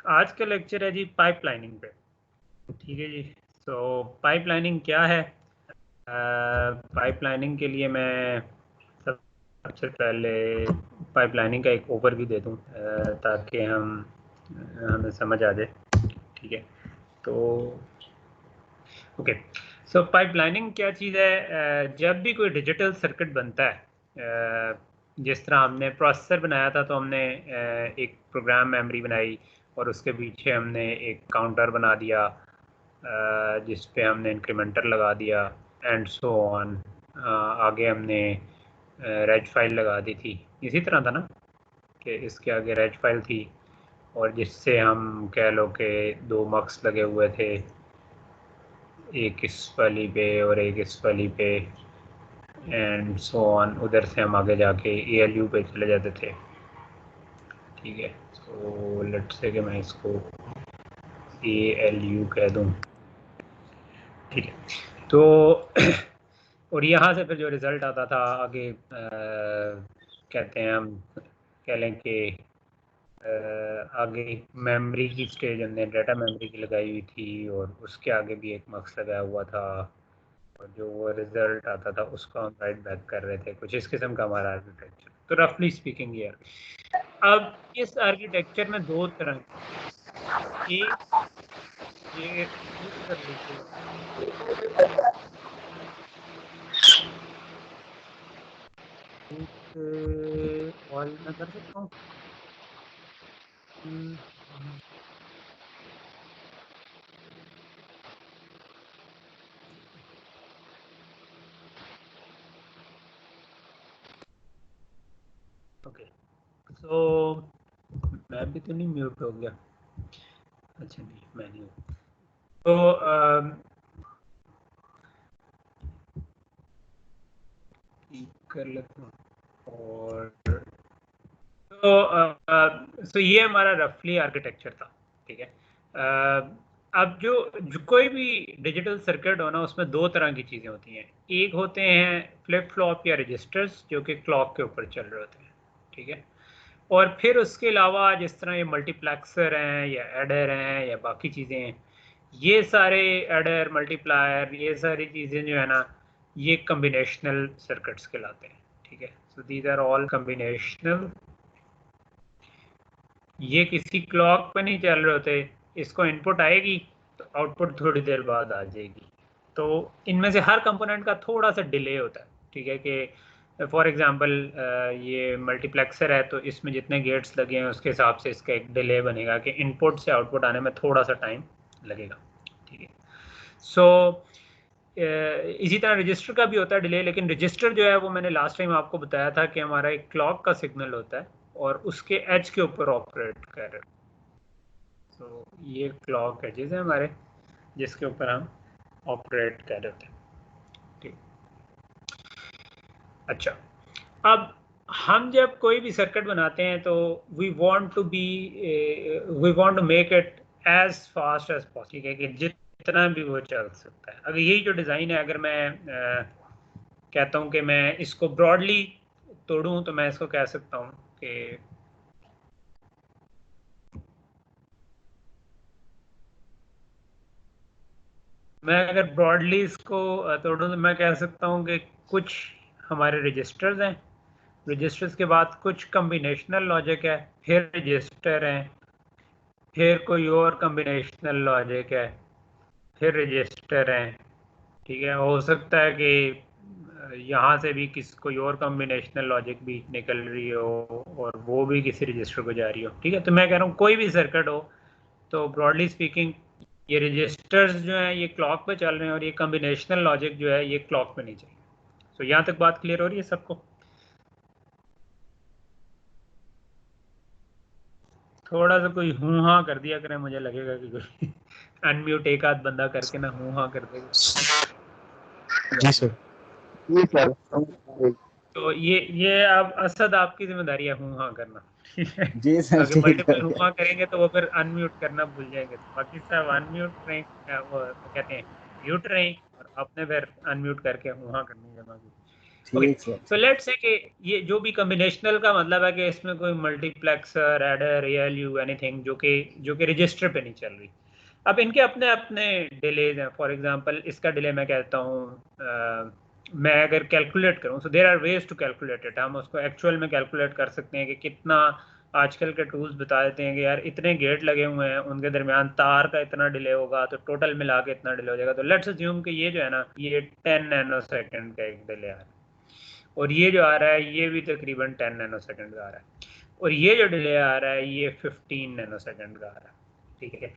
आज का लेक्चर है जी पाइपलाइनिंग पे। ठीक है जी। सो पाइपलाइनिंग क्या है? पाइपलाइनिंग के लिए मैं सबसे पहले पाइपलाइनिंग का एक ओवरव्यू दे दूं ताकि हमें समझ आ जाए। ठीक है, तो ओके। सो पाइपलाइनिंग क्या चीज़ है? जब भी कोई डिजिटल सर्किट बनता है, जिस तरह हमने प्रोसेसर बनाया था तो हमने एक प्रोग्राम मेमोरी बनाई और उसके पीछे हमने एक काउंटर बना दिया जिस पे हमने इंक्रीमेंटर लगा दिया एंड सो ऑन। आगे हमने रेज फाइल लगा दी थी, इसी तरह था ना कि इसके आगे रेज फाइल थी और जिससे हम कह लो कि दो मक्स लगे हुए थे, एक इस वाली पे और एक इस वाली पे एंड सो ऑन। उधर से हम आगे जाके ALU पे चले जाते थे। ठीक है, सो लेट्स से कि मैं इसको ALU कह दूं। ठीक है, तो और यहाँ से फिर जो रिज़ल्ट आता था आगे कहते हैं हम कह लें कि आगे मेमोरी की स्टेज हमने डाटा मेमोरी की लगाई हुई थी और उसके आगे भी एक मक्स लगाया हुआ था और जो वो रिजल्ट आता था उसको हम राइट बैक कर रहे थे। कुछ इस किस्म का हमारा आर्किटेक्चर, तो रफली स्पीकिंग ये। अब इस आर्किटेक्चर में दो तरह की, एक ये म्यूट कर लीजिएगा, एक ऑल मैं कर सकता हूँ। ओके, सो मैं भी तो नहीं म्यूट हो गया? अच्छा नहीं, मैं नहीं हूँ। तो कर लेता हूँ और तो ये हमारा रफली आर्किटेक्चर था। ठीक है, अब जो कोई भी डिजिटल सर्किट हो ना उसमें दो तरह की चीज़ें होती हैं। एक होते हैं फ्लिप फ्लॉप या रजिस्टर्स जो कि क्लॉक के ऊपर चल रहे होते हैं। ठीक है, और फिर उसके अलावा जिस तरह ये मल्टीप्लेक्सर हैं या एडर हैं या बाकी चीज़ें हैं, ये सारे एडर मल्टीप्लायर ये सारी चीज़ें जो है ना ये कम्बिनेशनल सर्किट्स कहलाते हैं। ठीक है, so these are all combinational. ये किसी क्लॉक पे नहीं चल रहे होते, इसको इनपुट आएगी तो आउटपुट थोड़ी देर बाद आ जाएगी। तो इनमें से हर कंपोनेंट का थोड़ा सा डिले होता है। ठीक है, कि फॉर एग्जांपल ये मल्टीप्लेक्सर है तो इसमें जितने गेट्स लगे हैं उसके हिसाब से इसका एक डिले बनेगा कि इनपुट से आउटपुट आने में थोड़ा सा टाइम लगेगा। ठीक है, सो इसी तरह रजिस्टर का भी होता है डिले, लेकिन रजिस्टर जो है वो मैंने लास्ट टाइम आपको बताया था कि हमारा एक क्लॉक का सिग्नल होता है और उसके एज के ऊपर ऑपरेट कर रहे हैं। तो ये क्लॉक एजेस है हमारे जिसके ऊपर हम ऑपरेट कर रहे थे। ठीक, अच्छा, अब हम जब कोई भी सर्किट बनाते हैं तो we want to make it as fast as possible, कि जितना भी वो चल सकता है। अगर यही जो डिज़ाइन है, अगर मैं कहता हूँ कि मैं इसको ब्रॉडली तोड़ूं तो मैं इसको कह सकता हूँ कि मैं अगर ब्रॉडली इसको तोड़ूं तो मैं कह सकता हूँ कि कुछ हमारे रजिस्टर्स हैं, रजिस्टर्स के बाद कुछ कम्बिनेशनल लॉजिक है, फिर रजिस्टर हैं, फिर कोई और कम्बिनेशनल लॉजिक है, फिर रजिस्टर हैं। ठीक है, हो सकता है कि यहाँ से भी कोई और कॉम्बिनेशनल लॉजिक भी निकल रही हो और वो भी किसी रजिस्टर को जा रही हो। ठीक है, तो मैं कह रहा हूँ कोई भी सर्किट हो तो ब्रॉडली स्पीकिंग ये रजिस्टर्स जो हैं ये क्लॉक पे चल रहे हैं और ये कॉम्बिनेशनल लॉजिक जो है ये क्लॉक पे नहीं चाहिए। तो यहाँ तक बात क्लियर हो रही है सबको? थोड़ा सा कोई हूँ हाँ कर दिया करें, मुझे लगेगा कि कोई अनम्यूट एक आध बंदा करके ना हूँ हाँ कर देगा। जी सर। जी सर। तो ये अब असद आपकी जिम्मेदारी है हूँ हाँ करना। ठीक है, जी सर अगर ठीक मल्टीपल है। हूँ हाँ करेंगे तो वो फिर अनम्यूट करना भूल जाएंगे। तो बाकी सब अनम्यूट रहें, वो कहते हैं म्यूट रहें और आपने फिर अनम्यूट करके हूँ हाँ करनी है बाकी। ठीक है। तो लेट्स से कि ये जो भी कॉम्बिनेशनल का मतलब है कि इसमें कोई मल्टीप्लेक्सर, एडर, ALU, एनीथिंग जो कि रजिस्टर पे नहीं चल रही। अब इनके अपने अपने डिलेज हैं। फॉर एग्जांपल इसका डिले मैं कहता हूँ, मैं अगर कैलकुलेट करूँ, so there are ways to calculate it. हम उसको एक्चुअल में कैलकुलेट कर सकते हैं कि कितना, आजकल के टूल्स बता देते हैं कि यार इतने गेट लगे हुए हैं, उनके दरमियान तार का इतना डिले होगा, तो टोटल मिला के इतना डिले हो जाएगा। तो लेट्स अज्यूम कि ये जो है ना, ये 10 नैनो सेकेंड का एक डिले आ रहा है, और ये जो आ रहा है ये भी तकरीबन 10 नैनो सेकेंड का आ रहा है, और ये जो डिले आ रहा है ये 15 नैनो सेकेंड का आ रहा है। ठीक है,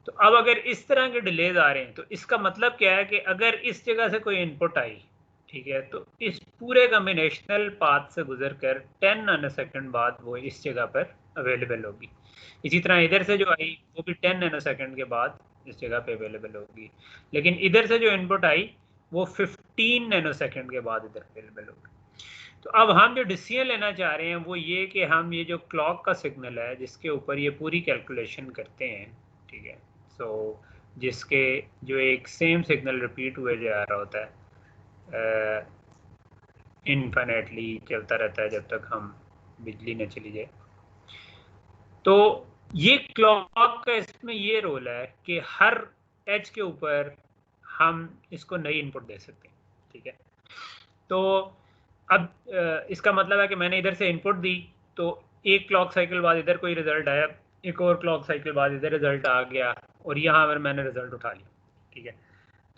तो अब अगर इस तरह के डिलेज आ रहे हैं तो इसका मतलब क्या है कि अगर इस जगह से कोई इनपुट आई, ठीक है, तो इस पूरे कॉम्बिनेशनल पाथ से गुजर कर 10 नैनो सेकेंड बाद वो इस जगह पर अवेलेबल होगी। इसी तरह इधर से जो आई वो भी 10 नैनो सेकेंड के बाद इस जगह पे अवेलेबल होगी, लेकिन इधर से जो इनपुट आई वो 15 नैनो सेकेंड के बाद इधर अवेलेबल होगी। तो अब हम जो डिसीजन लेना चाह रहे हैं वो ये कि हम ये जो क्लॉक का सिग्नल है जिसके ऊपर ये पूरी कैलकुलेशन करते हैं, ठीक है, सो जिसके जो एक सेम सिग्नल रिपीट हुए जा रहा होता है, इनफिनिटली चलता रहता है जब तक हम बिजली न चली जाए। तो ये क्लॉक का इसमें ये रोल है कि हर एज के ऊपर हम इसको नई इनपुट दे सकते हैं। ठीक है, तो अब इसका मतलब है कि मैंने इधर से इनपुट दी, तो एक क्लॉक साइकिल बाद इधर कोई रिजल्ट आया, एक और क्लॉक साइकिल बाद इधर रिजल्ट आ गया, और यहाँ पर मैंने रिजल्ट उठा लिया। ठीक है,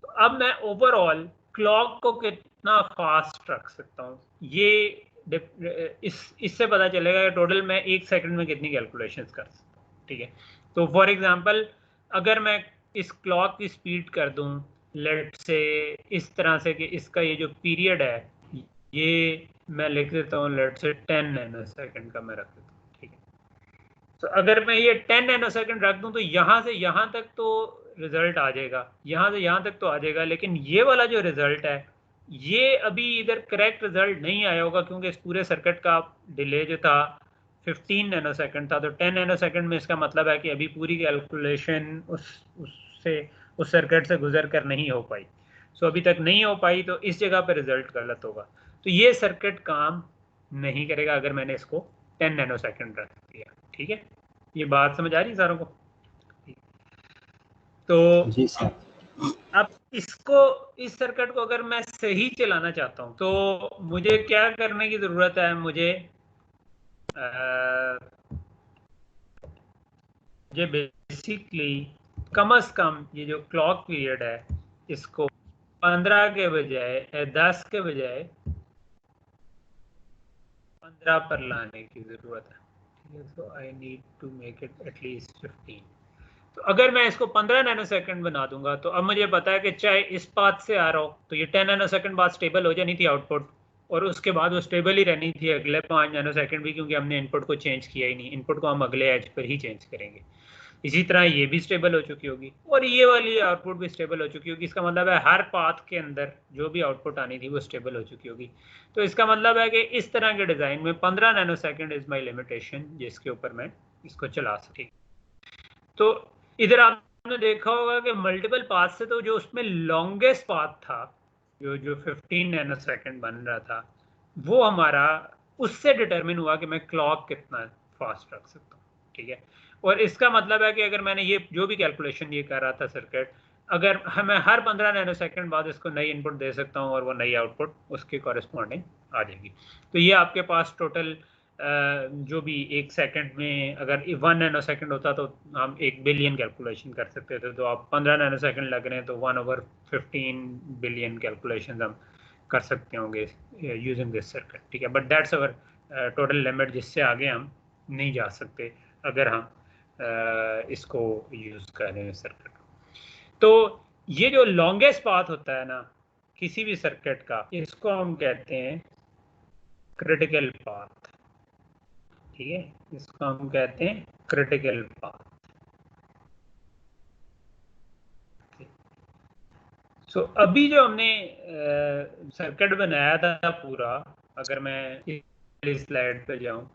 तो अब मैं ओवरऑल क्लॉक को कितना फास्ट रख सकता हूँ, ये इससे पता चलेगा कि टोटल मैं 1 सेकंड में कितनी कैलकुलेशंस कर सकता हूँ। ठीक है, तो फॉर एग्जांपल अगर मैं इस क्लॉक की स्पीड कर दूं लेट से इस तरह से कि इसका ये जो पीरियड है ये मैं लिख देता हूँ लेट से 10 नैनो सेकंड का मैं रख देता हूँ। ठीक है, तो अगर मैं ये 10 नैनो सेकंड रख दूं तो यहाँ से यहाँ तक तो रिजल्ट आ जाएगा, यहाँ से यहाँ तक तो आ जाएगा, लेकिन ये वाला जो रिजल्ट है ये अभी इधर करेक्ट रिजल्ट नहीं आया होगा, क्योंकि इस पूरे सर्किट का डिले जो था 15 नैनो सेकंड था। तो 10 नैनो सेकंड में इसका मतलब है कि अभी पूरी कैलकुलेशन उस सर्किट से गुजर कर नहीं हो पाई। सो अभी तक नहीं हो पाई, तो इस जगह पर रिजल्ट गलत होगा, तो ये सर्किट काम नहीं करेगा अगर मैंने इसको 10 नैनो सेकंड रख दिया। ठीक है, ये बात समझ आ रही है सारों को? तो जी सर। अब इसको, इस सर्किट को अगर मैं सही चलाना चाहता हूं तो मुझे क्या करने की जरूरत है, मुझे बेसिकली कम से कम ये जो क्लॉक पीरियड है इसको 15 के बजाय 10 के बजाय 15 पर लाने की जरूरत है। ठीक है, so I need to make it at least 15। तो अगर मैं इसको 15 नैनो सेकंड बना दूंगा तो अब मुझे पता है कि चाहे इस पाथ से आ रहा हो तो ये 10 नैनो सेकंड बाद स्टेबल हो जानी थी आउटपुट, और उसके बाद वो स्टेबल ही रहनी थी अगले 5 नैनो सेकंड भी, क्योंकि हमने इनपुट को चेंज किया ही नहीं, इनपुट को हम अगले एज पर ही चेंज करेंगे। इसी तरह ये भी स्टेबल हो चुकी होगी और ये वाली आउटपुट भी स्टेबल हो चुकी होगी। इसका मतलब है हर पाथ के अंदर जो भी आउटपुट आनी थी वो स्टेबल हो चुकी होगी। तो इसका मतलब है कि इस तरह के डिज़ाइन में 15 nano second is my limitation जिसके ऊपर मैं इसको चला सके। तो इधर आपने देखा होगा कि मल्टीपल पाथ से तो जो उसमें लॉन्गेस्ट पाथ था जो 15 नैनो सेकंड बन रहा था वो हमारा उससे डिटरमिन हुआ कि मैं क्लॉक कितना फास्ट रख सकता हूँ। ठीक है, और इसका मतलब है कि अगर मैंने ये जो भी कैलकुलेशन ये कर रहा था सर्किट, अगर मैं हर 15 नैनो सेकंड बाद इसको नई इनपुट दे सकता हूँ और वो नई आउटपुट उसके कॉरेस्पॉन्डिंग आ जाएगी। तो ये आपके पास टोटल जो भी 1 सेकंड में अगर 1 नैनो सेकंड होता तो हम 1 बिलियन कैलकुलेशन कर सकते थे, तो आप 15 नैनो सेकंड लग रहे हैं तो 1/15 बिलियन कैलकुलेशन हम कर सकते होंगे यूजिंग दिस सर्किट। ठीक है, but that's our total limit, जिससे आगे हम नहीं जा सकते अगर हम इसको यूज कर रहे हैं सर्किट। तो ये जो लॉन्गेस्ट पाथ होता है ना किसी भी सर्किट का, इसको हम कहते हैं क्रिटिकल पाथ। ठीक है, इसको हम कहते हैं क्रिटिकल पाथ। सो अभी जो हमने सर्किट बनाया था पूरा, अगर मैं इस स्लाइड पे जाऊं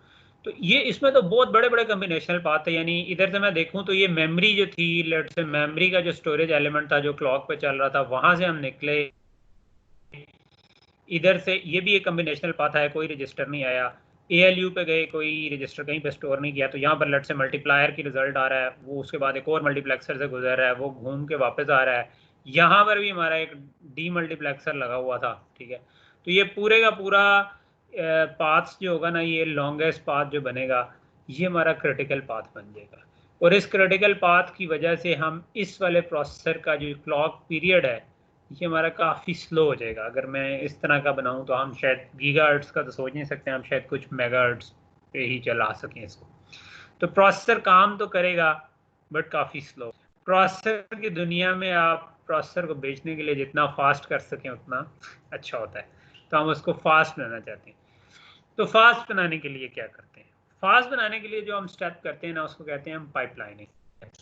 तो ये इसमें तो बहुत बड़े बड़े कॉम्बिनेशनल पाथ है। यानी इधर से मैं देखूं तो ये मेमोरी जो थी, लेट से मेमोरी का जो स्टोरेज एलिमेंट था जो क्लॉक पे चल रहा था, वहां से हम निकले इधर से ये भी एक कम्बिनेशनल पाथ है, कोई रजिस्टर नहीं आया, ALU पे गए, कोई रजिस्टर कहीं पे स्टोर नहीं किया, तो यहाँ पर लेट से मल्टीप्लायर की रिजल्ट आ रहा है, वो उसके बाद एक और मल्टीप्लेक्सर से गुजर रहा है, वो घूम के वापस आ रहा है, यहाँ पर भी हमारा एक डी मल्टीप्लेक्सर लगा हुआ था, ठीक है। तो ये पूरे का पूरा पाथ जो होगा ना, ये लॉन्गेस्ट पाथ जो बनेगा, ये हमारा क्रिटिकल पाथ बन जाएगा। और इस क्रिटिकल पाथ की वजह से हम इस वाले प्रोसेसर का जो क्लॉक पीरियड है, ये हमारा काफ़ी स्लो हो जाएगा। अगर मैं इस तरह का बनाऊं तो हम शायद गीगाहर्ट्ज़ का तो सोच नहीं सकते, हम शायद कुछ मेगाहर्ट्ज़ पे ही चला सकें इसको। तो प्रोसेसर काम तो करेगा बट काफ़ी स्लो। प्रोसेसर की दुनिया में आप प्रोसेसर को बेचने के लिए जितना फास्ट कर सकें उतना अच्छा होता है, तो हम उसको फास्ट बनाना चाहते हैं। तो फास्ट बनाने के लिए क्या करते हैं? फास्ट बनाने के लिए जो हम स्टेप करते हैं ना, उसको कहते हैं हम पाइपलाइनिंग।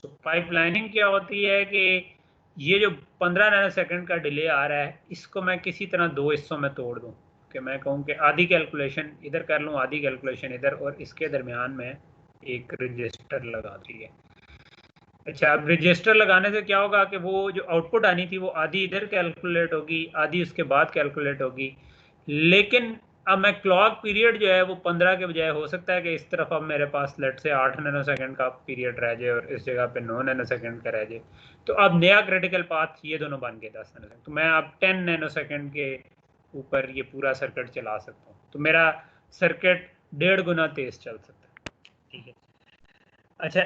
तो पाइपलाइनिंग क्या होती है कि ये जो 15 नैनोसेकंड का डिले आ रहा है, इसको मैं किसी तरह दो हिस्सों में तोड़ दूं, कि मैं कहूं कि आधी कैलकुलेशन इधर कर लूं, आधी कैलकुलेशन इधर, और इसके दरमियान में एक रजिस्टर लगा दी है। अच्छा, अब रजिस्टर लगाने से क्या होगा कि वो जो आउटपुट आनी थी वो आधी इधर कैलकुलेट होगी, आधी उसके बाद कैलकुलेट होगी। लेकिन अब मैं क्लॉक पीरियड जो है वो 15 के बजाय हो सकता है कि इस तरफ अब मेरे पास लेट से 8 नैनोसेकंड का पीरियड रह जाए और इस जगह पे 9 नैनोसेकंड का रह जाए। तो अब नया क्रिटिकल पाथ ये दोनों बन गए 10 नैनोसेकंड। तो मैं अब 10 नैनोसेकंड के ऊपर ये पूरा सर्किट चला सकता हूँ, तो मेरा सर्किट 1.5 गुना तेज चल सकता है, ठीक है। अच्छा,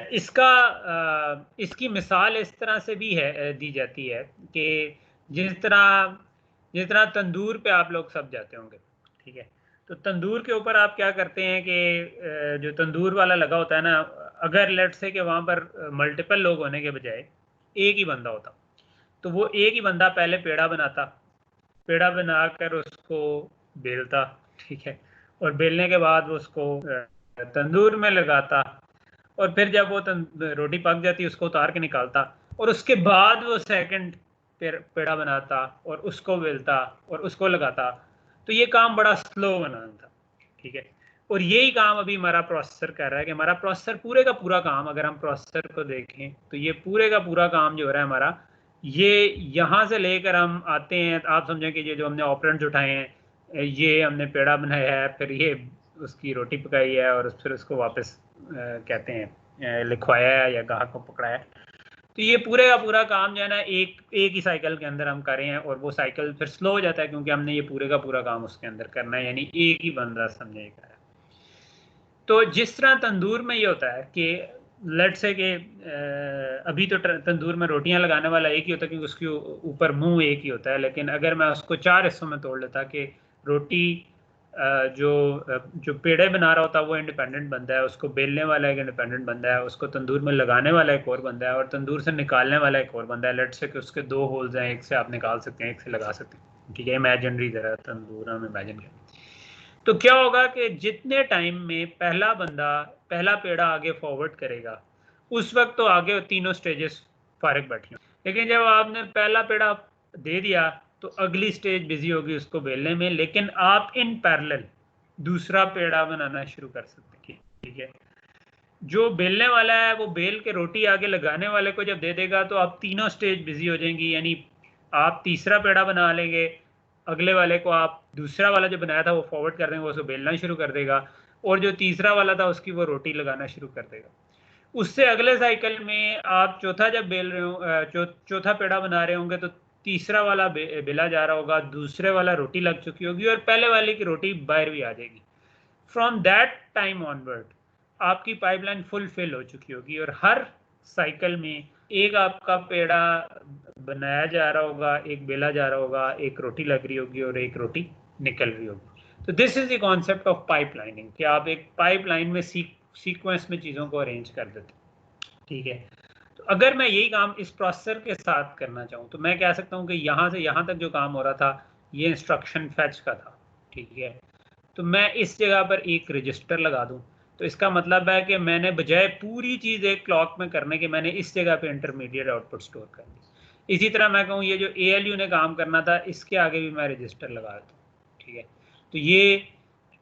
इसकी मिसाल इस तरह से भी है, दी जाती है कि जिस तरह तंदूर पे आप लोग सब जाते होंगे, ठीक है। तो तंदूर के ऊपर आप क्या करते हैं कि जो तंदूर वाला लगा होता है ना, अगर लेट से कि वहाँ पर मल्टीपल लोग होने के बजाय एक ही बंदा होता, तो वो एक ही बंदा पहले पेड़ा बनाता, पेड़ा बनाकर उसको बेलता, ठीक है, और बेलने के बाद वो उसको तंदूर में लगाता, और फिर जब वो रोटी पक जाती उसको उतार के निकालता, और उसके बाद वो सेकंड पेड़ा बनाता और उसको बेलता और उसको लगाता। तो ये काम बड़ा स्लो बनाना था, ठीक है। और यही काम अभी हमारा प्रोसेसर कर रहा है कि हमारा प्रोसेसर पूरे का पूरा काम, अगर हम प्रोसेसर को देखें तो ये पूरे का पूरा काम जो हो रहा है हमारा, ये यहाँ से लेकर हम आते हैं, आप समझें कि ये जो हमने ऑपरेंट्स उठाए हैं, ये हमने पेड़ा बनाया है, फिर ये उसकी रोटी पकाई है, और फिर उसको वापस कहते हैं लिखवाया है या गाहक को पकड़ाया है। तो ये पूरे का पूरा काम जो है ना, एक ही साइकिल के अंदर हम कर रहे हैं, और वो साइकिल फिर स्लो हो जाता है क्योंकि हमने ये पूरे का पूरा काम उसके अंदर करना है, यानी एक ही बंदा समझेगा। तो जिस तरह तंदूर में ये होता है कि लेट से कि अभी तो तंदूर में रोटियां लगाने वाला एक ही होता है क्योंकि उसके ऊपर मुंह एक ही होता है, लेकिन अगर मैं उसको 4 हिस्सों में तोड़ लेता कि रोटी जो पेड़े बना रहा होता है वो इंडिपेंडेंट बंदा है, उसको बेलने वाला एक इंडिपेंडेंट बंदा है, उसको तंदूर में लगाने वाला एक और बंदा है, और तंदूर से निकालने वाला एक और बंदा है। लेट से कि उसके 2 होल्स हैं, एक से आप निकाल सकते हैं, एक से लगा सकते हैं, ठीक है। इमेजिनरी जरा तंदूर हम इमेजिन करें, तो क्या होगा कि जितने टाइम में पहला बंदा पहला पेड़ा आगे फॉरवर्ड करेगा, उस वक्त तो आगे तीनों स्टेजेस फारिग बैठी हों, लेकिन जब आपने पहला पेड़ा दे दिया तो अगली स्टेज बिजी होगी उसको बेलने में, लेकिन आप इन पैरेलल दूसरा पेड़ा बनाना शुरू कर सकते हैं, ठीक है। जो बेलने वाला है वो बेल के रोटी आगे लगाने वाले को जब दे देगा तो आप तीनों स्टेज बिजी हो जाएंगी, यानी आप तीसरा पेड़ा बना लेंगे, अगले वाले को आप दूसरा वाला जो बनाया था वो फॉरवर्ड कर देंगे, वो उसको बेलना शुरू कर देगा, और जो तीसरा वाला था उसकी वो रोटी लगाना शुरू कर देगा। उससे अगले साइकिल में आप चौथा जब बेल रहे हो, चौथा पेड़ा बना रहे होंगे, तो तीसरा वाला बेला जा रहा होगा, दूसरे वाला रोटी लग चुकी होगी, और पहले वाले की रोटी बाहर भी आ जाएगी। फ्रॉम दैट टाइम ऑनवर्ड आपकी पाइपलाइन फुलफिल हो चुकी होगी, और हर साइकिल में एक आपका पेड़ा बनाया जा रहा होगा, एक बेला जा रहा होगा, एक रोटी लग रही होगी और एक रोटी निकल रही होगी। तो this is the concept of pipelining, कि आप एक पाइपलाइन में सीक्वेंस में चीज़ों को अरेंज कर देते हैं, ठीक है। तो अगर मैं यही काम इस प्रोसेसर के साथ करना चाहूँ तो मैं कह सकता हूँ कि यहाँ से यहाँ तक जो काम हो रहा था ये इंस्ट्रक्शन फैच का था, ठीक है। तो मैं इस जगह पर एक रजिस्टर लगा दूं, तो इसका मतलब है कि मैंने बजाय पूरी चीज़ एक क्लॉक में करने के, मैंने इस जगह पे इंटरमीडिएट आउटपुट स्टोर कर दी। इसी तरह मैं कहूँ ये जो ALU ने काम करना था, इसके आगे भी मैं रजिस्टर लगा देता हूँ, ठीक है। तो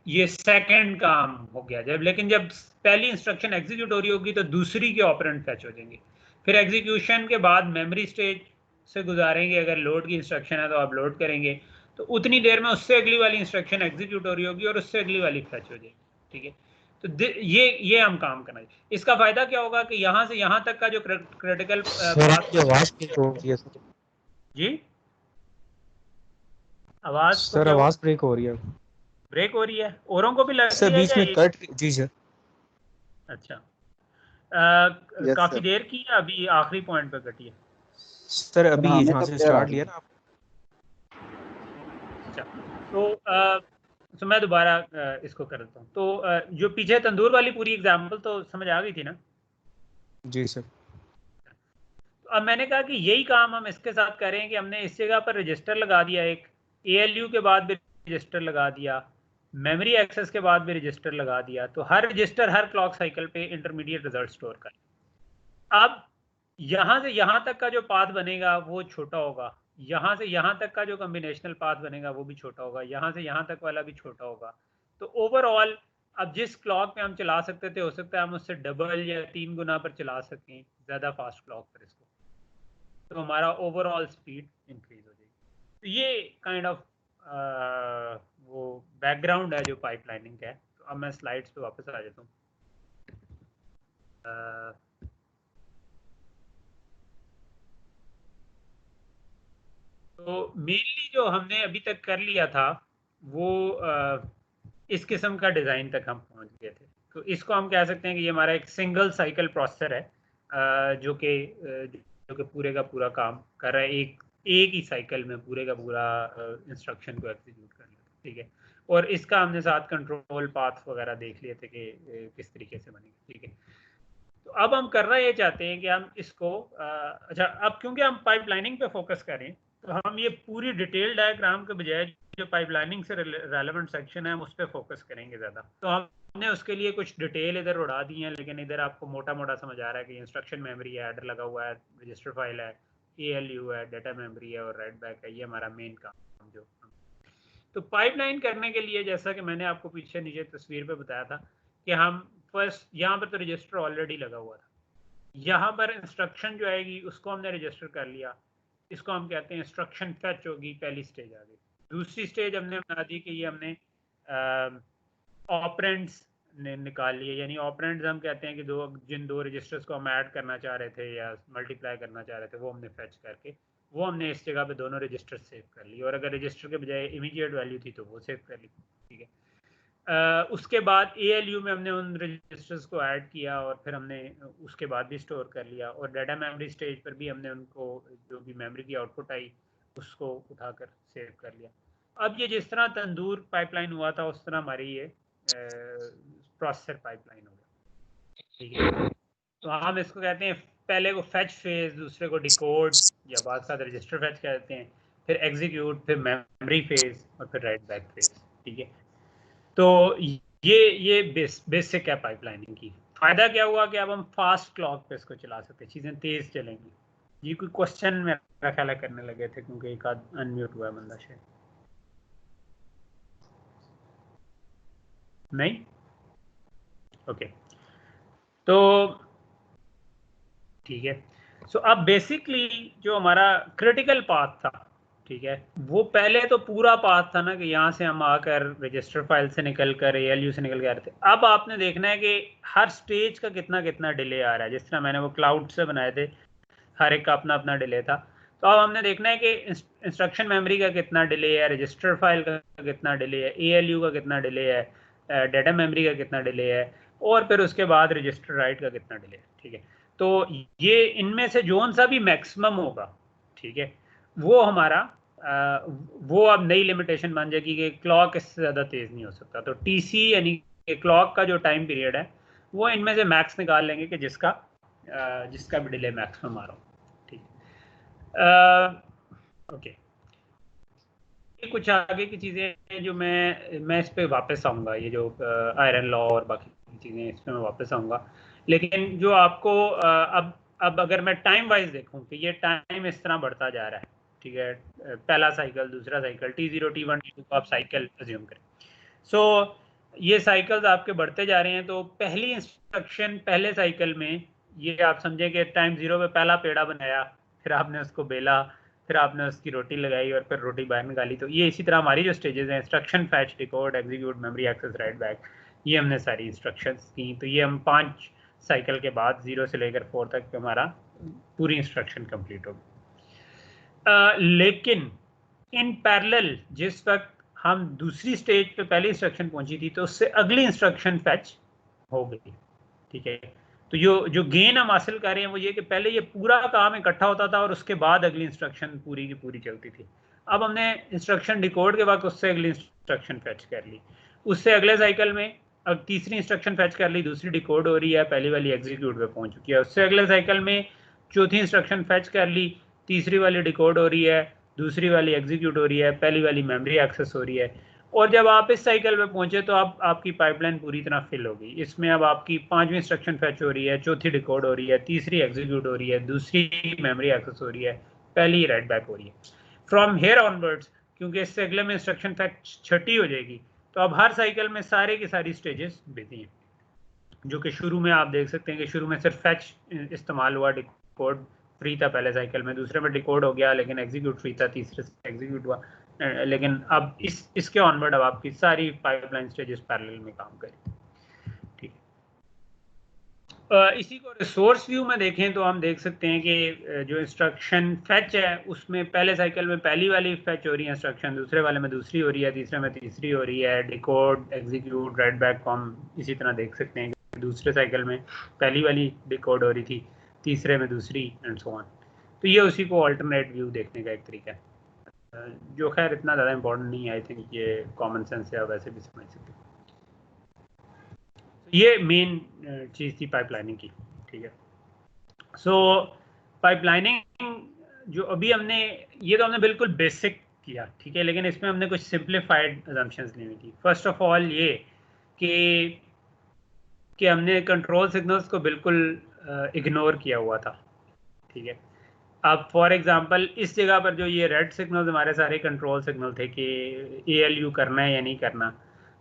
ये सेकंड काम हो गया जब, लेकिन जब पहली इंस्ट्रक्शन एग्जीक्यूट हो रही होगी तो दूसरी के ऑपरेंड फैच हो जाएंगे, फिर एग्जीक्यूशन के बाद मेमोरी स्टेज से गुजारेंगे, अगर लोड की इंस्ट्रक्शन है तो आप लोड करेंगे, तो उतनी देर में उससे अगली वाली इंस्ट्रक्शन एग्जीक्यूट हो रही होगी और उससे अगली वाली फैच हो जाएगी। ठीक है, तो ये हम काम करना है। इसका फायदा क्या होगा कि यहाँ से यहाँ तक का जो क्रिटिकल सर आपकी आवाज ब्रेक हो रही है सर। जी आवाज को सर क्या आवाज ब्रेक हो रही है ब्रेक हो रही है? औरों को भी लग सर, रही है बीच या में कट। जी सर। अच्छा यस काफी सर। देर की या अभी आखिरी पॉइंट पे कटी है? सर अभी हमें यहाँ तो से क्लियर आ स्टार्ट रही लिया है। ना आप। अच्छा तो मैं दोबारा इसको कर देता हूँ। तो जो पीछे तंदूर वाली पूरी एग्जाम्पल तो समझ आ गई थी ना? जी सर। अब मैंने कहा कि यही काम हम इसके साथ करें कि हमने इस जगह पर रजिस्टर लगा दिया, एक ALU के बाद भी रजिस्टर लगा दिया, मेमोरी एक्सेस के बाद भी रजिस्टर लगा दिया, तो हर रजिस्टर हर क्लॉक साइकिल पे इंटरमीडिएट रिजल्ट स्टोर कर। अब यहाँ से यहाँ तक का जो पाथ बनेगा वो छोटा होगा, यहाँ से यहाँ तक का जो कॉम्बिनेशनल पाथ बनेगा वो भी छोटा होगा, यहाँ से यहाँ तक वाला भी छोटा होगा। तो ओवरऑल अब जिस क्लॉक पे हम चला सकते थे, हो सकता है हम उससे डबल या 3 गुना पर चला सकें ज़्यादा फास्ट क्लॉक पर इसको, तो हमारा ओवरऑल स्पीड इंक्रीज हो जाएगी। तो ये काइंड ऑफ वो बैकग्राउंड है जो पाइपलाइनिंग का है। तो अब मैं स्लाइड्स पे वापस आ जाता हूँ। तो मेनली जो हमने अभी तक कर लिया था वो इस किस्म का डिज़ाइन तक हम पहुंच गए थे। तो इसको हम कह सकते हैं कि ये हमारा एक सिंगल साइकिल प्रोसेसर है जो कि पूरे का पूरा काम कर रहा है एक ही साइकिल में पूरे का पूरा इंस्ट्रक्शन को एग्जीक्यूट कर लेता है। ठीक है, और इसका हमने साथ कंट्रोल पाथ वगैरह देख लिए थे कि किस तरीके से बनेगा। ठीक है, तो अब हम करना ये चाहते हैं कि हम इसको अच्छा, अब क्योंकि हम पाइपलाइनिंग पे फोकस करें तो हम ये पूरी डिटेल डायग्राम के बजाय जो पाइपलाइनिंग से रेलेवेंट सेक्शन है हम उस पर फोकस करेंगे ज़्यादा। तो हमने उसके लिए कुछ डिटेल इधर उड़ा दी है, लेकिन इधर आपको मोटा मोटा समझ आ रहा है कि इंस्ट्रक्शन मेमोरी है, एडर लगा हुआ है, रजिस्टर फाइल है, ALU है, डाटा मेमोरी है और राइट बैक है। ये हमारा मेन काम जो। तो पाइपलाइन करने के लिए जैसा कि मैंने आपको पीछे नीचे तस्वीर पे बताया था कि हम फर्स्ट यहाँ पर तो रजिस्टर ऑलरेडी लगा हुआ था, यहाँ पर इंस्ट्रक्शन जो आएगी उसको हमने रजिस्टर कर लिया, इसको हम कहते हैं इंस्ट्रक्शन फेच होगी, पहली स्टेज आ गई। दूसरी स्टेज हमने बना दी कि ये हमने ऑपरेंड्स ने निकाल लिए, यानी ऑपरेंड्स हम कहते हैं कि जिन दो रजिस्टर्स को हम ऐड करना चाह रहे थे या मल्टीप्लाई करना चाह रहे थे वो हमने फेच करके वो हमने इस जगह पे दोनों रजिस्टर सेव कर ली, और अगर रजिस्टर के बजाय इमीडिएट वैल्यू थी तो वो सेव कर ली। ठीक है, उसके बाद ALU में हमने उन रजिस्टर्स को ऐड किया और फिर हमने उसके बाद भी स्टोर कर लिया, और डाटा मेमोरी स्टेज पर भी हमने उनको जो भी मेमोरी की आउटपुट आई उसको उठाकर सेव कर लिया। अब ये जिस तरह तंदूर पाइपलाइन हुआ था उस तरह हमारी ये प्रोसेसर पाइपलाइन हो गया। ठीक है, तो हम इसको कहते हैं पहले को फेच फेज, दूसरे को डिकोड या बाद का रजिस्टर फेच कहते हैं, फिर एग्जीक्यूट, फिर मेमोरी फेज और फिर राइट बैक फेज। ठीक है, तो ये बेसिक है पाइपलाइनिंग की। फायदा क्या हुआ कि अब हम फास्ट क्लॉक पे इसको चला सकते हैं, चीज़ें तेज चलेंगी। ये कोई क्वेश्चन मेरा ख्याल है करने लगे थे क्योंकि एक आध अनम्यूट हुआ है बंदा शायद। नहीं? ओके, तो ठीक है। सो अब बेसिकली जो हमारा क्रिटिकल पाथ था, ठीक है, वो पहले तो पूरा पाथ था ना कि यहाँ से हम आकर रजिस्टर फाइल से निकल कर ALU से निकल के आ रहे थे। अब आपने देखना है कि हर स्टेज का कितना कितना डिले आ रहा है। जिस तरह मैंने वो क्लाउड से बनाए थे, हर एक का अपना अपना डिले था। तो अब हमने देखना है कि इंस्ट्रक्शन मेमोरी का कितना डिले है, रजिस्टर फाइल का कितना डिले है, ALU का कितना डिले है, डाटा मेमोरी का कितना डिले है, और फिर उसके बाद रजिस्टर राइट का कितना डिले है। ठीक है, तो ये इनमें से जोन सा भी मैक्सिमम होगा, ठीक है, वो हमारा वो अब नई लिमिटेशन मान जाएगी कि क्लॉक इससे ज़्यादा तेज़ नहीं हो सकता। तो TC यानी क्लॉक का जो टाइम पीरियड है वो इनमें से मैक्स निकाल लेंगे कि जिसका भी डिले मैक्सिमम आ रहा हो। ठीक है, ओके, ये कुछ आगे की चीज़ें हैं जो मैं इस पर वापस आऊँगा, ये जो आयरन लॉ और बाकी चीज़ें इस पर मैं वापस आऊँगा। लेकिन जो आपको अब अगर मैं टाइम वाइज देखूं कि ये टाइम इस तरह बढ़ता जा रहा है, ठीक है, पहला साइकिल, दूसरा साइकिल, T0 T1 T2 को आप साइकिल अज्यूम करें। सो ये साइकिल्स आपके बढ़ते जा रहे हैं। तो पहली इंस्ट्रक्शन पहले साइकिल में ये आप समझें कि टाइम 0 पे पहला पेड़ा बनाया, फिर आपने उसको बेला, फिर आपने उसकी रोटी लगाई और फिर रोटी बाहर निकाली। तो ये इसी तरह हमारी जो स्टेजेस हैं, instruction, fetch, decode, execute, memory access, write back, ये हमने सारी इंस्ट्रक्शंस की। तो ये हम 5 साइकिल के बाद 0 से लेकर 4 तक हमारा पूरी इंस्ट्रक्शन कंप्लीट होगी। लेकिन इन पैरेलल जिस वक्त हम दूसरी स्टेज पे पहली इंस्ट्रक्शन पहुंची थी तो उससे अगली इंस्ट्रक्शन फैच हो गई, ठीक है। तो जो गेन हम हासिल कर रहे हैं वो ये कि पहले ये पूरा काम इकट्ठा होता था और उसके बाद अगली इंस्ट्रक्शन पूरी की पूरी चलती थी। अब हमने इंस्ट्रक्शन डिकोड के वक्त उससे अगली इंस्ट्रक्शन फैच कर ली, उससे अगले साइकिल में अब तीसरी इंस्ट्रक्शन फैच कर ली, दूसरी डिकोड हो रही है, पहली वाली एग्जीक्यूट पे पहुंच चुकी है। उससे अगले साइकिल में चौथी इंस्ट्रक्शन फैच कर ली, तीसरी वाली डिकोड हो रही है, दूसरी वाली एग्जीक्यूट हो रही है, पहली वाली मेमोरी एक्सेस हो रही है। और जब आप इस साइकिल में पहुंचे तो अब आपकी पाइपलाइन पूरी तरह फिल हो गई। इसमें अब आपकी 5वीं इंस्ट्रक्शन फैच हो रही है, चौथी डिकोड हो रही है, तीसरी एग्जीक्यूट हो रही है, दूसरी मेमोरी एक्सेस हो रही है, पहली राइट बैक हो रही है। फ्रॉम हेयर ऑनवर्ड्स, क्योंकि इससे अगले में इंस्ट्रक्शन फैच छठी हो जाएगी, तो अब हर साइकिल में सारे की सारी स्टेजेस बिजी हैं। जो कि शुरू में आप देख सकते हैं कि शुरू में सिर्फ फैच इस्तेमाल हुआ, डिकोड फ्री था पहले साइकिल में, दूसरे में डिकोड हो गया लेकिन एग्जीक्यूट फ्री था, तीसरे से एग्जीक्यूट हुआ। लेकिन अब इसके ऑनवर्ड अब आपकी सारी पाइपलाइन स्टेजेस पैरेलल में काम करें, ठीक है। इसी को रिसोर्स व्यू में देखें तो हम देख सकते हैं कि जो इंस्ट्रक्शन फैच है उसमें पहले साइकिल में पहली वाली फैच हो रही है इंस्ट्रक्शन, दूसरे वाले में दूसरी हो रही है, तीसरे में तीसरी हो रही है, डिकोड, एग्जीक्यूट, राइट बैक को हम इसी तरह देख सकते हैं कि दूसरे साइकिल में पहली वाली डिकोड हो रही थी, तीसरे में दूसरी, एंड सो ऑन। तो ये उसी को अल्टरनेट व्यू देखने का एक तरीका है, जो खैर इतना ज़्यादा इंपॉर्टेंट नहीं है। आई थिंक ये कॉमन सेंस है, वैसे भी समझ सकते हैं। ये मेन चीज़ थी पाइपलाइनिंग की, ठीक है। सो पाइपलाइनिंग जो अभी हमने, ये तो हमने बिल्कुल बेसिक किया, ठीक है, लेकिन इसमें हमने कुछ सिंप्लीफाइड असम्पशंस ली हुई थी। फर्स्ट ऑफ ऑल ये कि हमने कंट्रोल सिग्नल्स को बिल्कुल इग्नोर किया हुआ था, ठीक है। अब फॉर एग्जांपल इस जगह पर जो ये रेड सिग्नल्स हमारे सारे कंट्रोल सिग्नल थे कि ALU करना है या नहीं करना,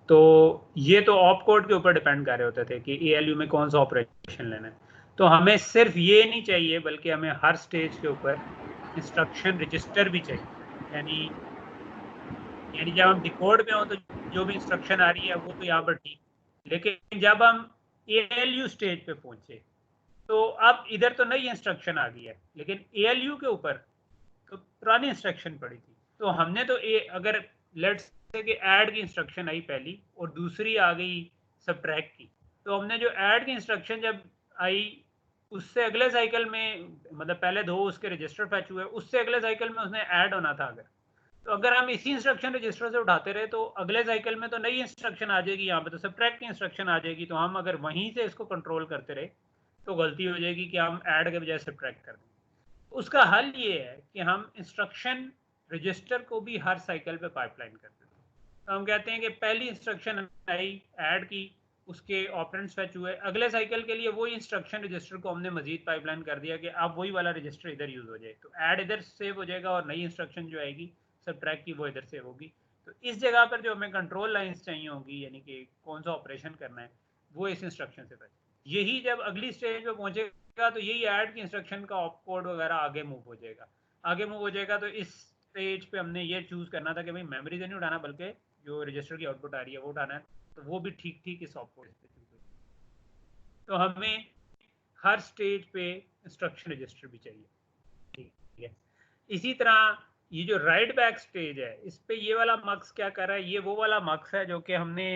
तो ये तो ऑप कोड के ऊपर डिपेंड कर रहे होते थे कि ALU में कौन सा ऑपरेशन लेना है। तो हमें सिर्फ ये नहीं चाहिए बल्कि हमें हर स्टेज के ऊपर इंस्ट्रक्शन रजिस्टर भी चाहिए, यानी जब हम डिकोड में हो तो जो भी इंस्ट्रक्शन आ रही है वो तो यहाँ पर ठीक, लेकिन जब हम ALU स्टेज पे पहुंचे तो अब इधर तो नई इंस्ट्रक्शन आ गई है लेकिन ALU के ऊपर तो पुरानी इंस्ट्रक्शन पड़ी थी। तो हमने तो अगर लेट्स से कि ऐड की इंस्ट्रक्शन आई पहली और दूसरी आ गई सब्ट्रैक्ट की, तो हमने जो ऐड की इंस्ट्रक्शन जब आई उससे अगले साइकिल में, मतलब पहले दो उसके रजिस्टर फैच हुए, उससे अगले साइकिल में उसने ऐड होना था। तो अगर हम इसी इंस्ट्रक्शन रजिस्टर से उठाते रहे तो अगले साइकिल में तो नई इंस्ट्रक्शन आ जाएगी, यहाँ पे तो सब्ट्रैक्ट की इंस्ट्रक्शन आ जाएगी। तो हम अगर वहीं से इसको कंट्रोल करते रहे तो गलती हो जाएगी कि हम ऐड के बजाय सब्ट्रैक्ट कर दें। उसका हल ये है कि हम इंस्ट्रक्शन रजिस्टर को भी हर साइकिल पे पाइपलाइन करते हैं। तो हम कहते हैं कि पहली इंस्ट्रक्शन आई ऐड की, उसके ऑपरेंड्स फैच हुए, अगले साइकिल के लिए वही इंस्ट्रक्शन रजिस्टर को हमने मजीद पाइपलाइन कर दिया कि अब वही वाला रजिस्टर इधर यूज हो जाए। तो ऐड इधर सेव हो जाएगा और नई इंस्ट्रक्शन जो आएगी सब्ट्रैक्ट की वो इधर सेव होगी। तो इस जगह पर जो हमें कंट्रोल लाइंस चाहिए होगी, यानी कि कौन सा ऑपरेशन करना है, वो इस इंस्ट्रक्शन से फैच। यही जब अगली स्टेज पे पहुंचेगा तो यही ऐड की इंस्ट्रक्शन का ऑप कोड वगैरह आगे मूव हो जाएगा। आगे मूव हो जाएगा तो इस स्टेज पे हमने ये चूज करना था कि भाई मेमोरी से नहीं उठाना बल्कि जो रजिस्टर की आउटपुट आ रही है वो उठाना है, तो वो भी ठीक ठीक इस ऑप कोड पे चूज होगा। तो हमें हर स्टेज पे इंस्ट्रक्शन रजिस्टर भी चाहिए, ठीक है। इसी तरह ये जो राइट बैक स्टेज है इस पे ये वाला मक्स क्या कर रहा है, ये वो वाला मक्स है जो कि हमने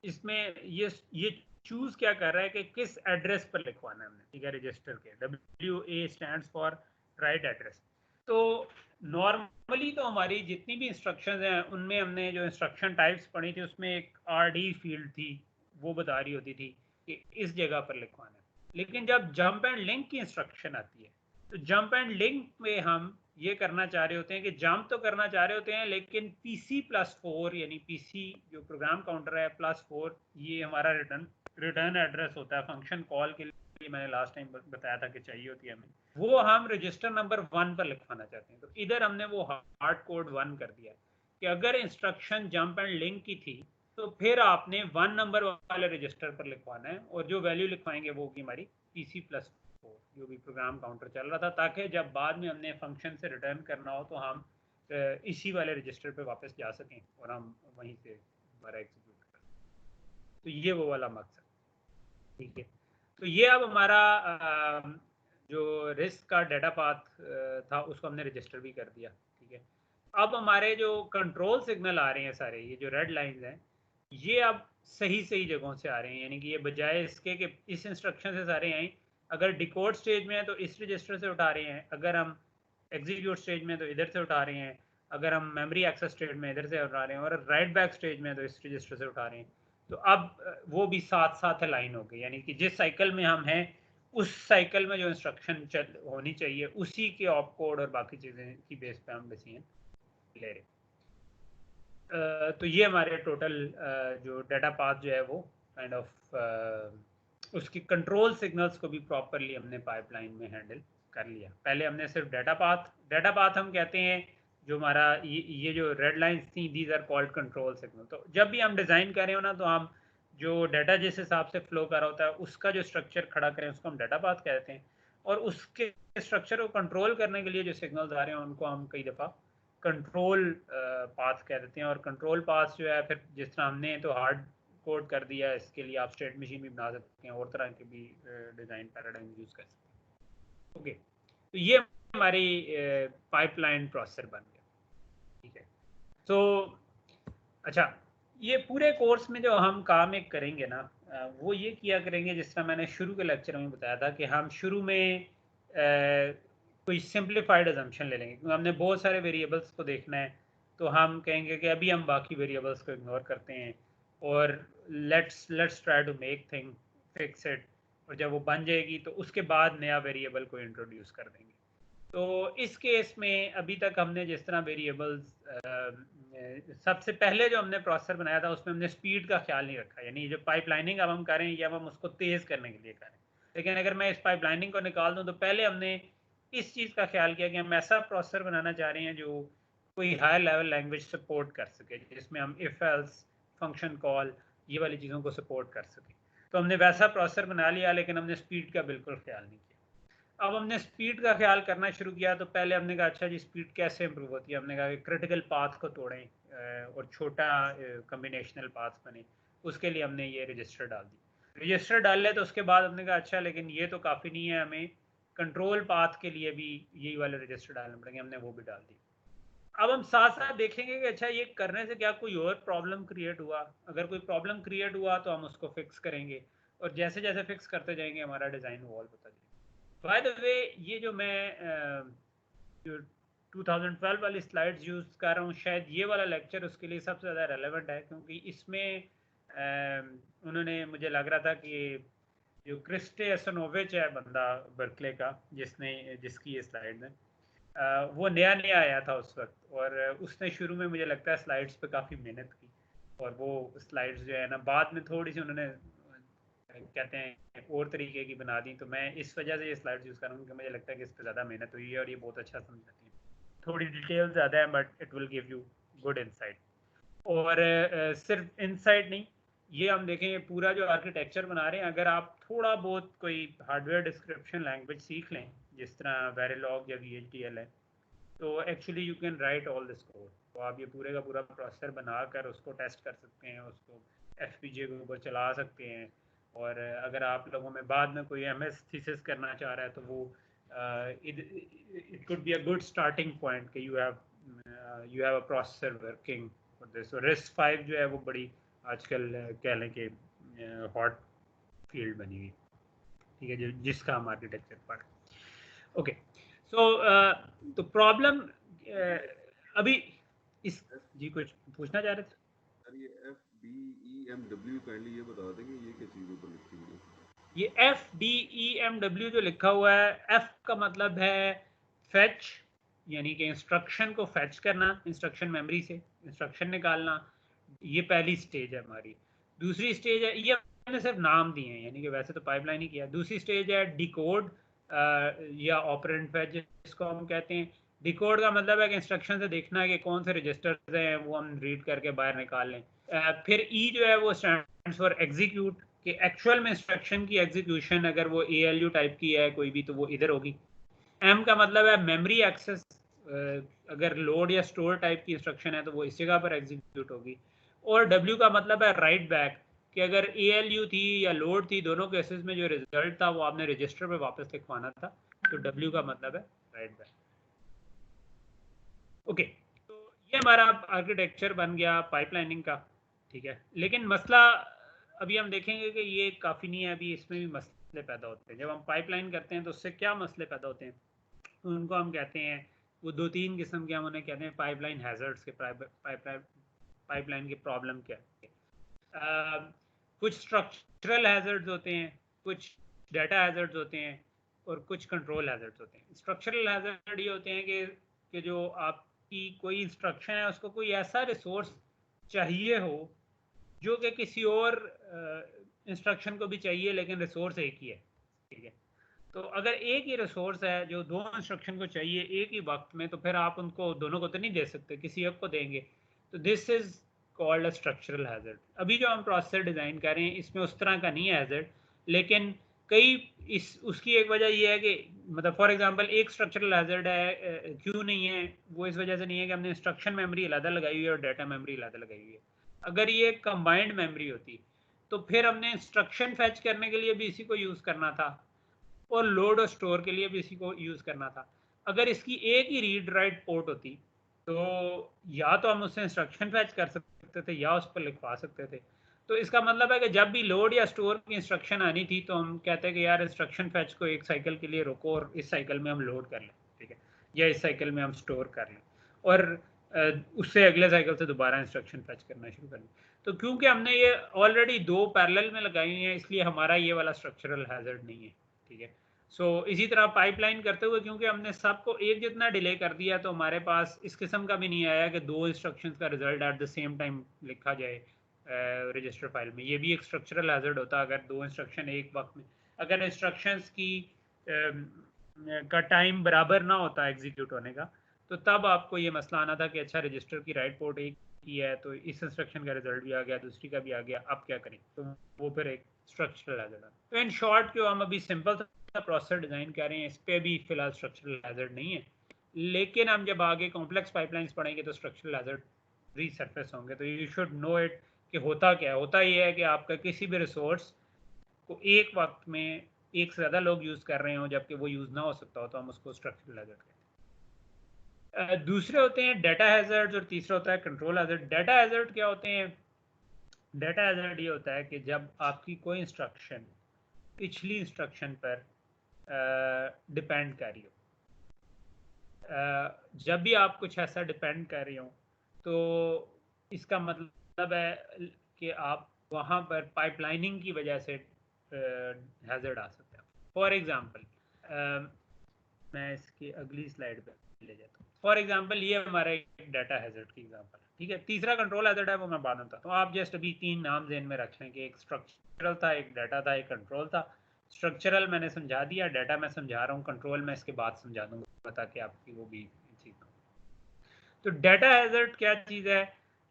इसमें ये चूज क्या कर रहा है कि किस एड्रेस पर लिखवाना है हमने, ठीक है, रजिस्टर के। WA stands for right address. तो नॉर्मली तो हमारी जितनी भी इंस्ट्रक्शंस हैं उनमें हमने जो इंस्ट्रक्शन टाइप्स पढ़ी थी उसमें एक RD फील्ड थी, वो बता रही होती थी कि इस जगह पर लिखवाना है। लेकिन जब जंप एंड लिंक की इंस्ट्रक्शन आती है तो जंप एंड लिंक में हम ये करना चाह रहे होते हैं कि जंप तो करना चाह रहे होते हैं लेकिन PC+4 यानी PC जो प्रोग्राम काउंटर है +4, ये हमारा रिटर्न एड्रेस होता है फंक्शन कॉल के लिए। मैंने लास्ट टाइम बताया था कि चाहिए होती है हमें, वो हम रजिस्टर नंबर 1 पर लिखवाना चाहते हैं। तो इधर हमने वो हार्ड कोड 1 कर दिया कि अगर इंस्ट्रक्शन जंप एंड लिंक की थी तो फिर आपने 1 नंबर वाले रजिस्टर पर लिखवाना है और जो वैल्यू लिखवाएंगे वो होगी हमारी PC+4। भी प्रोग्राम काउंटर चल रहा था, ताकि जब बाद में हमने फंक्शन से रिटर्न करना हो तो हम इसी वाले रजिस्टर पे वापस जा सकें और हम वहीं से दोबारा एग्जीक्यूट कर सकें। तो ये वो वाला मकसद, ठीक है। तो ये अब हमारा जो रिस्क का डाटा पाथ था उसको हमने रजिस्टर भी कर दिया, ठीक है। अब हमारे जो कंट्रोल सिग्नल आ रहे हैं सारे, ये जो रेड लाइंस हैं, ये अब सही सही जगहों से आ रहे हैं, यानी कि ये बजाय इसके कि इस इंस्ट्रक्शन से सारे आए, अगर डिकोड स्टेज में है तो इस रजिस्टर से उठा रहे हैं, अगर हम एग्जीक्यूट स्टेज में तो इधर से उठा रहे हैं, अगर हम मेमोरी एक्सेस स्टेज में इधर से उठा रहे हैं, और राइट बैक स्टेज में तो इस रजिस्टर से उठा रहे हैं। तो अब वो भी साथ साथ अलाइन हो गई, यानी कि जिस साइकिल में हम हैं उस साइकिल में जो इंस्ट्रक्शन होनी चाहिए उसी के ऑप कोड और बाकी चीज़ें की बेस पे हम डिसीजन ले रहे। तो ये हमारे टोटल जो डाटा पाथ जो है वो काइंड ऑफ उसकी कंट्रोल सिग्नल्स को भी प्रॉपरली हमने पाइपलाइन में हैंडल कर लिया। पहले हमने सिर्फ डाटा पाथ हम कहते हैं जो हमारा ये जो रेड लाइंस थी, these are called control signal. तो जब भी हम डिज़ाइन करें हो ना, तो हम जो डाटा जिस हिसाब से फ्लो कर रहा होता है उसका जो स्ट्रक्चर खड़ा करें उसको हम डाटा पाथ कहते हैं, और उसके स्ट्रक्चर को कंट्रोल करने के लिए जो सिग्नल्स आ रहे हैं उनको हम कई दफ़ा कंट्रोल पाथ कह देते हैं। और कंट्रोल पाथ जो है फिर जिस तरह हमने तो हार्ड कोड कर दिया, इसके लिए आप स्टेट मशीन भी बना सकते हैं और तरह के भी डिज़ाइन पैराडाइम यूज़ कर सकते हैं। ओके, तो ये हमारी पाइपलाइन प्रोसेसर बन गया, ठीक है। तो अच्छा, ये पूरे कोर्स में जो हम काम एक करेंगे ना, वो ये किया करेंगे जिस तरह मैंने शुरू के लेक्चर में बताया था कि हम शुरू में कोई सिंप्लीफाइड अजम्पशन ले लेंगे, क्योंकि हमने बहुत सारे वेरिएबल्स को देखना है। तो हम कहेंगे कि अभी हम बाकी वेरिएबल्स को इग्नोर करते हैं और let's try to make thing fix it, और जब वो बन जाएगी तो उसके बाद नया वेरिएबल को इंट्रोड्यूस कर देंगे। तो इस केस में अभी तक हमने जिस तरह वेरिएबल्स, सबसे पहले जो हमने प्रोसेसर बनाया था उसमें हमने स्पीड का ख्याल नहीं रखा, यानी जो पाइपलाइनिंग अब हम करें या हम उसको तेज़ करने के लिए करें। लेकिन अगर मैं इस पाइपलाइनिंग को निकाल दूं तो पहले हमने इस चीज़ का ख्याल किया कि हम ऐसा प्रोसेसर बनाना चाह रहे हैं जो कोई हाई लेवल लैंग्वेज सपोर्ट कर सके, जिसमें हम इफ एल्स फंक्शन कॉल ये वाली चीज़ों को सपोर्ट कर सके। तो हमने वैसा प्रोसेसर बना लिया, लेकिन हमने स्पीड का बिल्कुल ख्याल नहीं किया। अब हमने स्पीड का ख्याल करना शुरू किया, तो पहले हमने कहा अच्छा जी स्पीड कैसे इंप्रूव होती है। हमने कहा कि क्रिटिकल पाथ को तोड़ें और छोटा कम्बिनेशनल पाथ बने, उसके लिए हमने ये रजिस्टर डाल दी। रजिस्टर डाल ले तो उसके बाद हमने कहा अच्छा लेकिन ये तो काफ़ी नहीं है, हमें कंट्रोल पाथ के लिए भी यही वाले रजिस्टर डालने पड़ेंगे, हमने वो भी डाल दी। अब हम साथ साथ देखेंगे कि अच्छा ये करने से क्या कोई और प्रॉब्लम क्रिएट हुआ, अगर कोई प्रॉब्लम क्रिएट हुआ तो हम उसको फिक्स करेंगे, और जैसे जैसे फिक्स करते जाएंगे हमारा डिज़ाइन वॉल्व होता जाएगा। बाय द वे, ये जो मैं जो 2012 वाली स्लाइड्स यूज़ कर रहा हूँ, शायद ये वाला लेक्चर उसके लिए सबसे ज़्यादा रेलेवेंट है, क्योंकि इसमें उन्होंने, मुझे लग रहा था कि जो क्रिस्टे एसनोविच है बंदा बर्कले का, जिसकी ये स्लाइड है, वो नया आया था उस वक्त, और उसने शुरू में मुझे लगता है स्लाइड्स पे काफ़ी मेहनत की, और वो स्लाइड्स जो है ना बाद में थोड़ी सी उन्होंने कहते हैं और तरीके की बना दी। तो मैं इस वजह से ये स्लाइड्स यूज़ कर रहा हूँ कि मुझे लगता है कि इस पर ज़्यादा मेहनत हुई है और ये बहुत अच्छा समझाती है। थोड़ी डिटेल ज़्यादा है but it will give you good insight. और सिर्फ इंसाइट नहीं, ये हम देखेंगे पूरा जो आर्किटेक्चर बना रहे हैं, अगर आप थोड़ा बहुत कोई हार्डवेयर डिस्क्रिप्शन लैंग्वेज सीख लें जिस तरह वेरिलॉग या VHDL है, तो actually you can write all this code. तो आप ये पूरे का पूरा प्रोसेसर बनाकर उसको टेस्ट कर सकते हैं, उसको FPGA के ऊपर चला सकते हैं। और अगर आप लोगों में बाद में कोई MS थीसिस करना चाह रहा है तो वो it could be a good starting point कि you have a processor working for this. और RISC-V जो है वो बड़ी आजकल कह लें कि हॉट फील्ड बनी हुई, ठीक है, जिसका हम आर्किटेक्चर पढ़। ओके, सो तो प्रॉब्लम अभी इस जी कुछ पूछना चाह रहे थे? सर ये FDEMW काइंडली ये बता दें कि ये किस चीज़ ऊपर लिखी हुई है? ये FDEMW जो लिखा हुआ है, F का मतलब है फेच, यानी कि इंस्ट्रक्शन को फेच करना, इंस्ट्रक्शन मेमोरी से इंस्ट्रक्शन निकालना, ये पहली स्टेज है हमारी। दूसरी स्टेज है, ये मैंने सिर्फ नाम दिए हैं, यानी कि वैसे तो पाइपलाइन ही किया। दूसरी स्टेज है डिकोड या ऑपरेंड फेच जिसको हम कहते हैं। डिकोड का मतलब है कि इंस्ट्रक्शन से देखना है कि कौन से रजिस्टर्स हैं, वो हम रीड करके बाहर निकाल लें। फिर E जो है वो स्टैंड्स फॉर एग्जीक्यूट, कि एक्चुअल में इंस्ट्रक्शन की एग्जीक्यूशन अगर वो ALU टाइप की है कोई भी तो वो इधर होगी। M का मतलब है मेमोरी एक्सेस, अगर लोड या स्टोर टाइप की इंस्ट्रक्शन है तो वो इस जगह पर एग्जीक्यूट होगी। और W का मतलब है राइट बैक, कि अगर ALU थी या लोड थी, दोनों केसेस में जो रिजल्ट था वो आपने रजिस्टर पे वापस लिखवाना था, तो W का मतलब है राइट बैक। ओके, तो ये हमारा आर्किटेक्चर बन गया पाइपलाइनिंग का, ठीक है। लेकिन मसला अभी हम देखेंगे कि ये काफ़ी नहीं है, अभी इसमें भी मसले पैदा होते हैं। जब हम पाइपलाइन करते हैं तो उससे क्या मसले पैदा होते हैं, तो उनको हम कहते हैं, वो 2-3 किस्म के हम उन्हें कहते हैं पाइपलाइन हैजर्ड्स के, पाइपलाइन की प्रॉब्लम क्या है। कुछ स्ट्रक्चरल हैजर्ड्स होते हैं, कुछ डाटा हैजर्ड्स होते हैं, और कुछ कंट्रोल हैजर्ड्स होते हैं। स्ट्रक्चरल हैजर्ड ये होते हैं कि जो आपकी कोई इंस्ट्रक्शन है उसको कोई ऐसा रिसोर्स चाहिए हो जो कि किसी और इंस्ट्रक्शन को भी चाहिए, लेकिन रिसोर्स एक ही है, ठीक है। तो अगर एक ही रिसोर्स है जो दो इंस्ट्रक्शन को चाहिए एक ही वक्त में, तो फिर आप उनको दोनों को तो नहीं दे सकते, किसी एक को देंगे। तो this is called a structural hazard. अभी जो हम प्रोसेसर डिज़ाइन कर रहे हैं इसमें उस तरह का नहीं है हैजर्ड, लेकिन कई उसकी एक वजह यह है कि मतलब फॉर एग्जांपल एक स्ट्रक्चरल हैजर्ड है, क्यों नहीं है, वो इस वजह से नहीं है कि हमने इंस्ट्रक्शन मेमोरी अलग लगाई हुई है और डाटा मेमोरी अलग लगाई हुई है। अगर ये कंबाइंड मेमोरी होती तो फिर हमने इंस्ट्रक्शन फैच करने के लिए भी इसी को यूज़ करना था और लोड और स्टोर के लिए भी इसी को यूज़ करना था। अगर इसकी एक ही रीड राइट पोर्ट होती तो या तो हम उससे इंस्ट्रक्शन फैच कर सकते थे या उस पर लिखवा सकते थे। तो इसका मतलब है कि जब भी लोड या स्टोर की इंस्ट्रक्शन आनी थी तो हम कहते हैं कि यार इंस्ट्रक्शन फैच को एक साइकिल के लिए रोको और इस साइकिल में हम लोड कर लें, ठीक है, या इस साइकिल में हम स्टोर कर लें और उससे अगले साइकिल से दोबारा इंस्ट्रक्शन फैच करना शुरू कर लें। तो क्योंकि हमने ये ऑलरेडी दो पैरेलल में लगाई हुई हैं, इसलिए हमारा ये वाला स्ट्रक्चरल हैजर्ड नहीं है, ठीक है। सो इसी तरह पाइपलाइन करते हुए क्योंकि हमने सबको एक जितना डिले कर दिया तो हमारे पास इस किस्म का भी नहीं आया कि दो इंस्ट्रक्शंस का result at the same time लिखा जाए रजिस्टर फाइल में। ये भी एक स्ट्रक्चरल हैजर्ड होता अगर दो इंस्ट्रक्शन एक वक्त में, अगर इंस्ट्रक्शंस की का टाइम बराबर ना होता एग्जीक्यूट होने का, तो तब आपको ये मसला आना था कि अच्छा रजिस्टर की राइट पोर्ट एक ही है तो इस इंस्ट्रक्शन का रिजल्ट भी आ गया, दूसरी का भी आ गया, अब क्या करें, तो वो फिर एक स्ट्रक्चरल हैजर्ड है। तो इन शॉर्ट जो हम अभी सिंपल प्रोसेसर डिज़ाइन कर रहे हैं इस पर भी फिलहाल स्ट्रक्चरल हैजर्ड नहीं है, लेकिन हम जब आगे कॉम्प्लेक्स पाइपलाइंस पढ़ेंगे तो स्ट्रक्चरल हैजर्ड रीसर्फेस होंगे। तो यू शुड नो इट कि होता क्या है। होता ये है कि आपका किसी भी रिसोर्स को एक वक्त में एक से ज़्यादा लोग यूज़ कर रहे हो जबकि वो यूज़ ना हो सकता हो, तो हम उसको स्ट्रक्चरल हैजर्ड कहते हैं। दूसरे होते हैं डाटा हैजर्ड और तीसरा होता है कंट्रोल हैजर्ड। डाटा हैजर्ड क्या होते हैं? डाटा हैजर्ड ये होता है कि जब आपकी कोई इंस्ट्रक्शन पिछली इंस्ट्रक्शन पर डिपेंड कर रही हो, जब भी आप कुछ ऐसा डिपेंड कर रही हो तो इसका मतलब है कि आप वहाँ पर पाइपलाइनिंग की वजह से हैजर्ड आ सकता है। फॉर एग्जांपल मैं इसकी अगली स्लाइड पे ले जाता हूँ। फॉर एग्जांपल ये हमारा एक डाटा हैजर्ड की एग्जांपल है, ठीक है। तीसरा कंट्रोल हैजर्ड है वो मैं बाद में बताता हूँ। आप जस्ट अभी तीन नाम ज़हन में रख लें कि एक स्ट्रक्चरल था, एक डाटा था, एक कंट्रोल था। स्ट्रक्चरल मैंने समझा दिया, डाटा मैं समझा रहा हूँ, कंट्रोल मैं इसके बाद समझा दूंगा ताकि आपकी वो भी चीज़। तो डाटा हैजर्ड क्या चीज़ है?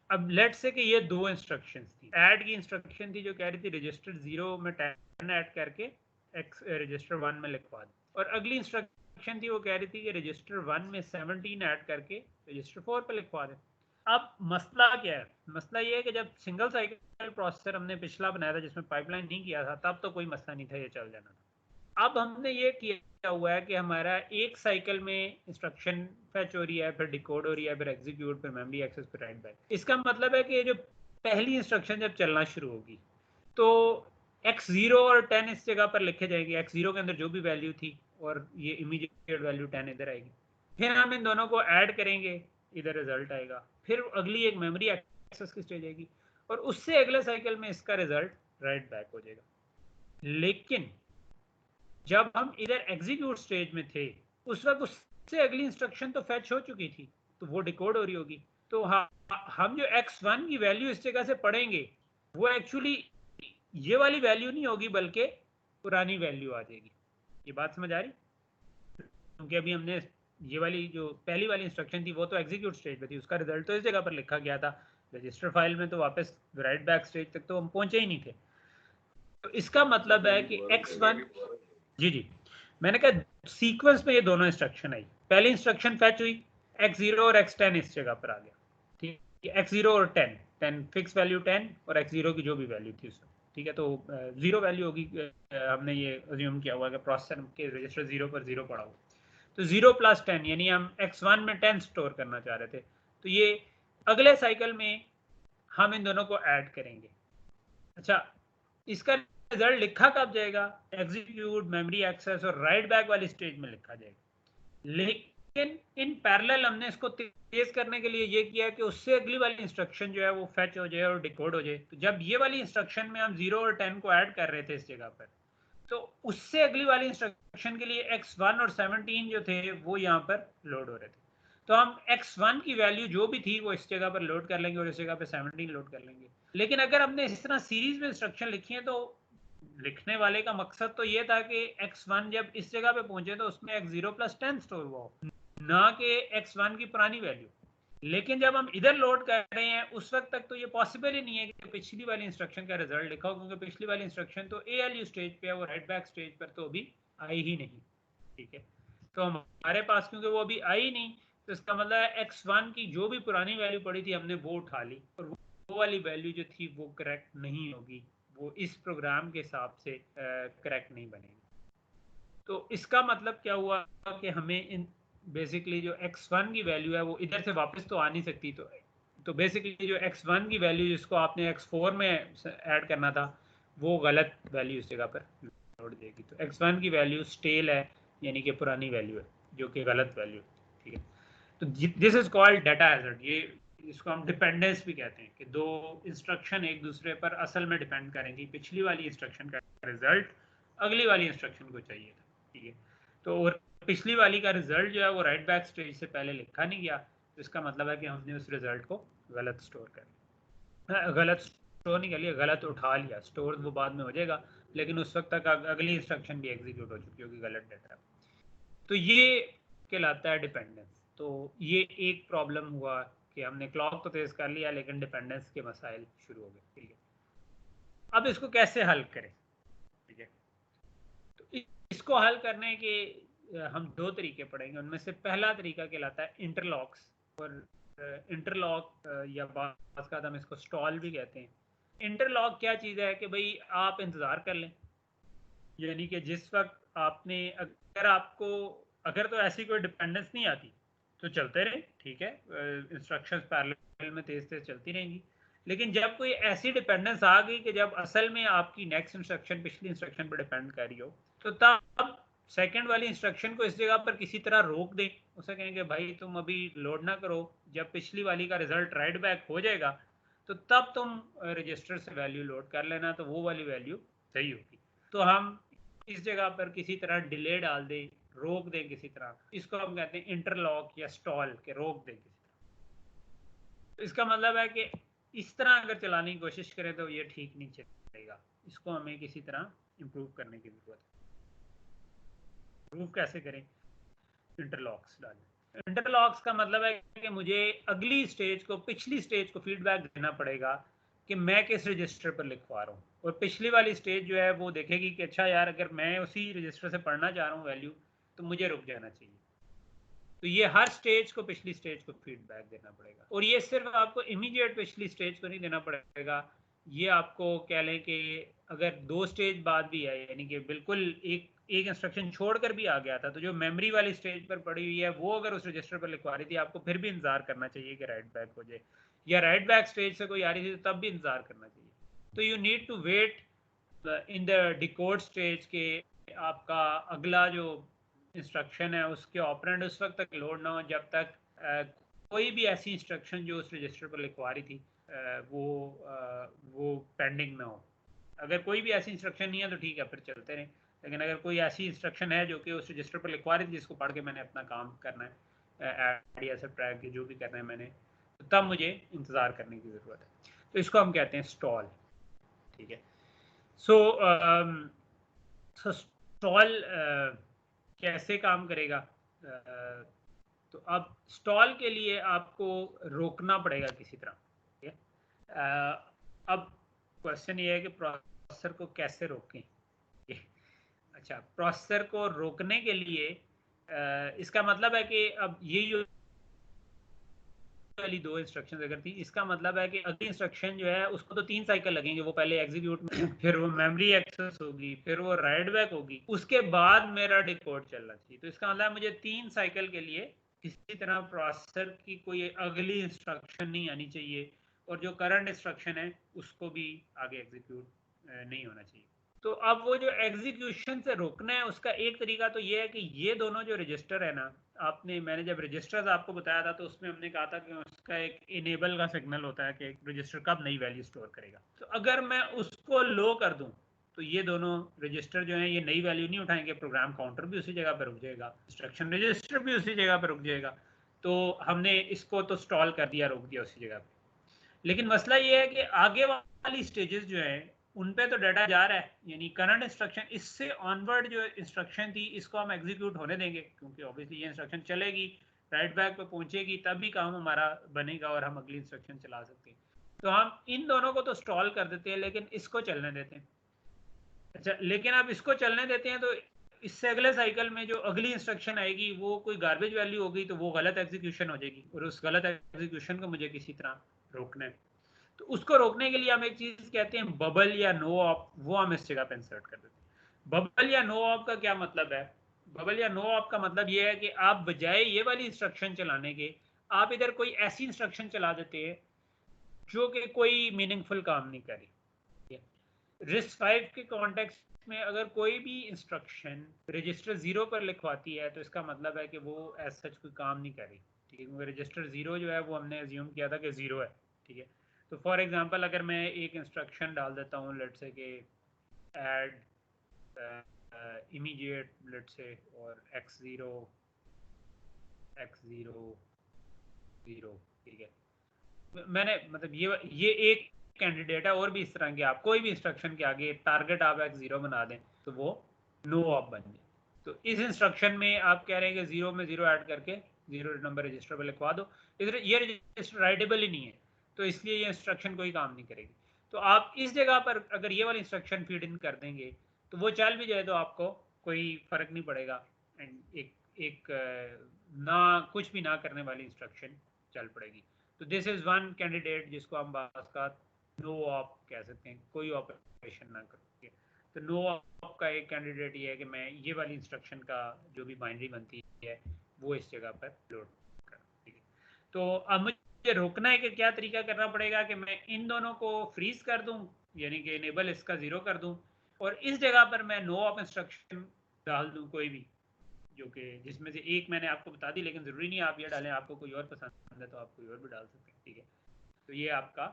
अब लेट्स से कि ये दो इंस्ट्रक्शंस थी। ऐड की इंस्ट्रक्शन थी जो कह रही थी रजिस्टर 0 में 10 ऐड करके एक्स रजिस्टर 1 में लिखवा दे, और अगली इंस्ट्रक्शन थी वो कह रही थी कि रजिस्टर 1 में 17 ऐड करके रजिस्टर 4 पे लिखवा दे। अब मसला क्या है? मसला ये है कि जब सिंगल साइकिल प्रोसेसर हमने पिछला बनाया था जिसमें पाइपलाइन नहीं किया था तब तो कोई मसला नहीं था, ये चल जाना था। अब हमने ये किया हुआ है कि हमारा एक साइकिल में इंस्ट्रक्शन फैच हो रही है, फिर डिकोड हो रही है, फिर एग्जीक्यूट, फिर मेमोरी एक्सेस, फिर राइट बैक। इसका मतलब है कि जो पहली इंस्ट्रक्शन जब चलना शुरू होगी तो x0 और 10 इस जगह पर लिखे जाएंगे। x0 के अंदर जो भी वैल्यू थी और ये इमीडिएट वैल्यू 10 इधर आएगी। फिर हम इन दोनों को ऐड करेंगे, इधर रिजल्ट आएगा। फिर अगली एक मेमोरी एक्सेस की स्टेज आएगी और उससे अगले साइकिल में इसका रिजल्ट राइट बैक हो जाएगा। लेकिन जब हम इधर एग्जीक्यूट स्टेज में थे उस वक्त उससे अगली इंस्ट्रक्शन तो फैच हो चुकी थी तो वो डिकोड हो रही होगी। तो हम जो x1 की वैल्यू इस जगह से पढ़ेंगे वो एक्चुअली ये वाली वैल्यू नहीं होगी बल्कि पुरानी वैल्यू आ जाएगी। ये बात समझ आ रही? क्योंकि अभी हमने ये वाली जो पहली वाली इंस्ट्रक्शन थी वो तो एग्जीक्यूट स्टेज पे थी, उसका रिजल्ट तो इस जगह पर लिखा गया था रजिस्टर फाइल में, तो वापस राइट बैक स्टेज तक तो हम पहुंचे ही नहीं थे। तो इसका मतलब है कि x1, जी मैंने कहा सीक्वेंस में ये दोनों इंस्ट्रक्शन आई, पहली इंस्ट्रक्शन फैच हुई, x0 और x10 इस जगह पर आ गया, ठीक है, x0 और 10 फिक्स वैल्यू 10 और x0 की जो भी वैल्यू थी उसमें, ठीक है, तो 0 वैल्यू होगी, हमने ये अज्यूम किया हुआ कि प्रोसेसर के रजिस्टर 0 पर 0 पड़ा हुआ, तो 0 प्लस 10 यानी हम x1 में 10 स्टोर करना चाह रहे थे, तो ये अगले साइकिल में हम इन दोनों को ऐड करेंगे। अच्छा, इसका रिजल्ट लिखा कब जाएगा? एग्जीक्यूट, मेमोरी एक्सेस और राइट बैक वाली स्टेज में लिखा जाएगा, लेकिन इन पैरेलल हमने इसको तेज करने के लिए ये किया कि उससे अगली वाली इंस्ट्रक्शन जो है वो फैच हो जाए और डिकोड हो जाए। तो जब ये वाली इंस्ट्रक्शन में हम 0 और 10 को ऐड कर रहे थे इस जगह पर, तो उससे अगली वाली इंस्ट्रक्शन के लिए x1 और 17 जो थे वो यहाँ पर लोड हो रहे थे, तो हम x1 की वैल्यू जो भी थी वो इस जगह पर लोड कर लेंगे और इस जगह पर 17 लोड कर लेंगे। लेकिन अगर हमने इस तरह सीरीज में इंस्ट्रक्शन लिखी है तो लिखने वाले का मकसद तो ये था कि x1 जब इस जगह पे पहुंचे तो उसमें x0 प्लस 10 स्टोर हुआ हो, ना कि x1 की पुरानी वैल्यू। लेकिन जब हम इधर लोड कर रहे हैं उस वक्त तक तो ये पॉसिबल ही नहीं है कि पिछली वाली इंस्ट्रक्शन का रिजल्ट लिखा हो, क्योंकि पिछली वाली इंस्ट्रक्शन तो ALU स्टेज पे है, वो राइट बैक स्टेज पर तो अभी आई ही नहीं, ठीक है। तो हमारे पास क्योंकि वो अभी आई नहीं, तो इसका मतलब है x1 की जो भी पुरानी वैल्यू पड़ी थी हमने वो उठा ली, और वो वाली वैल्यू जो थी वो करेक्ट नहीं होगी, वो इस प्रोग्राम के हिसाब से करेक्ट नहीं बनेगी। तो इसका मतलब क्या हुआ कि हमें इन बेसिकली जो x1 की वैल्यू है वो इधर से वापस तो आ नहीं सकती, तो बेसिकली जो x1 की वैल्यू जिसको आपने x4 में ऐड करना था वो गलत वैल्यू इस जगह पर लोड देगी। तो x1 की वैल्यू स्टेल है, यानी कि पुरानी वैल्यू है, जो कि गलत वैल्यू, ठीक है। तो this is called data hazard. ये इसको हम डिपेंडेंस भी कहते हैं कि दो इंस्ट्रक्शन एक दूसरे पर असल में डिपेंड करेंगी, पिछली वाली इंस्ट्रक्शन का रिजल्ट अगली वाली इंस्ट्रक्शन को चाहिए था, ठीक है। तो और पिछली वाली का रिजल्ट जो है वो राइट बैक स्टेज से पहले लिखा नहीं गया, तो इसका मतलब है कि हमने उस रिजल्ट को गलत स्टोर कर लिया, गलत स्टोर नहीं कर लिया, गलत उठा लिया। स्टोर वो बाद में हो जाएगा, लेकिन उस वक्त तक अगली इंस्ट्रक्शन भी एग्जीक्यूट हो चुकी होगी गलत डाटा। तो ये कहलाता है डिपेंडेंस। तो ये एक प्रॉब्लम हुआ कि हमने क्लॉक तो तेज कर लिया लेकिन डिपेंडेंस के मसाइल शुरू हो गए, ठीक है। अब इसको कैसे हल करें, ठीक है। तो इसको हल करने के हम दो तरीके पढ़ेंगे, उनमें से पहला तरीका कहलाता है इंटरलॉक्स, और इंटरलॉक या बात का हम इसको स्टॉल भी कहते हैं। इंटरलॉक क्या चीज़ है कि भाई आप इंतज़ार कर लें, यानी कि जिस वक्त आपने अगर तो ऐसी कोई डिपेंडेंस नहीं आती तो चलते रहे, ठीक है, इंस्ट्रक्शंस पैरेलल में तेज तेज चलती रहेंगी। लेकिन जब कोई ऐसी डिपेंडेंस आ गई कि जब असल में आपकी नेक्स्ट इंस्ट्रक्शन पिछली इंस्ट्रक्शन पर डिपेंड कर रही हो, तो तब सेकंड वाली इंस्ट्रक्शन को इस जगह पर किसी तरह रोक दें, उसे कहेंगे भाई तुम अभी लोड ना करो, जब पिछली वाली का रिजल्ट राइट बैक हो जाएगा तो तब तुम रजिस्टर से वैल्यू लोड कर लेना, तो वो वाली वैल्यू सही होगी। तो हम इस जगह पर किसी तरह डिले डाल दें, रोक दें किसी तरह, इसको हम कहते हैं इंटरलॉक या स्टॉल के, रोक दें किसी तरह। तो इसका मतलब है कि इस तरह अगर चलाने की कोशिश करें तो ये ठीक नहीं चलेगा, इसको हमें किसी तरह इम्प्रूव करने की जरूरत है। इम्प्रूव कैसे करें? इंटरलॉक्स डालें। इंटरलॉक्स का मतलब है कि मुझे अगली स्टेज को पिछली स्टेज को फीडबैक देना पड़ेगा कि मैं किस रजिस्टर पर लिखवा रहा हूँ, और पिछली वाली स्टेज जो है वो देखेगी कि अच्छा यार अगर मैं उसी रजिस्टर से पढ़ना चाह रहा हूँ वैल्यू, तो मुझे रुक जाना चाहिए। तो ये हर स्टेज को पिछली स्टेज को फीडबैक देना पड़ेगा, और ये सिर्फ आपको इमीडिएट पिछली स्टेज को नहीं देना पड़ेगा, ये आपको कह लें कि अगर 2 स्टेज बाद भी है, यानी कि बिल्कुल एक इंस्ट्रक्शन छोड़कर भी आ गया था, तो जो मेमोरी वाली स्टेज पर पड़ी हुई है वो अगर उस रजिस्टर पर लिखवा रही थी, आपको फिर भी इंतजार करना चाहिए कि राइट बैक हो जाए, या राइट बैक स्टेज से कोई आ रही थी तो तब भी इंतजार करना चाहिए। तो you need to wait in the decode stage के आपका अगला जो इंस्ट्रक्शन है उसके ऑपरेंड उस वक्त तक लोड ना हो जब तक कोई भी ऐसी इंस्ट्रक्शन जो उस रजिस्टर पर लिखवा रही थी वो पेंडिंग ना हो। अगर कोई भी ऐसी इंस्ट्रक्शन नहीं है तो ठीक है, फिर चलते रहें। लेकिन अगर कोई ऐसी इंस्ट्रक्शन है जो कि उस रजिस्टर पर लिखवा रही थी जिसको पढ़ के मैंने अपना काम करना है, ऐड या सब्ट्रैक्ट जो भी करना है मैंने, तो तब मुझे इंतज़ार करने की ज़रूरत है। तो इसको हम कहते हैं स्टॉल, ठीक है। सो स्टॉल कैसे काम करेगा? तो अब स्टॉल के लिए आपको रोकना पड़ेगा किसी तरह, ठीक है। अब क्वेश्चन ये है कि प्रोसेसर को कैसे रोकें। अच्छा, प्रोसेसर को रोकने के लिए इसका मतलब है कि अब ये जो वाली 2 इंस्ट्रक्शंस अगर थी, इसका मतलब है कि अगली इंस्ट्रक्शन जो है उसको तो 3 साइकिल लगेंगे, वो पहले एग्जीक्यूट में, फिर वो मेमोरी एक्सेस होगी, फिर वो राइट बैक होगी, उसके बाद मेरा डिकोड चलना चाहिए। तो इसका मतलब मुझे 3 साइकिल के लिए किसी तरह प्रोसेसर की कोई अगली इंस्ट्रक्शन नहीं आनी चाहिए, और जो करंट इंस्ट्रक्शन है उसको भी आगे एग्जीक्यूट नहीं होना चाहिए। तो अब वो जो एग्जीक्यूशन से रोकना है उसका एक तरीका तो ये है कि ये दोनों जो रजिस्टर है ना, मैंने जब रजिस्टर्स आपको बताया था तो उसमें हमने कहा था कि उसका एक इनेबल का सिग्नल होता है कि रजिस्टर कब नई वैल्यू स्टोर करेगा। तो अगर मैं उसको लो कर दूं तो ये दोनों रजिस्टर जो हैं ये नई वैल्यू नहीं उठाएंगे, प्रोग्राम काउंटर भी उसी जगह पर रुक जाएगा, इंस्ट्रक्शन रजिस्टर भी उसी जगह पर रुक जाएगा। तो हमने इसको तो स्टॉल कर दिया, रोक दिया उसी जगह पर। लेकिन मसला ये है कि आगे वाली स्टेजेस जो है उन पे तो डाटा जा रहा है, यानी करंट इंस्ट्रक्शन, इससे ऑनवर्ड जो इंस्ट्रक्शन थी इसको हम एग्जीक्यूट होने देंगे, क्योंकि ऑब्वियसली ये इंस्ट्रक्शन चलेगी, राइट बैक पे पहुंचेगी, तब भी काम हमारा बनेगा और हम अगली इंस्ट्रक्शन चला सकते हैं। तो हम इन दोनों को तो स्टॉल कर देते हैं, लेकिन इसको चलने देते हैं। अच्छा, लेकिन अब इसको चलने देते हैं तो इससे अगले साइकिल में जो अगली इंस्ट्रक्शन आएगी वो कोई गार्बेज वैल्यू होगी, तो वो गलत एग्जीक्यूशन हो जाएगी, और उस गलत एग्जीक्यूशन को मुझे किसी तरह रोकना है। तो उसको रोकने के लिए हम एक चीज कहते हैं बबल या नो ऑप, वो हम इस जगह पे इंसर्ट कर देते हैं। बबल या नो ऑप का क्या मतलब है? बबल या नो ऑप का मतलब ये है कि आप बजाय ये वाली इंस्ट्रक्शन चलाने के, आप इधर कोई ऐसी इंस्ट्रक्शन चला देते हैं जो कि कोई मीनिंगफुल काम नहीं करी। RISC-V के कॉन्टेक्स्ट में अगर कोई भी इंस्ट्रक्शन रजिस्टर 0 पर लिखवाती है तो इसका मतलब है कि वो एज सच कोई काम नहीं करी, ठीक है, क्योंकि रजिस्टर 0 जो है वो हमने अज्यूम किया था कि 0 है, ठीक है। तो फॉर एग्जांपल अगर मैं एक इंस्ट्रक्शन डाल देता हूँ, लेट्स से कि ऐड इमीडिएट, लेट्स से, और x0 0, ठीक है। मैंने मतलब ये एक कैंडिडेट है, और भी इस तरह के आप कोई भी इंस्ट्रक्शन के आगे टारगेट आप x0 बना दें तो वो नो ऑप बन जाए। तो इस इंस्ट्रक्शन में आप कह रहे हैं कि 0 में 0 ऐड करके 0 नंबर रजिस्टर पर लिखवा दो, इधर ये रजिस्टर राइटेबल ही नहीं है, तो इसलिए ये इंस्ट्रक्शन कोई काम नहीं करेगी। तो आप इस जगह पर अगर ये वाली इंस्ट्रक्शन फीड इन कर देंगे तो वो चल भी जाए तो आपको कोई फर्क नहीं पड़ेगा, एंड एक ना कुछ भी ना करने वाली इंस्ट्रक्शन चल पड़ेगी। तो दिस इज वन कैंडिडेट जिसको हम बात का नो ऑप कह सकते हैं, कोई ऑपरेशन ना करोगे। तो नो ऑप का एक कैंडिडेट ये है कि मैं ये वाली इंस्ट्रक्शन का जो भी बाइनरी बनती है वो इस जगह पर लोड कर, ठीक है। तो अब मुझे रोकना है कि क्या तरीका करना पड़ेगा कि मैं इन दोनों को फ्रीज कर दूं, यानी कि इनेबल इसका 0 कर दूं, और इस जगह पर मैं नो ऑप इंस्ट्रक्शन डाल दूं कोई भी, जो कि जिसमें से एक मैंने आपको बता दी, लेकिन ज़रूरी नहीं आप ये डालें, आपको कोई और पसंद है तो आप कोई और भी डाल सकते हैं, ठीक है। तो ये आपका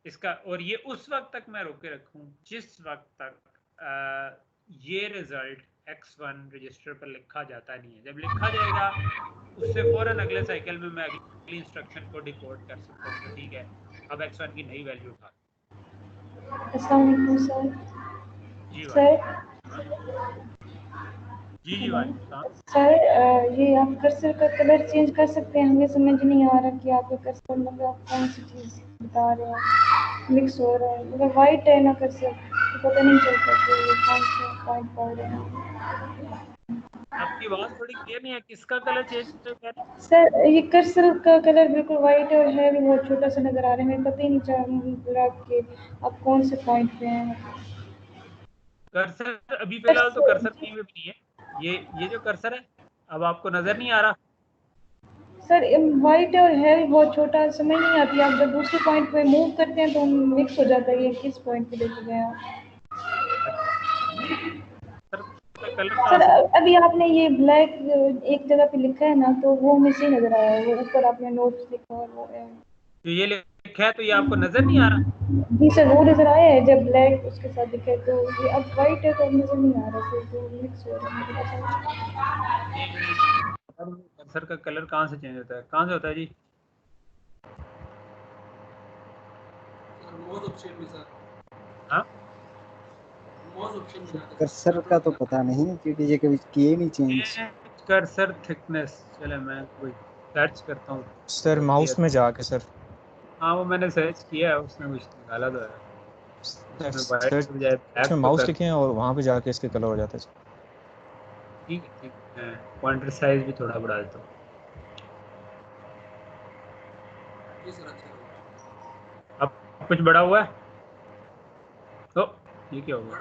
इसका, और ये उस वक्त तक मैं रोके रखूं जिस वक्त तक ये रिजल्ट x1 रजिस्टर पर लिखा जाता नहीं है। जब लिखा जाएगा उससे फौरन अगले साइकिल में मैं अगली इंस्ट्रक्शन को डिकोड कर सकता हूँ कि ठीक है अब x1 की नई वैल्यू उठा। अस्सलाम वालेकुम सर। जी सर जी वालेकुम सर, ये आप कर्सर का कलर चेंज कर सकते हैं? हमें समझ नहीं आ रहा कि आपका कर्सर मतलब आप कौन सी चीज़ बता रहे हैं, मिक्स हो रहा है, मतलब वाइट है ना कर्सर, तो पता नहीं चलता कि ये कौन सा पॉइंट पढ़ रहे हैं। आपकी आवाज़ थोड़ी क्लियर नहीं है, किसका कलर चेंज कर रहे हैं? सर ये कर्सर का कलर बिल्कुल वाइट है और है भी बहुत छोटा सा नज़र आ रहा है, हमें पता ही नहीं चला कि आप कौन से पॉइंट पे हैं। कर्सर अभी फिलहाल तो कर्सर कहीं पे भी नहीं है, ये जो कर्सर है अब आपको नजर नहीं आ रहा? सर वाइट है और है भी बहुत छोटा, समझ नहीं आती, आप जब दूसरे पॉइंट पे मूव करते हैं तो मिक्स हो जाता है, ये किस पॉइंट पे लेके गए आप? कलर सर कहाँ से? अभी आपने ये ब्लैक एक जगह पे लिखा है ना, तो वो हमें सही नजर आया है, वो ऊपर आपने नोट्स लिखा और वो है जो ये लिखा है तो ये आपको नजर नहीं आ रहा? जी सर, वो नजर आया है जब ब्लैक उसके साथ दिखा है, तो ये अब वाइट है तो अब नजर नहीं आ रहा सर, तो मिक्स हो रहा है मुझे पता नहीं। कर्सर का कलर कहाँ से चेंज होता है, कहाँ से होता है जी? हाँ कर्सर का तो पता नहीं है क्योंकि ये कभी किए नहीं चेंज। कर्सर थिकनेस, चले मैं कोई सर्च करता हूँ सर माउस में जाके सर। हाँ वो मैंने सर्च किया है, उसने कुछ निकाला तो है। वाइट के बजाय ब्लैक इसमें माउस टिके हैं और वहाँ पे जाके इसके कलर हो जाता है। ठीक है, पॉइंटर साइज भी थोड़ा बढ़ा देता हूँ। अब कुछ बड़ा हुआ है? तो ये क्या होगा?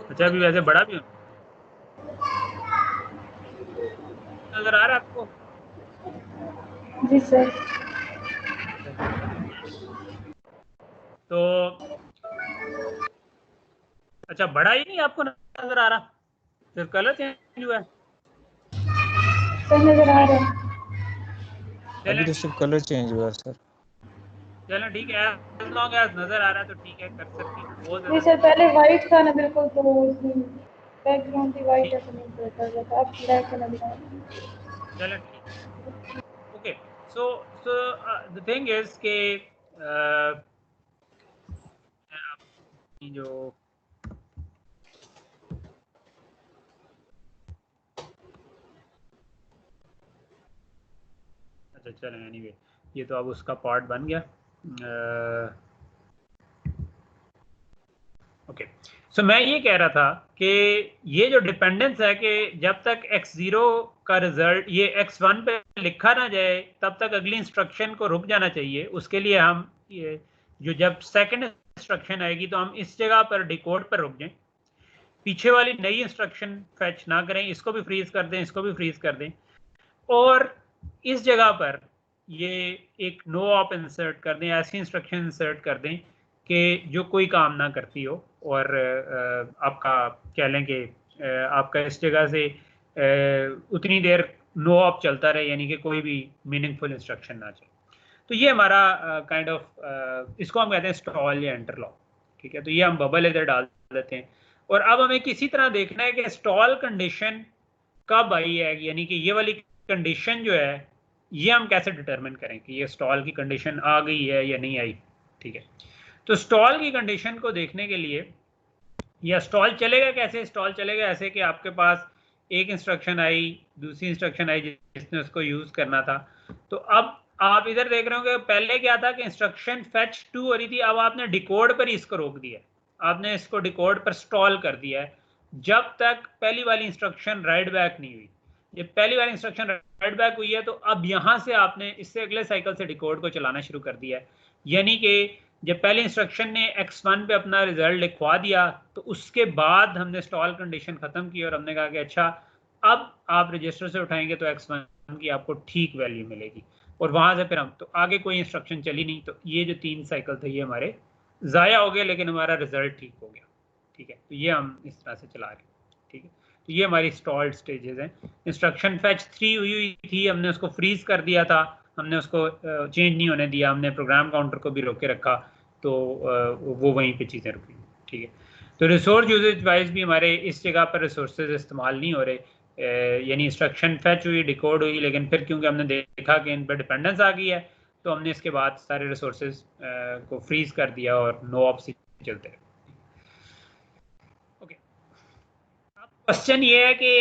अच्छा अभी वैसे बड़ा भी नजर आ रहा है आपको? जी सर। तो अच्छा बड़ा ही नहीं आपको नजर आ रहा, फिर कलर चेंज हुआ है? सर नजर आ रहा है। अभी तो सिर्फ कलर चेंज हुआ है सर। चलो ठीक है, as long as नजर आ रहा है तो ठीक है। कर्सर की बहुत जी सर पहले वाइट था ना बिल्कुल, तो बैकग्राउंड भी वाइट है तो नहीं पता जाता, अब ब्लैक है नजर आ रहा है। चलो ठीक है। Okay so the thing is के जो अच्छा चलें एनीवे, ये तो अब उसका पार्ट बन गया। ओके सो मैं ये कह रहा था कि ये जो डिपेंडेंस है कि जब तक x0 का रिजल्ट ये x1 पे लिखा ना जाए तब तक अगली इंस्ट्रक्शन को रुक जाना चाहिए। उसके लिए हम ये जो जब सेकंड इंस्ट्रक्शन आएगी तो हम इस जगह पर डिकोड पर रुक जाएं, पीछे वाली नई इंस्ट्रक्शन फैच ना करें, इसको भी फ्रीज कर दें, इसको भी फ्रीज कर दें, और इस जगह पर ये एक नो ऑप इंसर्ट कर दें, ऐसी इंस्ट्रक्शन इंसर्ट कर दें कि जो कोई काम ना करती हो, और आपका कह लें कि आपका इस जगह से उतनी देर नो ऑप चलता रहे, यानी कि कोई भी मीनिंगफुल इंस्ट्रक्शन ना चले। तो ये हमारा काइंड ऑफ इसको हम कहते हैं स्टॉल या इंटरलॉक। ठीक है, तो ये हम बबल इधर डाल देते हैं, और अब हमें किसी तरह देखना है कि स्टॉल कंडीशन कब आई है, यानी कि ये वाली कंडीशन जो है ये हम कैसे डिटरमिन करें कि ये स्टॉल की कंडीशन आ गई है या नहीं आई। ठीक है, तो स्टॉल की कंडीशन को देखने के लिए, या स्टॉल चलेगा कैसे? स्टॉल चलेगा ऐसे कि आपके पास एक इंस्ट्रक्शन आई, दूसरी इंस्ट्रक्शन आई जिसने उसको यूज करना था। तो अब आप इधर देख रहे हो कि पहले क्या था कि इंस्ट्रक्शन फेच 2 हो रही थी, अब आपने डिकोड पर इसको रोक दिया, आपने इसको डिकोड पर स्टॉल कर दिया है जब तक पहली वाली इंस्ट्रक्शन राइट बैक नहीं हुई। ये पहली वाली इंस्ट्रक्शन राइट बैक हुई है तो अब यहां से आपने इससे अगले साइकिल से डिकोड को चलाना शुरू कर दिया है, यानी कि जब पहली इंस्ट्रक्शन ने x1 पे अपना रिजल्ट लिखवा दिया तो उसके बाद हमने स्टॉल कंडीशन खत्म की और हमने कहा कि अच्छा अब आप रजिस्टर से उठाएंगे तो x1 की आपको ठीक वैल्यू मिलेगी, और वहां से फिर हम तो आगे कोई इंस्ट्रक्शन चली नहीं। तो ये जो 3 साइकिल थे ये हमारे ज़ाया हो गए, लेकिन हमारा रिजल्ट ठीक हो गया। ठीक है, तो ये हम इस तरह से चला रहे हैं। ठीक है, तो ये हमारी स्टॉल्ड स्टेजेस हैं। इंस्ट्रक्शन फैच 3 हुई थी, हमने उसको फ्रीज कर दिया था, हमने उसको चेंज नहीं होने दिया, हमने प्रोग्राम काउंटर को भी रोके रखा, तो वो वहीं पे चीज़ें रुकी। ठीक है, तो रिसोर्स यूजेज वाइज भी हमारे इस जगह पर रिसोर्सेज इस्तेमाल नहीं हो रहे, यानी इंस्ट्रक्शन फैच हुई, डिकोड हुई, लेकिन फिर क्योंकि हमने देखा कि इन पर डिपेंडेंस आ गई है तो हमने इसके बाद सारे रिसोर्सेज को फ्रीज कर दिया और नो ऑप से चलते रहे। ओके, अब क्वेश्चन ये है कि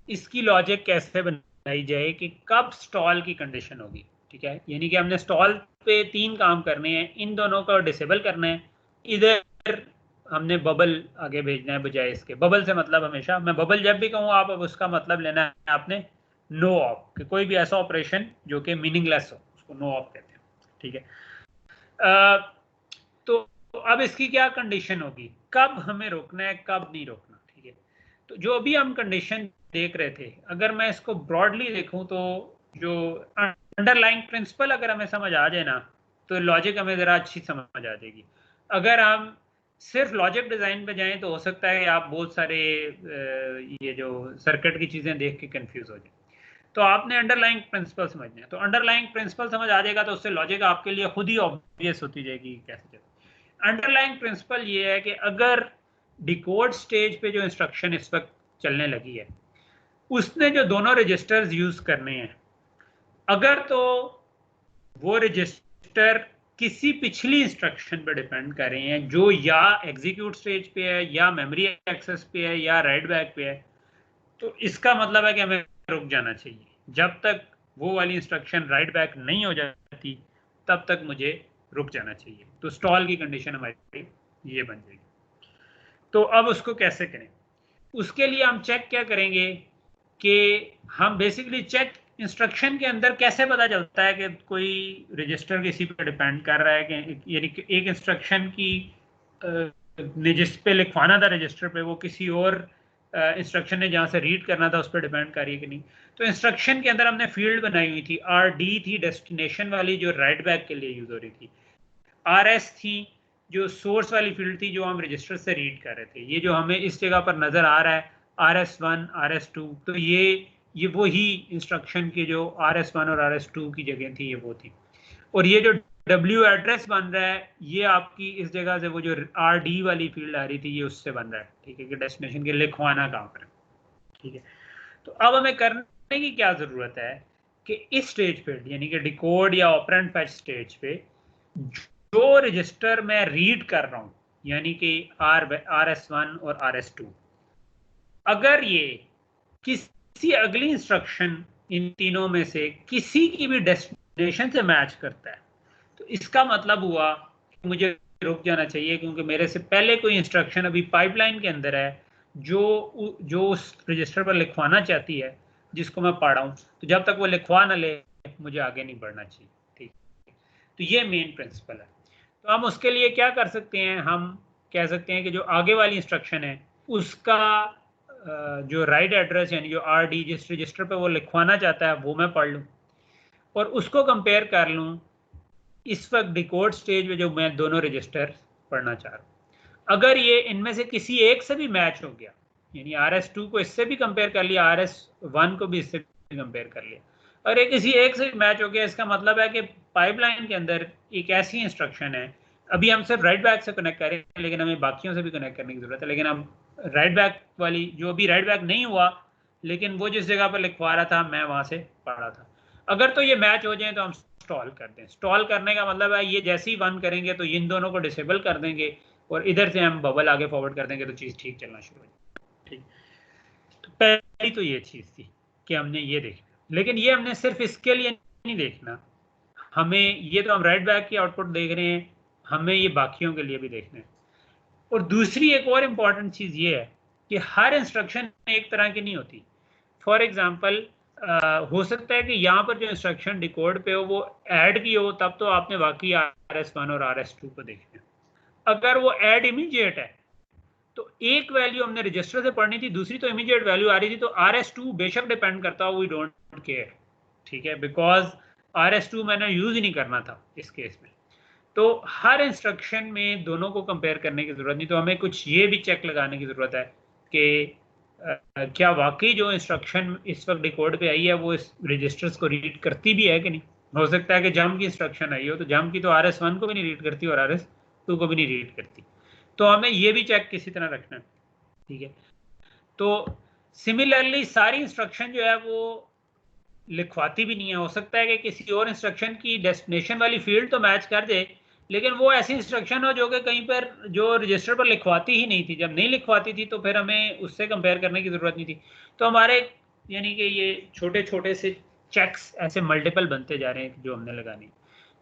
इसकी लॉजिक कैसे बनाई जाए कि कब स्टॉल की कंडीशन होगी। ठीक है, यानी कि हमने स्टॉल पे 3 काम करने हैं, इन दोनों को डिसेबल करना है, इधर हमने बबल आगे भेजना है बजाय इसके। बबल से मतलब हमेशा, मैं बबल जब भी कहूँ आप अब उसका मतलब लेना है आपने नो ऑप, कि कोई भी ऐसा ऑपरेशन जो कि मीनिंगलेस हो उसको नो ऑप कहते हैं। ठीक है, तो अब इसकी क्या कंडीशन होगी, कब हमें रोकना है कब नहीं रोकना। ठीक है, तो जो अभी हम कंडीशन देख रहे थे, अगर मैं इसको ब्रॉडली देखूं तो जो अंडरलाइंग प्रिंसिपल अगर हमें समझ आ जाए ना तो लॉजिक हमें ज़रा अच्छी समझ आ जाएगी। अगर हम सिर्फ लॉजिक डिज़ाइन पे जाएं तो हो सकता है कि आप बहुत सारे ये जो सर्किट की चीज़ें देख के कंफ्यूज हो जाए। तो आपने अंडरलाइंग प्रिंसिपल समझना है, तो अंडरलाइंग प्रिंसिपल समझ आ जाएगा तो उससे लॉजिक आपके लिए खुद ही ऑब्वियस होती जाएगी कैसे चलता। अंडरलाइंग प्रिंसिपल ये है कि अगर डिकोड स्टेज पे जो इंस्ट्रक्शन इस वक्त चलने लगी है उसने जो दोनों रजिस्टर्स यूज करने हैं, अगर तो वो रजिस्टर किसी पिछली इंस्ट्रक्शन पर डिपेंड कर रहे हैं जो या एग्जीक्यूट स्टेज पे है या मेमोरी एक्सेस पे है या राइट बैक पे है, तो इसका मतलब है कि हमें रुक जाना चाहिए। जब तक वो वाली इंस्ट्रक्शन राइट बैक नहीं हो जाती तब तक मुझे रुक जाना चाहिए। तो स्टॉल की कंडीशन हमारी ये बन जाएगी। तो अब उसको कैसे करें? उसके लिए हम चेक क्या करेंगे कि हम बेसिकली चेक इंस्ट्रक्शन के अंदर कैसे पता चलता है कि कोई रजिस्टर किसी पे डिपेंड कर रहा है, कि यानी कि एक इंस्ट्रक्शन की ने जिस पे लिखवाना था रजिस्टर पे, वो किसी और इंस्ट्रक्शन ने जहाँ से रीड करना था उस पर डिपेंड कर रही है कि नहीं। तो इंस्ट्रक्शन के अंदर हमने फील्ड बनाई हुई थी, RD थी डेस्टिनेशन वाली जो राइट बैक के लिए यूज हो रही थी, RS थी जो सोर्स वाली फील्ड थी जो हम रजिस्टर से रीड कर रहे थे। ये जो हमें इस जगह पर नजर आ रहा है RS1 RS2, तो ये वही इंस्ट्रक्शन के जो RS1 और RS2 की जगह थी, ये वो थी। और ये जो W एड्रेस बन रहा है ये आपकी इस जगह से वो जो RD वाली फील्ड आ रही थी ये उससे बन रहा है, ठीक है, कि डेस्टिनेशन के लिखवाना कहाँ पर है, ठीक है। तो अब हमें करने की क्या जरूरत है कि इस स्टेज पे यानी कि डिकोड या ऑपरेंड फैच स्टेज पे जो रजिस्टर मैं रीड कर रहा हूं यानी कि RS1 और RS2, अगर ये किसी अगली इंस्ट्रक्शन इन तीनों में से किसी की भी डेस्टिनेशन से मैच करता है तो इसका मतलब हुआ कि मुझे रुक जाना चाहिए, क्योंकि मेरे से पहले कोई इंस्ट्रक्शन अभी पाइपलाइन के अंदर है जो उस रजिस्टर पर लिखवाना चाहती है जिसको मैं पढ़ रहा हूं। तो जब तक वो लिखवा ना ले मुझे आगे नहीं बढ़ना चाहिए, ठीक। तो ये मेन प्रिंसिपल है। तो हम उसके लिए क्या कर सकते हैं, हम कह सकते हैं कि जो आगे वाली इंस्ट्रक्शन है उसका जो राइट एड्रेस यानी जो RD जिस रजिस्टर पे वो लिखवाना चाहता है वो मैं पढ़ लूँ और उसको कंपेयर कर लूँ इस वक्त डिकोड स्टेज में जो मैं दोनों रजिस्टर पढ़ना चाह रहा हूँ। अगर ये इनमें से किसी एक से भी मैच हो गया, यानी RS2 को इससे भी कंपेयर कर लिया, RS1 को भी इससे भी कंपेयर कर लिया, और ये किसी एक से भी मैच हो गया, इसका मतलब है कि पाइपलाइन के अंदर एक ऐसी इंस्ट्रक्शन है, अभी हम सिर्फ राइट बैक से कनेक्ट करें लेकिन हमें बाकियों से भी कनेक्ट करने की जरूरत है। लेकिन हम राइट बैक वाली जो अभी राइट बैक नहीं हुआ लेकिन वो जिस जगह पर लिखवा रहा था मैं वहां से पढ़ रहा था, अगर तो ये मैच हो जाए तो हम स्टॉल कर दें। स्टॉल करने का मतलब है ये जैसे ही वन करेंगे तो इन दोनों को डिसेबल कर देंगे और इधर से हम बबल आगे फॉरवर्ड कर देंगे तो चीज़ ठीक चलना शुरू हो जाएगी, ठीक। तो पहली तो ये चीज़ थी कि हमने ये देखना, लेकिन ये हमने सिर्फ इसके लिए नहीं देखना, हमें ये तो हम राइट बैक की आउटपुट देख रहे हैं, हमें ये बाकियों के लिए भी देखना है। और दूसरी एक और इम्पॉर्टेंट चीज़ ये है कि हर इंस्ट्रक्शन एक तरह की नहीं होती। फॉर एग्जाम्पल हो सकता है कि यहाँ पर जो इंस्ट्रक्शन डिकोड पे हो वो ऐड की हो, तब तो आपने वाकई RS1 और RS2 को देखना है। अगर वो ऐड इमीडिएट है तो एक वैल्यू हमने रजिस्टर से पढ़नी थी, दूसरी तो इमीडिएट वैल्यू आ रही थी, तो RS2 बेशक डिपेंड करता हो, वी डोंट केयर, ठीक है, बिकॉज RS2 मैंने यूज ही नहीं करना था इस केस में। तो हर इंस्ट्रक्शन में दोनों को कंपेयर करने की जरूरत नहीं, तो हमें कुछ ये भी चेक लगाने की जरूरत है कि क्या वाकई जो इंस्ट्रक्शन इस वक्त डिकोड पे आई है वो इस रजिस्टर्स को रीड करती भी है कि नहीं। हो सकता है कि जम की इंस्ट्रक्शन आई हो तो जम की तो RS1 को भी नहीं रीड करती और RS2 को भी नहीं रीड करती, तो हमें ये भी चेक किसी तरह रखना है, ठीक है। तो सिमिलरली सारी इंस्ट्रक्शन जो है वो लिखवाती भी नहीं है। हो सकता है कि किसी और इंस्ट्रक्शन की डेस्टिनेशन वाली फील्ड तो मैच कर दे लेकिन वो ऐसी इंस्ट्रक्शन हो जो कि कहीं पर जो रजिस्टर पर लिखवाती ही नहीं थी। जब नहीं लिखवाती थी तो फिर हमें उससे कंपेयर करने की ज़रूरत नहीं थी। तो हमारे यानी कि ये छोटे छोटे से चेक्स ऐसे मल्टीपल बनते जा रहे हैं जो हमने लगाने।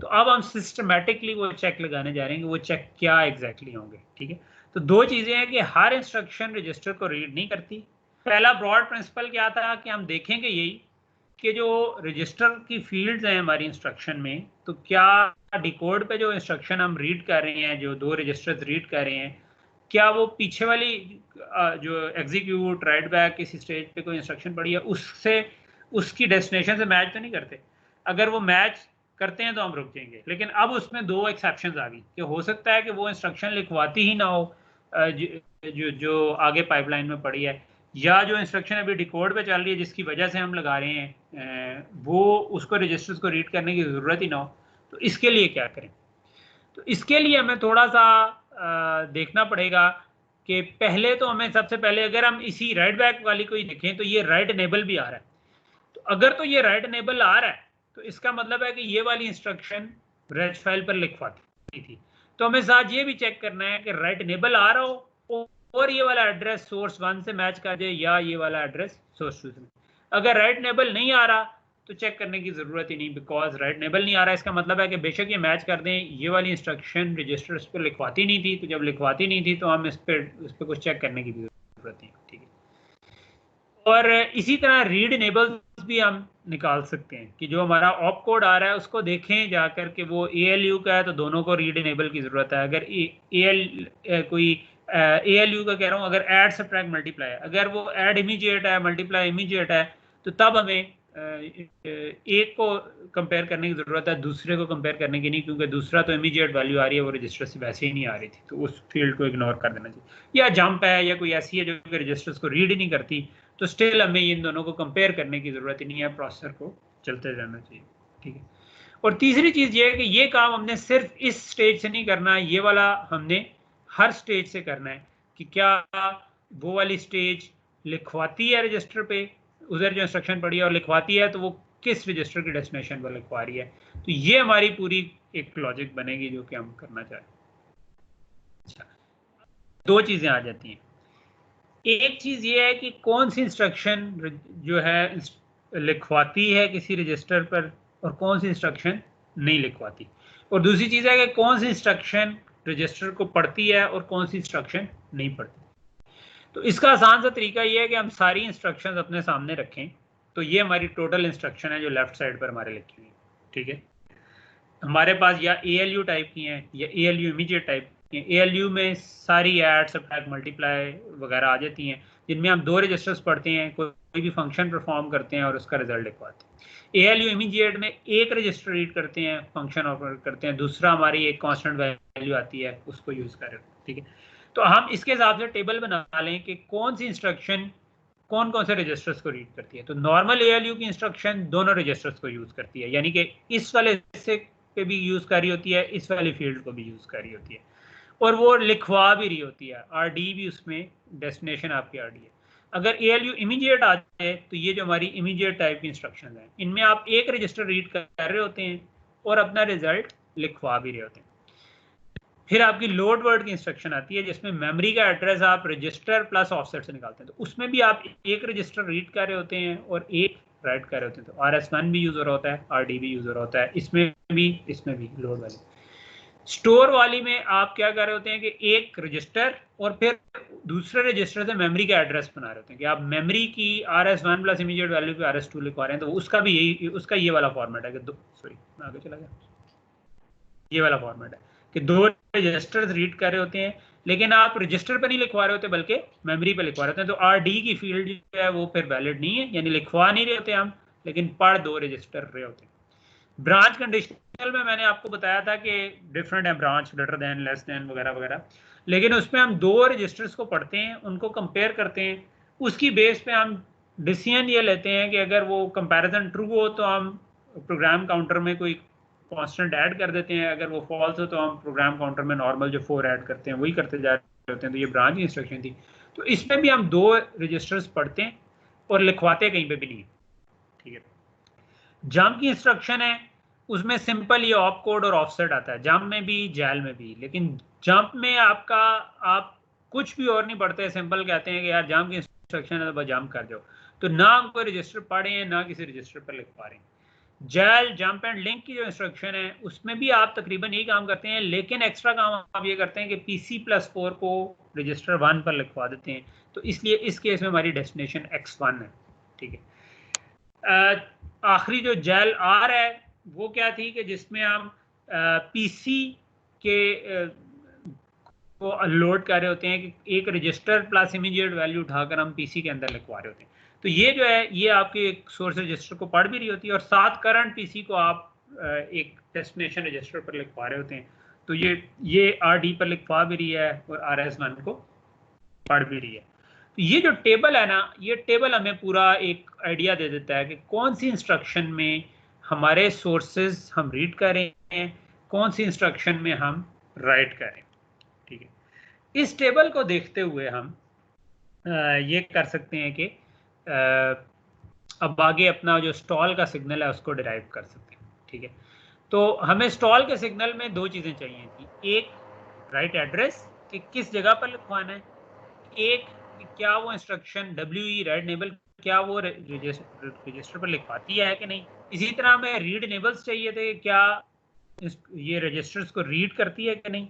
तो अब हम सिस्टमेटिकली वो चेक लगाने जा रहे हैं कि वो चेक क्या एग्जैक्टली होंगे, ठीक है। तो दो चीज़ें हैं कि हर इंस्ट्रक्शन रजिस्टर को रीड नहीं करती। पहला ब्रॉड प्रिंसिपल क्या था कि हम देखेंगे यही कि जो रजिस्टर की फील्ड्स हैं हमारी इंस्ट्रक्शन में, तो क्या डिकोड पे जो इंस्ट्रक्शन हम रीड कर रहे हैं, जो दो रजिस्टर्स रीड कर रहे हैं, क्या वो पीछे वाली जो एग्जीक्यूट राइट बैक किसी स्टेज पे कोई इंस्ट्रक्शन पड़ी है उससे उसकी डेस्टिनेशन से मैच तो नहीं करते। अगर वो मैच करते हैं तो हम रुक जाएंगे। लेकिन अब उसमें दो एक्सेप्शंस आ गई कि हो सकता है कि वो इंस्ट्रक्शन लिखवाती ही ना हो जो आगे पाइपलाइन में पड़ी है, या जो इंस्ट्रक्शन अभी डिकोड पे चल रही है जिसकी वजह से हम लगा रहे हैं वो उसको रजिस्टर्स को रीड करने की ज़रूरत ही ना हो। तो इसके लिए क्या करें? तो इसके लिए हमें थोड़ा सा देखना पड़ेगा कि पहले तो हमें सबसे पहले अगर हम इसी राइट बैक वाली को ही देखें तो ये राइट इनेबल भी आ रहा है। तो अगर तो ये राइट इनेबल आ रहा है तो इसका मतलब है कि ये वाली इंस्ट्रक्शन रेज फाइल पर लिखवाती थी। तो हमें साथ ये भी चेक करना है कि राइट इनेबल आ रहा हो और ये वाला एड्रेस सोर्स 1 से मैच कर जाए या ये वाला एड्रेस सोर्स 2 से। अगर राइट इनेबल नहीं आ रहा तो चेक करने की ज़रूरत ही नहीं, बिकॉज राइट नेबल नहीं आ रहा है। इसका मतलब है कि बेशक ये मैच कर दें, ये वाली इंस्ट्रक्शन रजिस्टर उस पर लिखवाती नहीं थी, तो जब लिखवाती नहीं थी तो हम उस पर कुछ चेक करने की भी ज़रूरत नहीं, ठीक है। और इसी तरह रीड इनेबल्स भी हम निकाल सकते हैं कि जो हमारा ऑप कोड आ रहा है उसको देखें जाकर के वो ALU का है तो दोनों को रीड इनेबल की ज़रूरत है। अगर कोई ALU का कह रहा हूँ, अगर ऐड सब्ट्रैक्ट मल्टीप्लाई है, अगर वो ऐड इमीडिएट है, मल्टीप्लाई इमीडिएट है, तो तब हमें एक को कंपेयर करने की ज़रूरत है, दूसरे को कंपेयर करने की नहीं, क्योंकि दूसरा तो इमीडिएट वैल्यू आ रही है, वो रजिस्टर से वैसे ही नहीं आ रही थी, तो उस फील्ड को इग्नोर कर देना चाहिए। या जंप है या कोई ऐसी है जो कि रजिस्टर्स को रीड ही नहीं करती, तो स्टिल हमें इन दोनों को कंपेयर करने की ज़रूरत ही नहीं है, प्रोसेसर को चलते रहना चाहिए, ठीक है। और तीसरी चीज़ ये है कि ये काम हमने सिर्फ इस स्टेज से नहीं करना है, ये वाला हमने हर स्टेज से करना है कि क्या वो वाली स्टेज लिखवाती है रजिस्टर पे, उधर जो इंस्ट्रक्शन पड़ी है और लिखवाती है, तो वो किस रजिस्टर की डेस्टिनेशन पर लिखवा रही है। तो ये हमारी पूरी एक लॉजिक बनेगी जो कि हम करना चाहें। अच्छा, दो चीज़ें आ जाती हैं। एक चीज़ ये है कि कौन सी इंस्ट्रक्शन जो है लिखवाती है किसी रजिस्टर पर और कौन सी इंस्ट्रक्शन नहीं लिखवाती, और दूसरी चीज़ है कि कौन सी इंस्ट्रक्शन रजिस्टर को पढ़ती है और कौन सी इंस्ट्रक्शन नहीं पढ़ती। तो इसका आसान सा तरीका ये है कि हम सारी इंस्ट्रक्शंस अपने सामने रखें। तो ये हमारी टोटल इंस्ट्रक्शन है जो लेफ्ट साइड पर हमारे लिखी हुई है, ठीक है। हमारे पास या ALU टाइप की हैं या ALU इमीडिएट टाइप की हैं। ALU में सारी ऐड सब्ट्रैक्ट मल्टीप्लाई वगैरह आ जाती हैं, जिनमें हम दो रजिस्टर्स पढ़ते हैं, कोई भी फंक्शन परफॉर्म करते हैं और उसका रिजल्ट लिखवाते हैं। ALU इमीडिएट में एक रजिस्टर रीड करते हैं, फंक्शन ऑपरेट करते हैं, दूसरा हमारी एक कांस्टेंट वैल्यू आती है, उसको यूज़ करें, ठीक है। तो हम इसके हिसाब से टेबल बना लें कि कौन सी इंस्ट्रक्शन कौन कौन से रजिस्टर्स को रीड करती है। तो नॉर्मल ALU की इंस्ट्रक्शन दोनों रजिस्टर्स को यूज़ करती है, यानी कि इस वाले हिस्से पे भी यूज़ कर रही होती है, इस वाली फील्ड को भी यूज़ कर रही होती है, और वो लिखवा भी रही होती है। RD भी उसमें डेस्टिनेशन आपकी RD है। अगर ALU इमीडिएट आ जाए तो ये जो हमारी इमीडिएट टाइप की इंस्ट्रक्शन है, इनमें आप एक रजिस्टर रीड कर रहे होते हैं और अपना रिजल्ट लिखवा भी रहे होते हैं। फिर आपकी लोड वर्ड की इंस्ट्रक्शन आती है, जिसमें मेमोरी का एड्रेस आप रजिस्टर प्लस ऑफसेट से निकालते हैं। तो उसमें भी आप एक रजिस्टर रीड कर रहे होते हैं और एक राइट कर रहे होते हैं। तो RS1 भी यूज़ हो रहा होता है, RD भी यूज़ हो रहा होता है, इसमें भी लोड वाली। स्टोर वाली में आप क्या कर रहे होते हैं कि एक रजिस्टर और फिर दूसरे रजिस्टर से मेमोरी का एड्रेस बना रहे होते हैं कि आप मेमोरी की RS1 प्लस इमीडिएट वैल्यू पे RS2 लिखवा रहे हैं। तो उसका भी उसका ये वाला फॉर्मेट है कि आगे चला गया, ये वाला फॉर्मेट है कि दो रजिस्टर्स रीड कर रहे होते हैं, लेकिन आप रजिस्टर पर नहीं लिखवा रहे होते बल्कि मेमोरी पर लिखवा रहे होते हैं। तो RD की फील्ड जो है वो फिर वैलिड नहीं है, यानी लिखवा नहीं रहे होते हम, लेकिन पढ़ दो रजिस्टर रहे होते हैं। ब्रांच कंडीशनल में मैंने आपको बताया था कि डिफरेंट है, branch, greater than, less than वगैरह वगैरह, लेकिन उसमें हम दो रजिस्टर्स को पढ़ते हैं, उनको कंपेयर करते हैं, उसकी बेस पे हम डिसीजन ये लेते हैं कि अगर वो कंपैरिजन ट्रू हो तो हम प्रोग्राम काउंटर में कोई कांस्टेंट ऐड कर देते हैं, अगर वो फॉल्स हो तो हम प्रोग्राम काउंटर में नॉर्मल जो 4 ऐड करते हैं वही करते जा रहे होते हैं। तो ये ब्रांच की इंस्ट्रक्शन थी। तो इसमें भी हम दो रजिस्टर्स पढ़ते हैं और लिखवाते कहीं पे भी नहीं, ठीक है। जंप की इंस्ट्रक्शन है, उसमें सिंपल ये ऑप कोड और ऑफसेट आता है, जंप में भी जैल में भी। लेकिन जंप में आप कुछ भी और नहीं पढ़ते, सिंपल कहते हैं कि यार जंप की इंस्ट्रक्शन है तो बस जंप कर जाओ। तो ना हम कोई रजिस्टर पढ़े हैं ना किसी रजिस्टर पर लिख पा रहे हैं। जैल, जंप एंड लिंक की जो इंस्ट्रक्शन है उसमें भी आप तकरीबन यही काम करते हैं, लेकिन एक्स्ट्रा काम आप ये करते हैं कि PC+4 को रजिस्टर 1 पर लिखवा देते हैं। तो इसलिए इस केस में हमारी डेस्टिनेशन X1 है, ठीक है। आखिरी जो जैल R है वो क्या थी कि जिसमें हम PC के को लोड कर रहे होते हैं कि एक रजिस्टर प्लस इमीडिएट वैल्यू उठाकर हम PC के अंदर लिखवा रहे होते हैं। तो ये जो है ये आपके एक सोर्स रजिस्टर को पढ़ भी रही होती है और साथ करंट PC को आप एक डेस्टिनेशन रजिस्टर पर लिखवा रहे होते हैं। तो ये RD पर लिखवा भी रही है और RS1 को पढ़ भी रही है। तो ये जो टेबल है ना, ये टेबल हमें पूरा एक आइडिया दे देता है कि कौन सी इंस्ट्रक्शन में हमारे सोर्सेज हम रीड कर रहे हैं, कौन सी इंस्ट्रक्शन में हम राइट कर रहे हैं, ठीक है। इस टेबल को देखते हुए हम ये कर सकते हैं कि अब आगे अपना जो स्टॉल का सिग्नल है उसको डिराइव कर सकते हैं, ठीक है। तो हमें स्टॉल के सिग्नल में दो चीज़ें चाहिए थी, एक राइट एड्रेस कि किस जगह पर लिखवाना है, एक क्या वो इंस्ट्रक्शन WE राइट नेबल क्या वो रजिस्टर पर लिखवाती है कि नहीं, इसी तरह हमें रीड इनेबल्स चाहिए थे, क्या ये रजिस्टर्स को रीड करती है कि नहीं,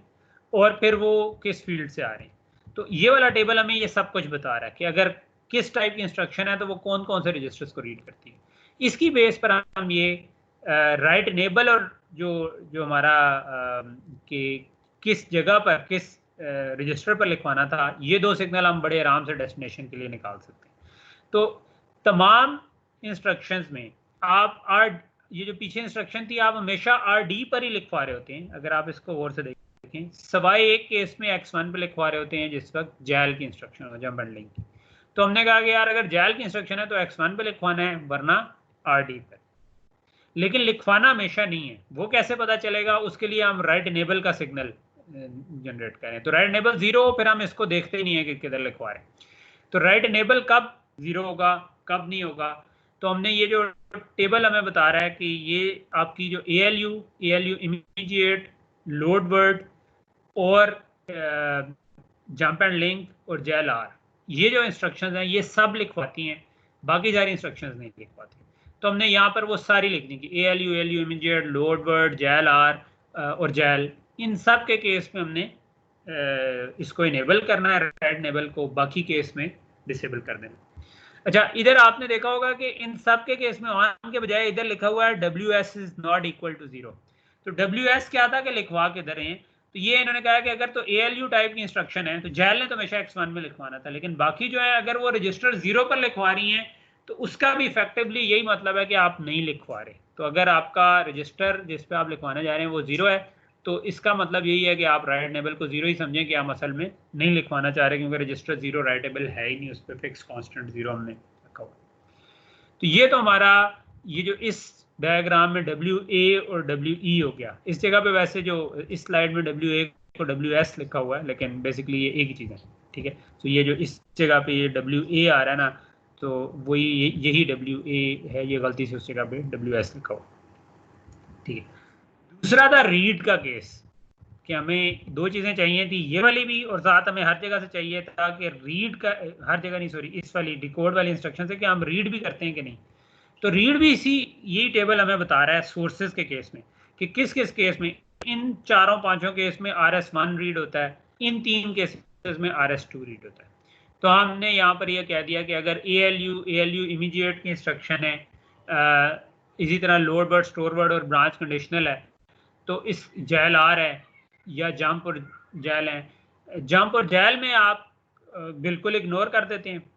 और फिर वो किस फील्ड से आ रहे हैं। तो ये वाला टेबल हमें ये सब कुछ बता रहा है कि अगर किस टाइप की इंस्ट्रक्शन है तो वो कौन कौन से रजिस्टर्स को रीड करती है। इसकी बेस पर हम ये राइट इनेबल और जो हमारा कि किस जगह पर किस रजिस्टर पर लिखवाना था, ये दो सिग्नल हम बड़े आराम से डेस्टिनेशन के लिए निकाल सकते हैं। तो तमाम इंस्ट्रक्शंस में आप ये जो पीछे इंस्ट्रक्शन थी आप हमेशा RD पर ही लिखवा रहे होते हैं। अगर आप इसको गौर से देखें, सवाए एक केस में X1 पर लिखवा रहे होते हैं जिस वक्त जैल की इंस्ट्रक्शन हो, जंप बंडलिंग की। तो हमने कहा कि यार अगर जैल की इंस्ट्रक्शन है तो X1 पे लिखवाना है, वरना RD पर। लेकिन लिखवाना हमेशा नहीं है। वो कैसे पता चलेगा? उसके लिए हम राइट इनेबल का सिग्नल जनरेट करें। तो राइट इनेबल 0 हो, फिर हम इसको देखते ही नहीं है कि किधर लिखवा रहे हैं। तो राइट इनेबल कब 0 होगा, कब नहीं होगा? तो हमने ये जो टेबल हमें बता रहा है कि ये आपकी जो ALU इमीडिएट, लोड वर्ड और जंप एंड लिंक और जेल आर, ये जो इंस्ट्रक्शंस हैं ये सब लिखवाती हैं, बाकी सारी इंस्ट्रक्शंस नहीं लिखवाती। तो हमने यहाँ पर वो सारी लिखनी कि ALU इमीडिएट, लोड वर्ड, जेल आर और जेल, इन सब के केस में हमने इसको इनेबल करना है, राइट इनेबल को, बाकी केस में डिसेबल कर देना। अच्छा, इधर आपने देखा होगा कि इन सब के केस में ऑन के बजाय इधर लिखा हुआ है WS is not equal to 0। तो WS क्या था कि लिखवा के दे रहे हैं। तो ये इन्होंने कहा कि अगर तो ALU टाइप की इंस्ट्रक्शन है तो जेल ने तो हमेशा X1 में लिखवाना था, लेकिन बाकी जो है अगर वो रजिस्टर 0 पर लिखवा रही हैं तो उसका भी इफेक्टिवली यही मतलब है कि आप नहीं लिखवा रहे। तो अगर आपका रजिस्टर जिस पे आप लिखवाने जा रहे हैं वो 0 है तो इसका मतलब यही है कि आप राइट इनेबल को 0 ही समझें कि आप असल में नहीं लिखवाना चाह रहे, क्योंकि रजिस्टर 0 राइटेबल है ही नहीं, उस पर फिक्स कांस्टेंट 0 हमने रखा हुआ। तो ये तो हमारा ये जो इस डायग्राम में WA और WE हो गया। इस जगह पे वैसे जो इस स्लाइड में WA को WS लिखा हुआ है, लेकिन बेसिकली ये एक ही चीज़ है, ठीक है। तो ये जो इस जगह पे ये WA आ रहा है ना, तो वही यही WA है, ये गलती से उस जगह पे WS लिखा हुआ, ठीक है। दूसरा था रीड का केस, कि हमें दो चीज़ें चाहिए थी, ये वाली भी और साथ हमें हर जगह से चाहिए था कि रीड का, हर जगह नहीं सॉरी, इस वाली डिकोड वाली इंस्ट्रक्शन से कि हम रीड भी करते हैं कि नहीं। तो रीड भी यही टेबल हमें बता रहा है सोर्सेज के केस में कि किस किस केस में, इन 4-5 केस में RS1 रीड होता है, इन 3 केसेस में RS2 रीड होता है। तो हमने यहाँ पर यह कह दिया कि अगर ALU इमीडिएट की इंस्ट्रक्शन है, इसी तरह लोड वर्ड, स्टोर वर्ड और ब्रांच कंडीशनल है, तो इस जेल आर है या जंप और जेल है। जंप और जेल में आप बिल्कुल इग्नोर कर देते हैं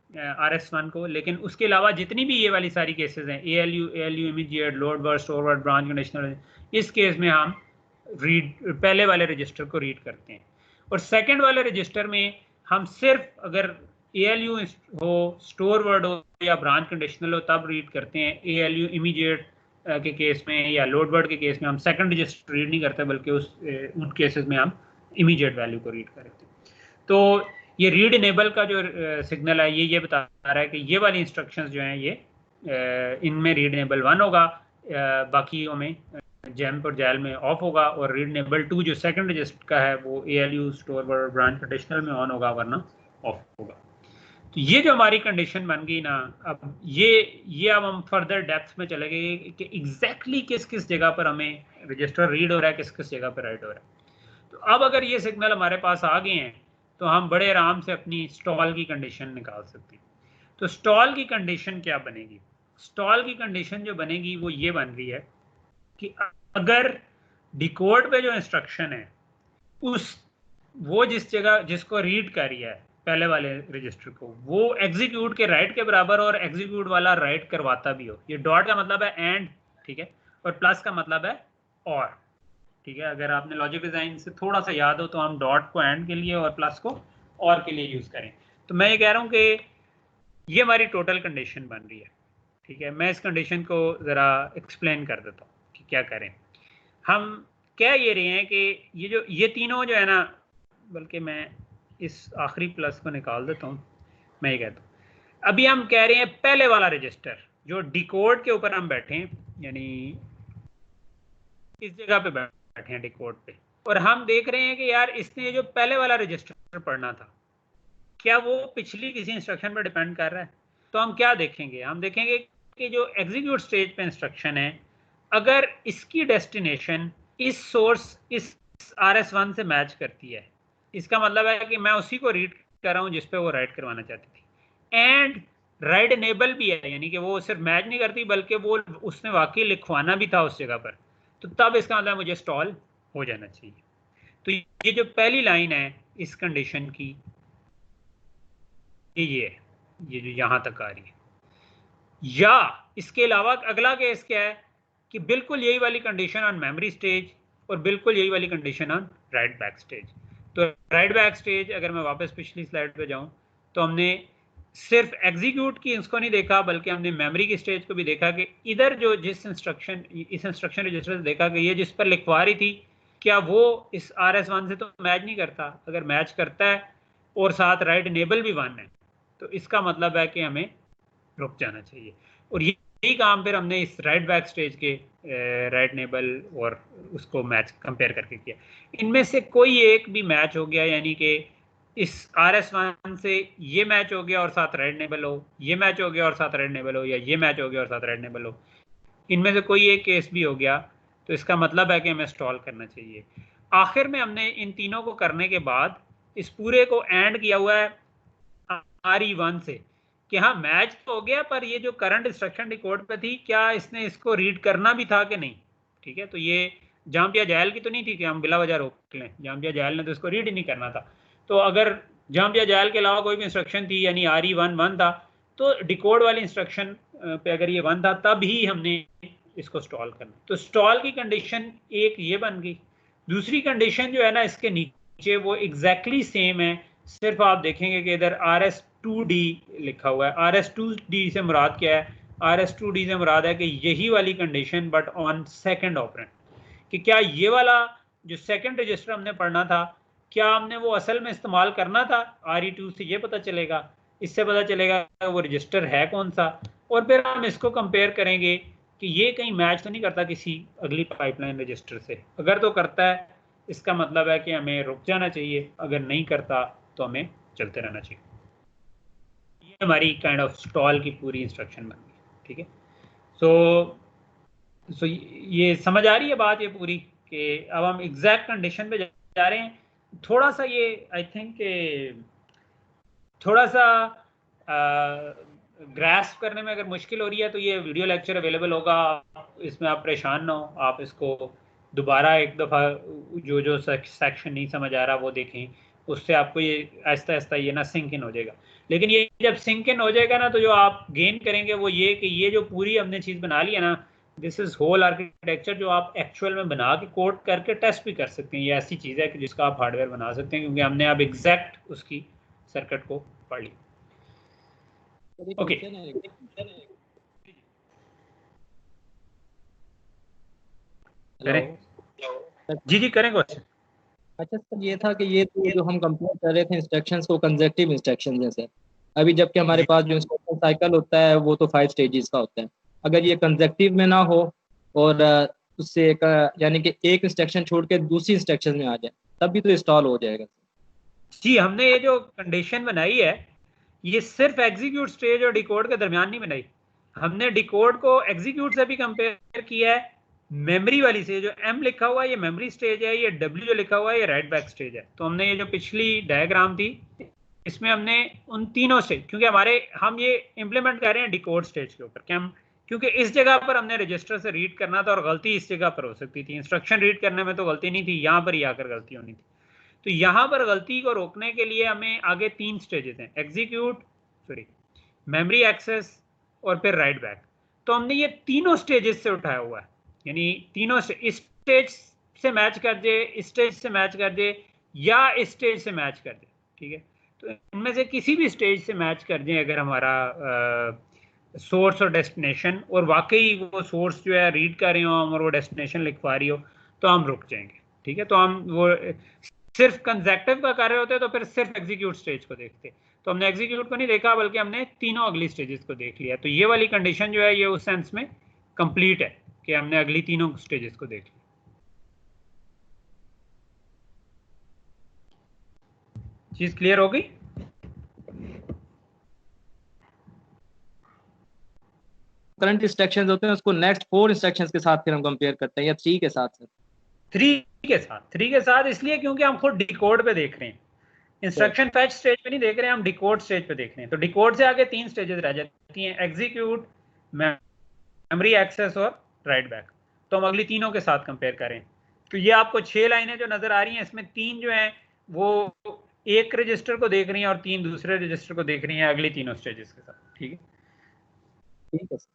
RS1 को, लेकिन उसके अलावा जितनी भी ये वाली सारी केसेस हैं, ALU immediate, load word, store word, branch conditional, इस केस में हम रीड पहले वाले रजिस्टर को रीड करते हैं। और सेकंड वाले रजिस्टर में हम सिर्फ अगर ALU हो, स्टोर वर्ड हो या ब्रांच कंडीशनल हो तब रीड करते हैं। ALU इमीडिएट के केस में या लोड वर्ड के केस में हम सेकंड रजिस्टर रीड नहीं करते, बल्कि उन केसेस में हम इमीडिएट वैल्यू को रीड करते हैं। तो ये रीड इनेबल का जो सिग्नल है ये बता रहा है कि ये वाली इंस्ट्रक्शंस जो हैं ये इनमें रीड इनेबल 1 होगा, बाकियों में जंप और जेल में ऑफ होगा, और रीड इनेबल 2 जो सेकंड रजिस्टर का है वो ALU, store word, branch conditional में ऑन होगा, वरना ऑफ होगा। तो ये जो हमारी कंडीशन बन गई ना, अब ये अब हम फर्दर डेप्थ में चले गए कि एग्जैक्टली किस किस जगह पर हमें रजिस्टर रीड हो रहा है, किस किस जगह पर राइट हो रहा है। तो अब अगर ये सिग्नल हमारे पास आ गए हैं तो हम बड़े आराम से अपनी स्टॉल की कंडीशन निकाल सकते हैं। तो स्टॉल की कंडीशन क्या बनेगी? स्टॉल की कंडीशन जो बनेगी वो ये बन रही है कि अगर डिकोड पे जो इंस्ट्रक्शन है वो जिस जगह जिसको रीड कर रही है पहले वाले रजिस्टर को, वो एग्जीक्यूट के राइट के बराबर और एग्जीक्यूट वाला राइट करवाता भी हो। ये डॉट का मतलब है एंड, ठीक है, और प्लस का मतलब है और, ठीक है। अगर आपने लॉजिक डिजाइन से थोड़ा सा याद हो तो हम डॉट को एंड के लिए और प्लस को और के लिए यूज करें। तो मैं ये कह रहा हूँ कि ये हमारी टोटल कंडीशन बन रही है, ठीक है। मैं इस कंडीशन को जरा एक्सप्लेन कर देता हूँ कि क्या करें। हम कह ये रहे हैं कि ये तीनों जो है ना, बल्कि मैं इस आखिरी प्लस को निकाल देता हूँ, मैं ये कहता हूँ अभी हम कह रहे हैं पहले वाला रजिस्टर जो डिकोड के ऊपर हम बैठे हैं, यानी इस जगह पे बैठे हैं डिकोड पे, और हम देख रहे हैं कि यार इसने जो पहले वाला रजिस्टर पढ़ना था क्या वो पिछली किसी इंस्ट्रक्शन पर डिपेंड कर रहा है। तो हम क्या देखेंगे? हम देखेंगे कि जो एग्जीक्यूट स्टेज पे इंस्ट्रक्शन है, अगर इसकी डेस्टिनेशन इस सोर्स इस RS1 से मैच करती है, इसका मतलब है कि मैं उसी को रीड कर रहा हूँ जिस पे वो राइट करवाना चाहती थी, एंड राइट इनेबल भी है, यानी कि वो सिर्फ मैच नहीं करती बल्कि वो उसने वाकई लिखवाना भी था उस जगह पर, तो तब इसका मतलब मुझे स्टॉल हो जाना चाहिए। तो ये जो पहली लाइन है इस कंडीशन की, ये है, ये जो यहां तक आ रही है। या इसके अलावा अगला केस क्या है कि बिल्कुल यही वाली कंडीशन ऑन मेमोरी स्टेज और बिल्कुल यही वाली condition on right back stage. तो राइट बैक स्टेज, अगर मैं वापस पिछली स्लाइड पे जाऊं, तो हमने सिर्फ एग्जीक्यूट की इसको नहीं देखा बल्कि हमने मेमोरी की स्टेज को भी देखा कि इधर जो जिस इंस्ट्रक्शन इस इंस्ट्रक्शन रजिस्टर से देखा कि ये जिस पर लिखवा रही थी क्या वो इस RS1 से तो मैच नहीं करता। अगर मैच करता है और साथ राइट इनेबल भी 1 है तो इसका मतलब है कि हमें रुक जाना चाहिए। और यही काम फिर हमने इस राइट बैक स्टेज के राइट इनेबल और उसको मैच कंपेयर करके किया। इनमें से कोई एक भी मैच हो गया, यानी कि इस RS1 से ये मैच हो गया और साथ राइट इनेबल हो, ये मैच हो गया और साथ राइट इनेबल हो, या ये मैच हो गया और साथ राइट इनेबल हो, इनमें से कोई एक केस भी हो गया तो इसका मतलब है कि हमें स्टॉल करना चाहिए। आखिर में हमने इन तीनों को करने के बाद इस पूरे को एंड किया हुआ है RE1 से कि हाँ मैच तो हो गया, पर ये जो करंट इंस्ट्रक्शन डिकोड पे थी क्या इसने इसको रीड करना भी था कि नहीं। ठीक है, तो ये जाम्पिया जायल की तो नहीं थी कि हम बिला वजह रोक लें, जाम्पिया जायल ने तो इसको रीड ही नहीं करना था। तो अगर जाम्पिया जायल के अलावा कोई भी इंस्ट्रक्शन थी यानी RE1 1 था, तो डिकोड वाली इंस्ट्रक्शन पे अगर ये 1 था तब ही हमने इसको स्टॉल करना। तो स्टॉल की कंडीशन एक ये बन गई। दूसरी कंडीशन जो है ना इसके नीचे वो एग्जैक्टली सेम है, सिर्फ आप देखेंगे कि इधर RS2D लिखा हुआ है। RS2D से मुराद क्या है? RS2D से मुराद है कि यही वाली condition but on second operand, कि क्या ये वाला जो सेकंड रजिस्टर हमने पढ़ना था क्या हमने वो असल में इस्तेमाल करना था। RE2 से ये पता चलेगा, इससे पता चलेगा वो रजिस्टर है कौन सा, और फिर हम इसको कंपेयर करेंगे कि ये कहीं मैच तो नहीं करता किसी अगली पाइपलाइन रजिस्टर से। अगर तो करता है इसका मतलब है कि हमें रुक जाना चाहिए, अगर नहीं करता तो हमें चलते रहना चाहिए। ये हमारी काइंड ऑफ स्टॉल की पूरी इंस्ट्रक्शन बन गई। ठीक है, सो ये समझ आ रही है बात ये पूरी कि अब हम एग्जैक्ट कंडीशन पे जा रहे हैं। थोड़ा सा ये आई थिंक थोड़ा सा ग्रास्प करने में अगर मुश्किल हो रही है तो ये वीडियो लेक्चर अवेलेबल होगा, इसमें आप परेशान ना हो, आप इसको दोबारा एक दफ़ा जो सेक्शन नहीं समझ आ रहा वो देखें, उससे आपको ये आहिस्ता आहिस्ता ये ना सिंक इन हो जाएगा। लेकिन ये जब सिंक इन हो जाएगा ना तो जो आप गेन करेंगे वो ये कि ये जो पूरी हमने चीज़ बना ली है ना, दिस इज होल आर्किटेक्चर जो आप एक्चुअल में बना के कोड करके टेस्ट भी कर सकते हैं। ये ऐसी चीज़ है कि जिसका आप हार्डवेयर बना सकते हैं क्योंकि हमने अब एग्जैक्ट उसकी सर्किट को पढ़ ली। ओके, करें जी जी करें क्वेश्चन। अच्छा सर, ये था कि ये तो जो हम कंपेयर कर रहे थे इंस्ट्रक्शंस को कंसेक्टिव इंस्ट्रक्शन जैसे, अभी जबकि हमारे पास जो इंस्ट्रक्शन साइकिल होता है वो तो 5 स्टेजेस का होता है। अगर ये कंसेक्टिव में ना हो और उससे एक यानी कि एक इंस्ट्रक्शन छोड़ के दूसरी इंस्ट्रक्शन में आ जाए तब भी तो इंस्टॉल हो जाएगा। जी, हमने ये जो कंडीशन बनाई है ये सिर्फ एग्जीक्यूट स्टेज और डिकोड के दरमियान नहीं बनाई, हमने डिकोड को एग्जीक्यूट से भी कंपेयर किया है। मेमोरी वाली से जो M लिखा हुआ है ये मेमोरी स्टेज है, ये W जो लिखा हुआ है ये राइट बैक स्टेज है। तो हमने ये जो पिछली डायग्राम थी इसमें हमने उन तीनों स्टेज, क्योंकि हम ये इंप्लीमेंट कर रहे हैं डिकोड स्टेज के ऊपर, क्योंकि इस जगह पर हमने रजिस्टर से रीड करना था और गलती इस जगह पर हो सकती थी। इंस्ट्रक्शन रीड करने में तो गलती नहीं थी, यहाँ पर ही आकर गलती होनी थी। तो यहाँ पर गलती को रोकने के लिए हमें आगे 3 स्टेजेस हैं, मेमोरी एक्सेस और फिर राइट बैक। तो हमने ये तीनों स्टेजेस से उठाया हुआ है, यानी तीनों से इस स्टेज से मैच कर दे, इस स्टेज से मैच कर दे या इस स्टेज से मैच कर दे। ठीक है, तो इनमें से किसी भी स्टेज से मैच कर दें अगर हमारा सोर्स और डेस्टिनेशन, और वाकई वो सोर्स जो है रीड कर रहे हो हम और वो डेस्टिनेशन लिखवा रही हो तो हम रुक जाएंगे। ठीक है, तो हम वो सिर्फ कंसेक्टिव का कार्य होता है तो फिर सिर्फ एग्जीक्यूट स्टेज को देखते। तो हमने एग्जीक्यूट को नहीं देखा बल्कि हमने तीनों अगली स्टेजेस को देख लिया। तो ये वाली कंडीशन जो है ये उस सेंस में कंप्लीट है कि हमने अगली तीनों स्टेजेस को देख लिया। चीज क्लियर हो गई? करंट इंस्ट्रक्शंस होते हैं उसको नेक्स्ट 4 इंस्ट्रक्शंस के साथ फिर हम कंपेयर करते हैं, या 3 के साथ सर? 3 के साथ इसलिए क्योंकि हम खुद डिकोड पे देख रहे हैं, इंस्ट्रक्शन फैच स्टेज पे नहीं देख रहे हैं, हम डिकोड स्टेज पे देख रहे हैं। तो डिकोड से आगे 3 स्टेजेस रह जाती हैं, एग्जीक्यूट, मेमोरी एक्सेस और राइट बैक। तो हम अगली तीनों के साथ कंपेयर करें तो ये आपको 6 लाइनें जो नजर आ रही हैं, इसमें 3 जो हैं वो एक रजिस्टर को देख रही हैं और 3 दूसरे रजिस्टर को देख रही हैं अगली तीनों स्टेजेस के साथ। ठीक है, ठीक है सर।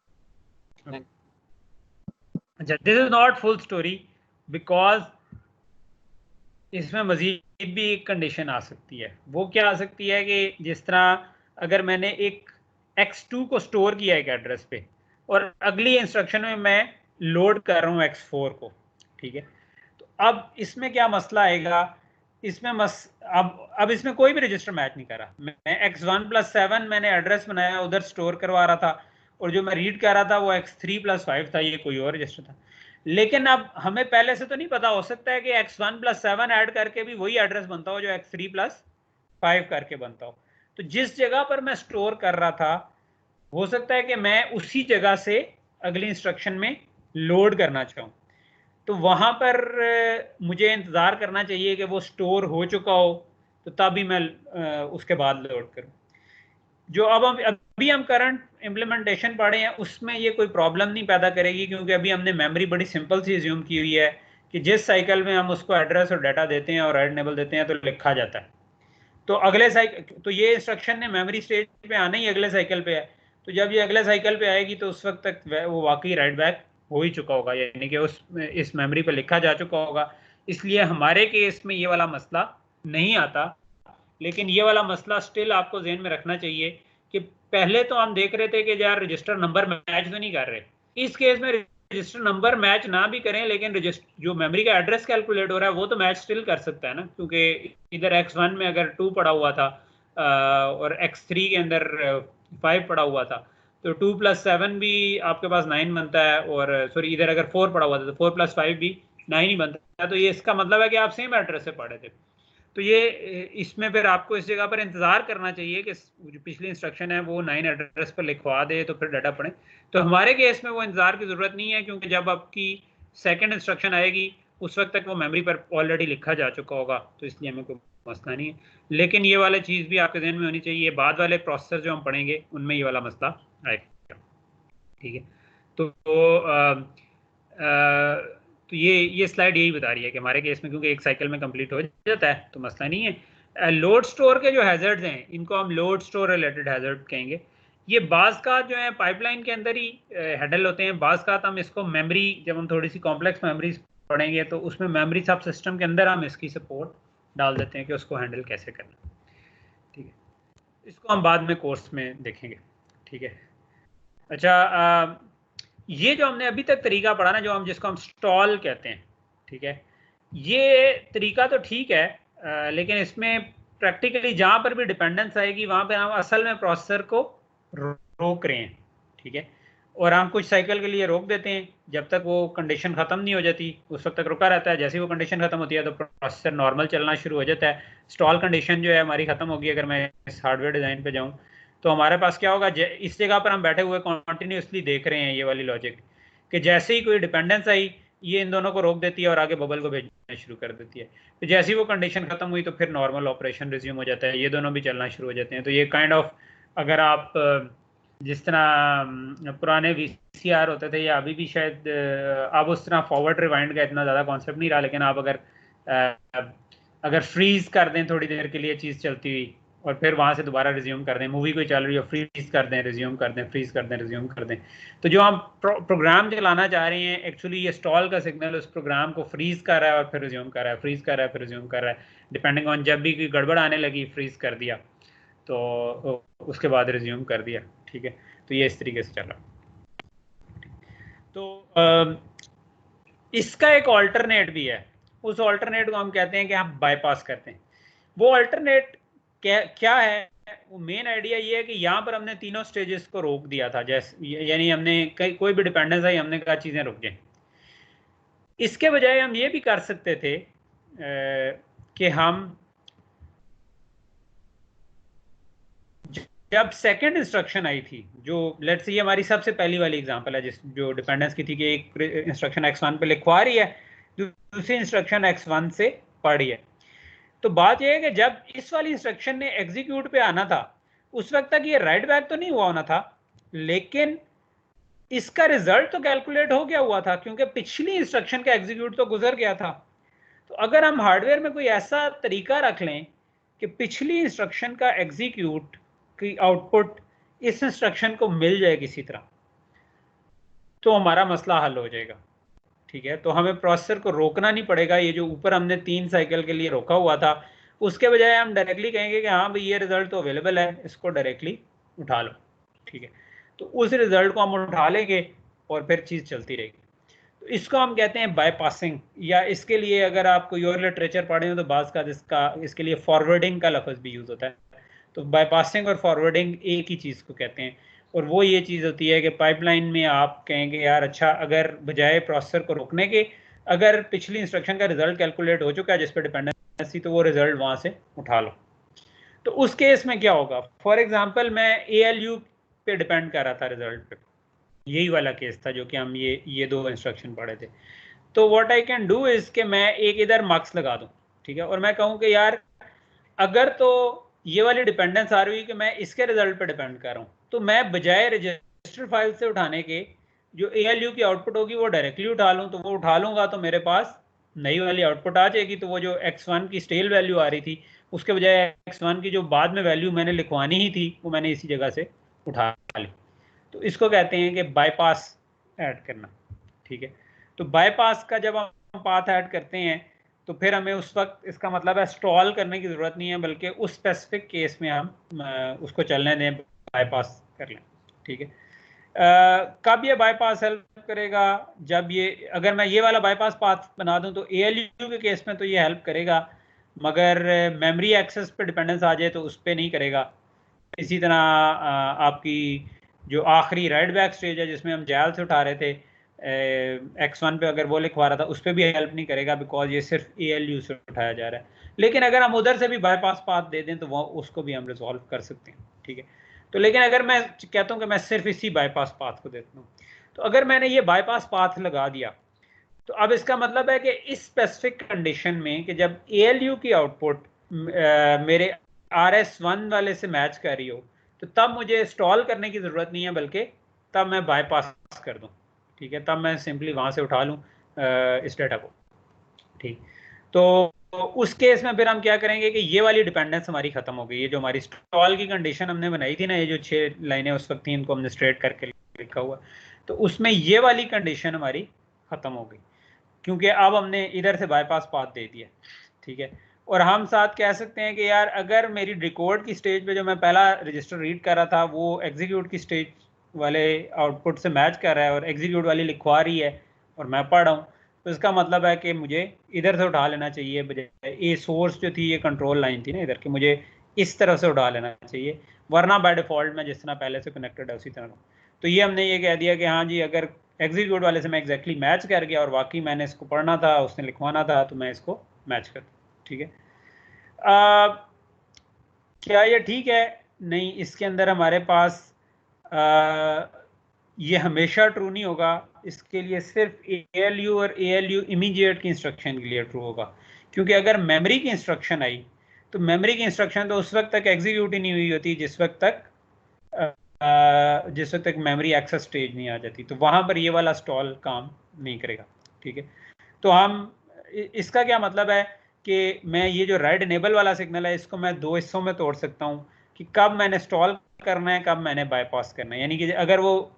अच्छा, this is not full story because इसमें मजीद भी एक कंडीशन आ सकती है। वो क्या आ सकती है कि जिस तरह अगर मैंने एक x2 को स्टोर किया एक एड्रेस पे और अगली इंस्ट्रक्शन में मैं लोड कर रहा हूँ x4 को, ठीक है, तो अब इसमें क्या मसला आएगा, इसमें अब इसमें कोई भी रजिस्टर मैच नहीं कर रहा। मैं x1+7 मैंने एड्रेस बनाया उधर स्टोर करवा रहा था और जो मैं रीड कर रहा था वो x3+5 था, ये कोई और रजिस्टर था। लेकिन अब हमें पहले से तो नहीं पता, हो सकता है कि x1+7 ऐड करके भी वही एड्रेस बनता हो जो x3+5 करके बनता हो। तो जिस जगह पर मैं स्टोर कर रहा था हो सकता है कि मैं उसी जगह से अगली इंस्ट्रक्शन में लोड करना चाहूँ, तो वहां पर मुझे इंतजार करना चाहिए कि वो स्टोर हो चुका हो तो तभी मैं उसके बाद लोड करूँ। जो अभी हम करंट इम्प्लीमेंटेशन पढ़े हैं उसमें ये कोई प्रॉब्लम नहीं पैदा करेगी, क्योंकि अभी हमने मेमोरी बड़ी सिंपल सी अज्यूम की हुई है कि जिस साइकिल में हम उसको एड्रेस और डाटा देते हैं और राइट इनेबल देते हैं तो लिखा जाता है। तो अगले साइकिल, तो ये इंस्ट्रक्शन ने मेमोरी स्टेज पे आना ही अगले साइकिल पे है, तो जब ये अगले साइकिल पे आएगी तो उस वक्त तक वो वाकई राइट बैक हो ही चुका होगा, यानी कि इस मेमोरी पे लिखा जा चुका होगा। इसलिए हमारे केस में ये वाला मसला नहीं आता। लेकिन ये वाला मसला स्टिल आपको ज़हन में रखना चाहिए कि पहले तो हम देख रहे थे कि यार रजिस्टर नंबर मैच तो नहीं कर रहे, इस केस में रजिस्टर नंबर मैच ना भी करें लेकिन रजिस्टर जो मेमोरी का एड्रेस कैलकुलेट हो रहा है वो तो मैच स्टिल कर सकता है ना, क्योंकि इधर x1 में अगर 2 पड़ा हुआ था और x3 के अंदर 5 पड़ा हुआ था तो 2+7 भी आपके पास 9 बनता है, और सॉरी इधर अगर 4 पड़ा हुआ था तो 4+5 भी 9 ही बनता है। तो ये इसका मतलब है कि आप सेम एड्रेस से पढ़े थे। तो ये इसमें फिर आपको इस जगह पर इंतजार करना चाहिए कि जो पिछली इंस्ट्रक्शन है वो 9 एड्रेस पर लिखवा दे तो फिर डाटा पढ़े। तो हमारे केस में वो इंतजार की जरूरत नहीं है, क्योंकि जब आपकी सेकंड इंस्ट्रक्शन आएगी उस वक्त तक वो मेमोरी पर ऑलरेडी लिखा जा चुका होगा, तो इसलिए हमें कोई मसला नहीं है। लेकिन ये वाली चीज़ भी आपके ध्यान में होनी चाहिए, बाद वाले प्रोसेसर जो हम पढ़ेंगे उनमें ये वाला मसला आएगा। ठीक है, तो ये स्लाइड यही बता रही है कि हमारे केस में क्योंकि एक साइकिल में कंप्लीट हो जाता है तो मसला नहीं है। लोड स्टोर के जो हैजर्ड्स हैं इनको हम लोड स्टोर रिलेटेड हैजर्ड कहेंगे। ये बाज़ का जो है पाइपलाइन के अंदर ही हैंडल होते हैं, बाज़ का हम इसको मेमोरी, जब हम थोड़ी सी कॉम्प्लेक्स मेमोरीज पढ़ेंगे तो उसमें मेमोरी सब सिस्टम के अंदर हम इसकी सपोर्ट डाल देते हैं कि उसको हैंडल कैसे करना। ठीक है, इसको हम बाद में कोर्स में देखेंगे। ठीक है, अच्छा, ये जो हमने अभी तक तरीका पढ़ा ना, जो हम जिसको हम स्टॉल कहते हैं, ठीक है, ये तरीका तो ठीक है, लेकिन इसमें प्रैक्टिकली जहाँ पर भी डिपेंडेंस आएगी वहाँ पे हम असल में प्रोसेसर को रोक रहे हैं। ठीक है, और हम कुछ साइकिल के लिए रोक देते हैं जब तक वो कंडीशन ख़त्म नहीं हो जाती, उस वक्त तक रुका रहता है। जैसे ही वो कंडीशन ख़त्म होती है तो प्रोसेसर नॉर्मल चलना शुरू हो जाता है। स्टॉल कंडीशन जो है हमारी ख़त्म होगी अगर मैं इस हार्डवेयर डिज़ाइन पे जाऊँ तो हमारे पास क्या होगा, इस जगह पर हम बैठे हुए कॉन्टीन्यूसली देख रहे हैं ये वाली लॉजिक कि जैसे ही कोई डिपेंडेंस आई ये इन दोनों को रोक देती है और आगे बबल को भेजना शुरू कर देती है। तो जैसे ही वो कंडीशन खत्म हुई तो फिर नॉर्मल ऑपरेशन रिज्यूम हो जाता है, ये दोनों भी चलना शुरू हो जाते हैं। तो ये काइंड ऑफ, अगर आप जिस तरह पुराने VCR होते थे या अभी भी शायद अब उस तरह फॉरवर्ड रिवाइंड का इतना ज़्यादा कॉन्सेप्ट नहीं रहा, लेकिन आप अगर फ्रीज कर दें थोड़ी देर के लिए चीज़ चलती हुई और फिर वहाँ से दोबारा रिज्यूम कर दें, मूवी कोई चल रही हो फ्रीज कर दें रिज्यूम कर दें, फ्रीज कर दें रिज्यूम कर दें, तो जो हम प्रोग्राम चलाना चाह रहे हैं एक्चुअली ये स्टॉल का सिग्नल उस प्रोग्राम को फ्रीज कर रहा है और फिर रिज्यूम कर रहा है, फ्रीज कर रहा है फिर रिज्यूम कर रहा है, डिपेंडिंग ऑन जब भी कोई गड़बड़ आने लगी फ्रीज कर दिया तो उसके बाद रिज्यूम कर दिया। ठीक है, तो ये इस तरीके से चल रहा। तो इसका एक ऑल्टरनेट भी है, उस ऑल्टरनेट को हम कहते हैं कि हम बाईपास करते हैं। वो ऑल्टरनेट क्या है, वो मेन आइडिया ये है कि यहाँ पर हमने तीनों स्टेजेस को रोक दिया था, जैसे यानी हमने कोई भी डिपेंडेंस आई हमने कहा चीज़ें रुक जाएं। इसके बजाय हम ये भी कर सकते थे कि हम जब सेकंड इंस्ट्रक्शन आई थी, जो लेट्स से ये हमारी सबसे पहली वाली एग्जांपल है जिस जो डिपेंडेंस की थी कि एक इंस्ट्रक्शन x1 पे लिखवा रही है, दूसरी इंस्ट्रक्शन x1 से पढ़ रही है। तो बात यह है कि जब इस वाली इंस्ट्रक्शन ने एग्जीक्यूट पे आना था उस वक्त तक ये राइट बैक तो नहीं हुआ होना था, लेकिन इसका रिजल्ट तो कैलकुलेट हो गया हुआ था क्योंकि पिछली इंस्ट्रक्शन का एग्जीक्यूट तो गुजर गया था। तो अगर हम हार्डवेयर में कोई ऐसा तरीका रख लें कि पिछली इंस्ट्रक्शन का एग्जीक्यूट की आउटपुट इस इंस्ट्रक्शन को मिल जाए किसी तरह, तो हमारा मसला हल हो जाएगा। ठीक है, तो हमें प्रोसेसर को रोकना नहीं पड़ेगा। ये जो ऊपर हमने 3 साइकिल के लिए रोका हुआ था, उसके बजाय हम डायरेक्टली कहेंगे कि हाँ भाई ये रिजल्ट तो अवेलेबल है, इसको डायरेक्टली उठा लो। ठीक है, तो उस रिजल्ट को हम उठा लेंगे और फिर चीज़ चलती रहेगी। तो इसको हम कहते हैं बाईपासिंग, या इसके लिए अगर आप कोई और लिटरेचर पढ़े हो तो बाज़ का इसके लिए फॉरवर्डिंग का लफ्ज़ भी यूज़ होता है। तो बाईपासिंग और फॉरवर्डिंग एक ही चीज़ को कहते हैं, और वो ये चीज़ होती है कि पाइपलाइन में आप कहेंगे यार अच्छा, अगर बजाय प्रोसेसर को रोकने के अगर पिछली इंस्ट्रक्शन का रिजल्ट कैलकुलेट हो चुका है जिस पर डिपेंडेंसी, तो वो रिजल्ट वहाँ से उठा लो। तो उस केस में क्या होगा, फॉर एग्जाम्पल मैं ALU पे डिपेंड कर रहा था रिजल्ट पे, यही वाला केस था जो कि हम ये 2 इंस्ट्रक्शन पढ़े थे। तो what I can do is कि मैं एक इधर मार्क्स लगा दूं, ठीक है, और मैं कहूँ कि यार अगर तो ये वाली डिपेंडेंस आ रही है कि मैं इसके रिजल्ट पे डिपेंड कर रहा हूँ, तो मैं बजाय रजिस्टर फाइल से उठाने के जो ALU की आउटपुट होगी वो डायरेक्टली उठा लूँ। तो वो उठा लूँगा तो मेरे पास नई वाली आउटपुट आ जाएगी। तो वो जो x1 की स्टेल वैल्यू आ रही थी उसके बजाय x1 की जो बाद में वैल्यू मैंने लिखवानी ही थी वो मैंने इसी जगह से उठा ली। तो इसको कहते हैं कि बाईपास ऐड करना। ठीक है, तो बाईपास का जब हम पाथ ऐड करते हैं तो फिर हमें उस वक्त इसका मतलब है स्टॉल करने की ज़रूरत नहीं है, बल्कि उस स्पेसिफिक केस में हम उसको चलने दें, बाईपास कर लें। ठीक है, कब ये बाईपास हेल्प करेगा, जब ये अगर मैं ये वाला बाईपास पाथ बना दूं तो ALU के केस में तो ये हेल्प करेगा, मगर मेमोरी एक्सेस पे डिपेंडेंस आ जाए तो उस पर नहीं करेगा। इसी तरह आपकी जो आखिरी राइट बैक स्टेज है जिसमें हम जैल से उठा रहे थे x1 पे, अगर वो लिखवा रहा था उस पर भी हेल्प नहीं करेगा, बिकॉज ये सिर्फ ALU से उठाया जा रहा है। लेकिन अगर हम उधर से भी बाईपास पाथ दे दें तो वो उसको भी हम रिजॉल्व कर सकते हैं। ठीक है, तो लेकिन अगर मैं कहता हूँ कि मैं सिर्फ इसी बाईपास पाथ को देता हूँ, तो अगर मैंने ये बाईपास पाथ लगा दिया तो अब इसका मतलब है कि इस स्पेसिफिक कंडीशन में कि जब ALU की आउटपुट मेरे RS1 वाले से मैच कर रही हो तो तब मुझे इंस्टॉल करने की ज़रूरत नहीं है, बल्कि तब मैं बाईपास कर दूं। ठीक है, तब मैं सिंपली वहाँ से उठा लूँ इस डाटा को। ठीक, तो उस केस में फिर हम क्या करेंगे कि ये वाली डिपेंडेंस हमारी ख़त्म हो गई। ये जो हमारी स्टॉल की कंडीशन हमने बनाई थी ना, ये जो 6 लाइनें उस वक्त थी, इनको हमने स्ट्रेट करके लिखा हुआ, तो उसमें ये वाली कंडीशन हमारी ख़त्म हो गई क्योंकि अब हमने इधर से बाईपास पाथ दे दिया। ठीक है, और हम साथ कह सकते हैं कि यार अगर मेरी रिकॉर्ड की स्टेज पे जो मैं पहला रजिस्टर रीड कर रहा था वो एग्जीक्यूट की स्टेज वाले आउटपुट से मैच कर रहा है और एग्जीक्यूट वाली लिखवा रही है और मैं पढ़ रहा हूँ, तो इसका मतलब है कि मुझे इधर से उठा लेना चाहिए, बजाय ये सोर्स जो थी, ये कंट्रोल लाइन थी ना इधर की, मुझे इस तरह से उठा लेना चाहिए, वरना बाय डिफॉल्ट मैं जिस तरह पहले से कनेक्टेड है उसी तरह। तो ये हमने ये कह दिया कि हाँ जी, अगर एग्जीक्यूट वाले से मैं एग्जैक्टली मैच कर गया और वाकई मैंने इसको पढ़ना था, उसने लिखवाना था, तो मैं इसको मैच कर दूँ। ठीक है, क्या ये ठीक है? नहीं, इसके अंदर हमारे पास ये हमेशा ट्रू नहीं होगा। इसके लिए सिर्फ ALU और ALU इमीडिएट की इंस्ट्रक्शन के लिए ट्रू होगा, क्योंकि अगर मेमोरी की इंस्ट्रक्शन आई तो मेमोरी की इंस्ट्रक्शन तो उस वक्त तक एग्जीक्यूट ही नहीं हुई होती जिस वक्त तक मेमोरी एक्सेस स्टेज नहीं आ जाती, तो वहां पर ये वाला स्टॉल काम नहीं करेगा। ठीक है, तो हम इसका क्या मतलब है कि मैं ये जो राइट इनेबल वाला सिग्नल है इसको मैं 2 हिस्सों में तोड़ सकता हूँ कि कब मैंने स्टॉल करना है, कब मैंने बाईपास करना है। यानी कि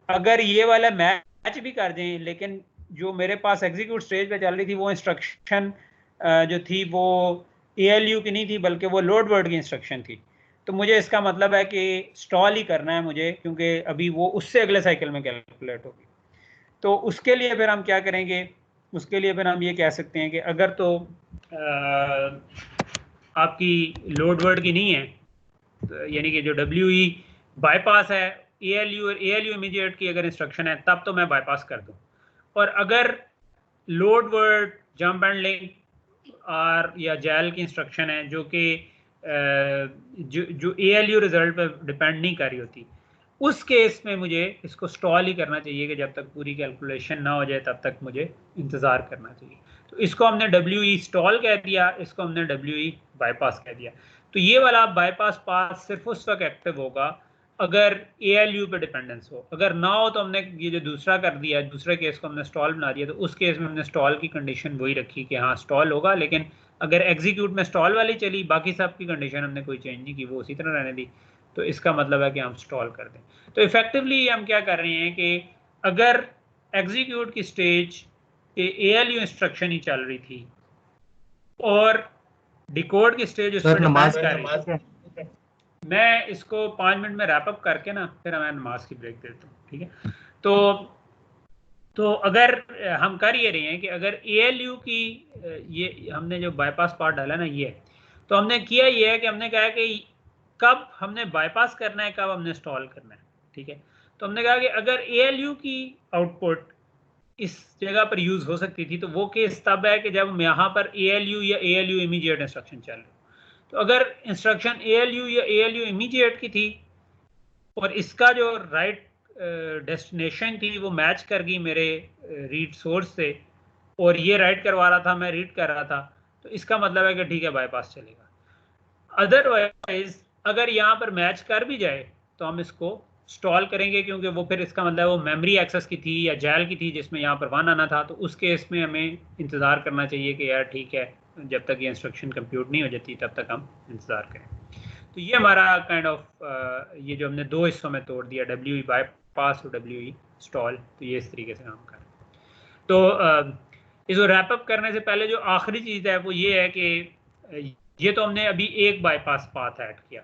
अगर ये वाला मैच भी कर दें, लेकिन जो मेरे पास एग्जीक्यूट स्टेज पे चल रही थी वो इंस्ट्रक्शन जो थी वो ALU की नहीं थी, बल्कि वो लोड वर्ड की इंस्ट्रक्शन थी, तो मुझे इसका मतलब है कि स्टॉल ही करना है मुझे, क्योंकि अभी वो उससे अगले साइकिल में कैलकुलेट होगी। तो उसके लिए फिर हम क्या करेंगे, उसके लिए फिर हम ये कह सकते हैं कि अगर तो आपकी लोड वर्ड की नहीं है, तो यानी कि जो WE बाईपास है, ALU और ALU इमीडिएट की अगर इंस्ट्रक्शन है तब तो मैं बाईपास कर दूं, और अगर load word, jump and link और या जैल की इंस्ट्रक्शन है जो कि जो ALU रिजल्ट पे डिपेंड नहीं कर रही होती, उस केस में मुझे इसको स्टॉल ही करना चाहिए कि जब तक पूरी कैलकुलेशन ना हो जाए तब तक मुझे इंतज़ार करना चाहिए। तो इसको हमने WE स्टॉल कह दिया, इसको हमने WE बाईपास कह दिया। तो ये वाला बाईपास पाथ सिर्फ उस वक्त एक्टिव होगा अगर ALU पे डिपेंडेंस हो। अगर ना हो तो हमने ये जो दूसरा कर दिया, दूसरे केस को हमने स्टॉल बना दिया, तो उस केस में हमने स्टॉल की कंडीशन वही रखी कि हाँ स्टॉल होगा, लेकिन अगर एग्जीक्यूट में स्टॉल वाली चली, बाकी सब की कंडीशन हमने कोई चेंज नहीं की, वो उसी तरह रहने दी, तो इसका मतलब है कि हम स्टॉल कर दें। तो इफेक्टिवली हम क्या कर रहे हैं कि अगर एग्जीक्यूट की स्टेज पे ALU इंस्ट्रक्शन ही चल रही थी और डिकोड की स्टेज उस पर डिपेंड कर रही थी, मैं इसको 5 मिनट में रैप अप करके ना फिर मैं नमाज की ब्रेक देता हूँ, ठीक है। तो अगर हम कर ये रहे हैं कि अगर ALU की ये हमने जो बाईपास पार्ट डाला ना, ये तो हमने किया ये है कि हमने कहा कि कब हमने बाईपास करना है, कब हमने स्टॉल करना है, ठीक है। तो हमने कहा कि अगर ALU की आउटपुट इस जगह पर यूज हो सकती थी तो वो केस तब है कि जब यहाँ पर ALU या ALU इमीडिएट इंस्ट्रक्शन चल रही। तो अगर इंस्ट्रक्शन ALU या ALU इमीडिएट की थी और इसका जो राइट डेस्टिनेशन थी वो मैच कर गई मेरे रीड सोर्स से, और ये राइट करवा रहा था, मैं रीड कर रहा था, तो इसका मतलब है कि ठीक है बाईपास चलेगा। अदरवाइज अगर यहाँ पर मैच कर भी जाए तो हम इसको स्टॉल करेंगे, क्योंकि वो फिर इसका मतलब वो मेमोरी एक्सेस की थी या जैल की थी जिसमें यहाँ पर 1 आना था, तो उस केस में हमें इंतज़ार करना चाहिए कि यार ठीक है जब तक ये इंस्ट्रक्शन कंप्यूट नहीं हो जाती तब तक हम इंतज़ार करें। तो ये हमारा काइंड ऑफ ये जो हमने 2 हिस्सों में तोड़ दिया, WE बाईपास और WE स्टॉल, तो ये इस तरीके से काम कर। तो इसको रैप अप करने से पहले जो आखिरी चीज़ है वो ये है कि ये तो हमने अभी एक बाईपास पाथ ऐड किया।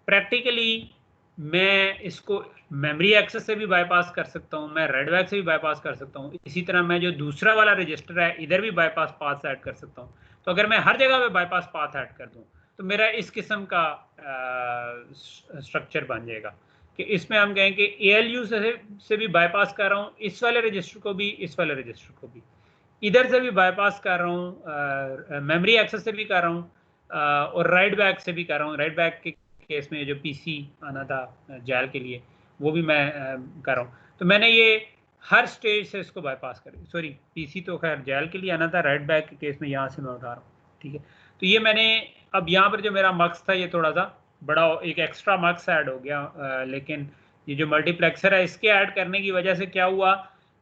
प्रैक्टिकली मैं इसको मेमोरी एक्सेस से भी बाईपास कर सकता हूँ, मैं रेडवैक से भी बाईपास कर सकता हूँ, इसी तरह मैं जो दूसरा वाला रजिस्टर है इधर भी बाईपास पाथ ऐड कर सकता हूँ। तो अगर मैं हर जगह पे बाईपास पाथ ऐड कर दूँ तो मेरा इस किस्म का स्ट्रक्चर बन जाएगा कि इसमें हम कहें कि ALU से भी बाईपास कर रहा हूँ, इस वाले रजिस्टर को भी, इस वाले रजिस्टर को भी, इधर से भी बाईपास कर रहा हूँ, मेमोरी एक्सेस से भी कर रहा हूँ, और राइट बैक से भी कर रहा हूँ। राइट बैक के केस में जो PC आना था जैल के लिए वो भी मैं कर रहा हूँ। तो मैंने ये हर स्टेज से इसको बाईपास कर, सॉरी PC तो खैर जैल के लिए आना था, राइट बैक के केस में यहाँ से मैं उठा रहा हूँ, ठीक है। तो ये मैंने अब यहाँ पर जो मेरा मार्क्स था ये थोड़ा सा बड़ा, एक एक्स्ट्रा मार्क्स ऐड हो गया, लेकिन ये जो मल्टीप्लेक्सर है इसके ऐड करने की वजह से क्या हुआ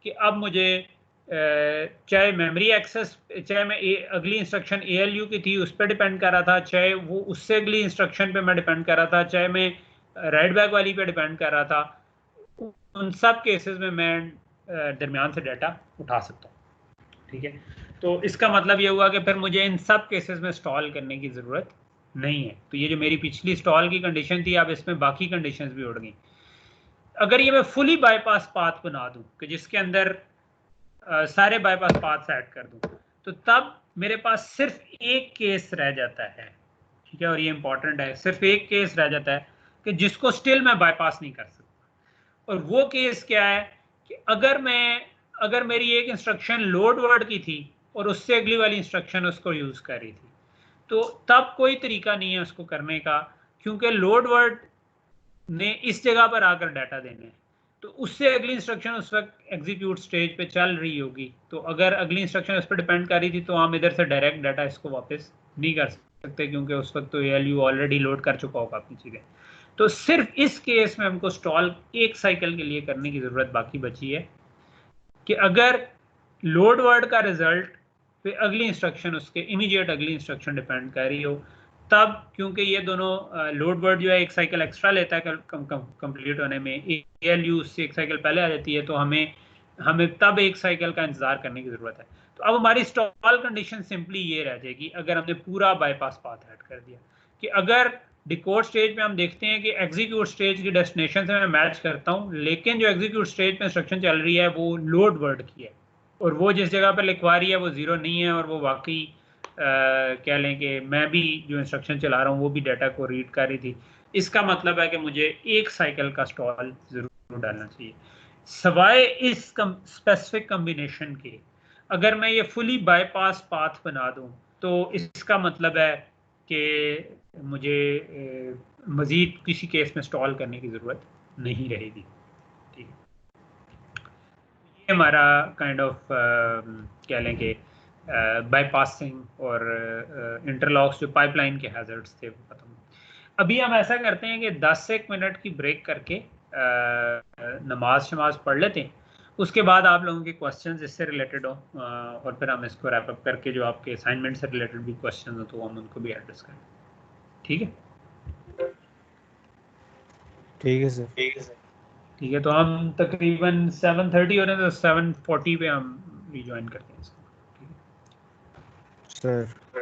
कि अब मुझे चाहे मेमोरी एक्सेस, चाहे मैं अगली इंस्ट्रक्शन ALU की थी उस पर डिपेंड कर रहा था, चाहे वो उससे अगली इंस्ट्रक्शन पे मैं डिपेंड कर रहा था, चाहे मैं राइट बैक वाली पे डिपेंड कर रहा था, उन सब केसेस में मैं दरमियान से डाटा उठा सकता हूँ, ठीक है। तो इसका मतलब ये हुआ कि फिर मुझे इन सब केसेस में स्टॉल करने की ज़रूरत नहीं है। तो ये जो मेरी पिछली स्टॉल की कंडीशन थी अब इसमें बाकी कंडीशंस भी उड़ गई। अगर ये मैं फुली बाईपास पाथ बना दूं कि जिसके अंदर सारे बाईपास पाथ ऐड कर दूं, तो तब मेरे पास सिर्फ एक केस रह जाता है, ठीक है, और ये इंपॉर्टेंट है, सिर्फ एक केस रह जाता है कि जिसको स्टिल मैं बाईपास नहीं कर सकता। और वो केस क्या है कि अगर मेरी एक इंस्ट्रक्शन लोड वर्ड की थी और उससे अगली वाली इंस्ट्रक्शन उसको यूज कर रही थी, तो तब कोई तरीका नहीं है उसको करने का, क्योंकि लोड वर्ड ने इस जगह पर आकर डाटा देने हैं, तो उससे अगली इंस्ट्रक्शन उस वक्त एग्जीक्यूट स्टेज पे चल रही होगी। तो अगर अगली इंस्ट्रक्शन उस पर डिपेंड कर रही थी तो हम इधर से डायरेक्ट डाटा इसको वापस नहीं कर सकते, क्योंकि उस वक्त तो ALU ऑलरेडी लोड कर चुका होगा अपनी चीज़ें। तो सिर्फ इस केस में हमको स्टॉल एक साइकिल के लिए करने की ज़रूरत बाकी बची है कि अगर लोड वर्ड का रिजल्ट पे अगली इंस्ट्रक्शन, उसके इमीडिएट अगली इंस्ट्रक्शन डिपेंड कर रही हो, तब क्योंकि ये दोनों लोड वर्ड जो है एक साइकिल एक्स्ट्रा लेता है कंप्लीट होने में, ALU से एक साइकिल पहले आ जाती है, तो हमें तब एक साइकिल का इंतजार करने की ज़रूरत है। तो अब हमारी स्टॉल कंडीशन सिंपली ये रह जाएगी अगर हमने पूरा बाईपास पाथ ऐड कर दिया कि अगर डिकोड स्टेज में हम देखते हैं कि एग्जीक्यूट स्टेज की डेस्टिनेशन से मैं मैच करता हूँ, लेकिन जो एग्जीक्यूट स्टेज में इंस्ट्रक्शन चल रही है वो लोड वर्ड की है और वो जिस जगह पर लिखवा रही है वो 0 नहीं है, और वो वाकई कह लें कि मैं भी जो इंस्ट्रक्शन चला रहा हूँ वो भी डाटा को रीड कर रही थी। इसका मतलब है कि मुझे एक साइकिल का स्टॉल जरूर डालना चाहिए। सवाए इस स्पेसिफिक कम्बिनेशन के अगर मैं ये फुली बाईपास पाथ बना दूं तो इसका मतलब है कि मुझे मज़ीद किसी केस में स्टॉल करने की ज़रूरत नहीं रहेगी। ठीक है, ये हमारा काइंड ऑफ कह लें कि बाईपासिंग और इंटरलॉक्स जो पाइपलाइन के हैजर्ड्स थे वो खत्म। अभी हम ऐसा करते हैं कि 10 से 1 मिनट की ब्रेक करके नमाज शमाज पढ़ लेते हैं, उसके बाद आप लोगों के क्वेश्चंस इससे रिलेटेड हो और फिर हम इसको रैप अप करके जो आपके असाइनमेंट से रिलेटेड भी क्वेश्चंस हो तो हम उनको भी एड्रेस करें। ठीक है, ठीक है सर। ठीक है, तो हम तकरीबन 7:30 हो रहे हैं, तो 7:40 पे हम रिज्वाइन करते हैं इसको। ठीक है सर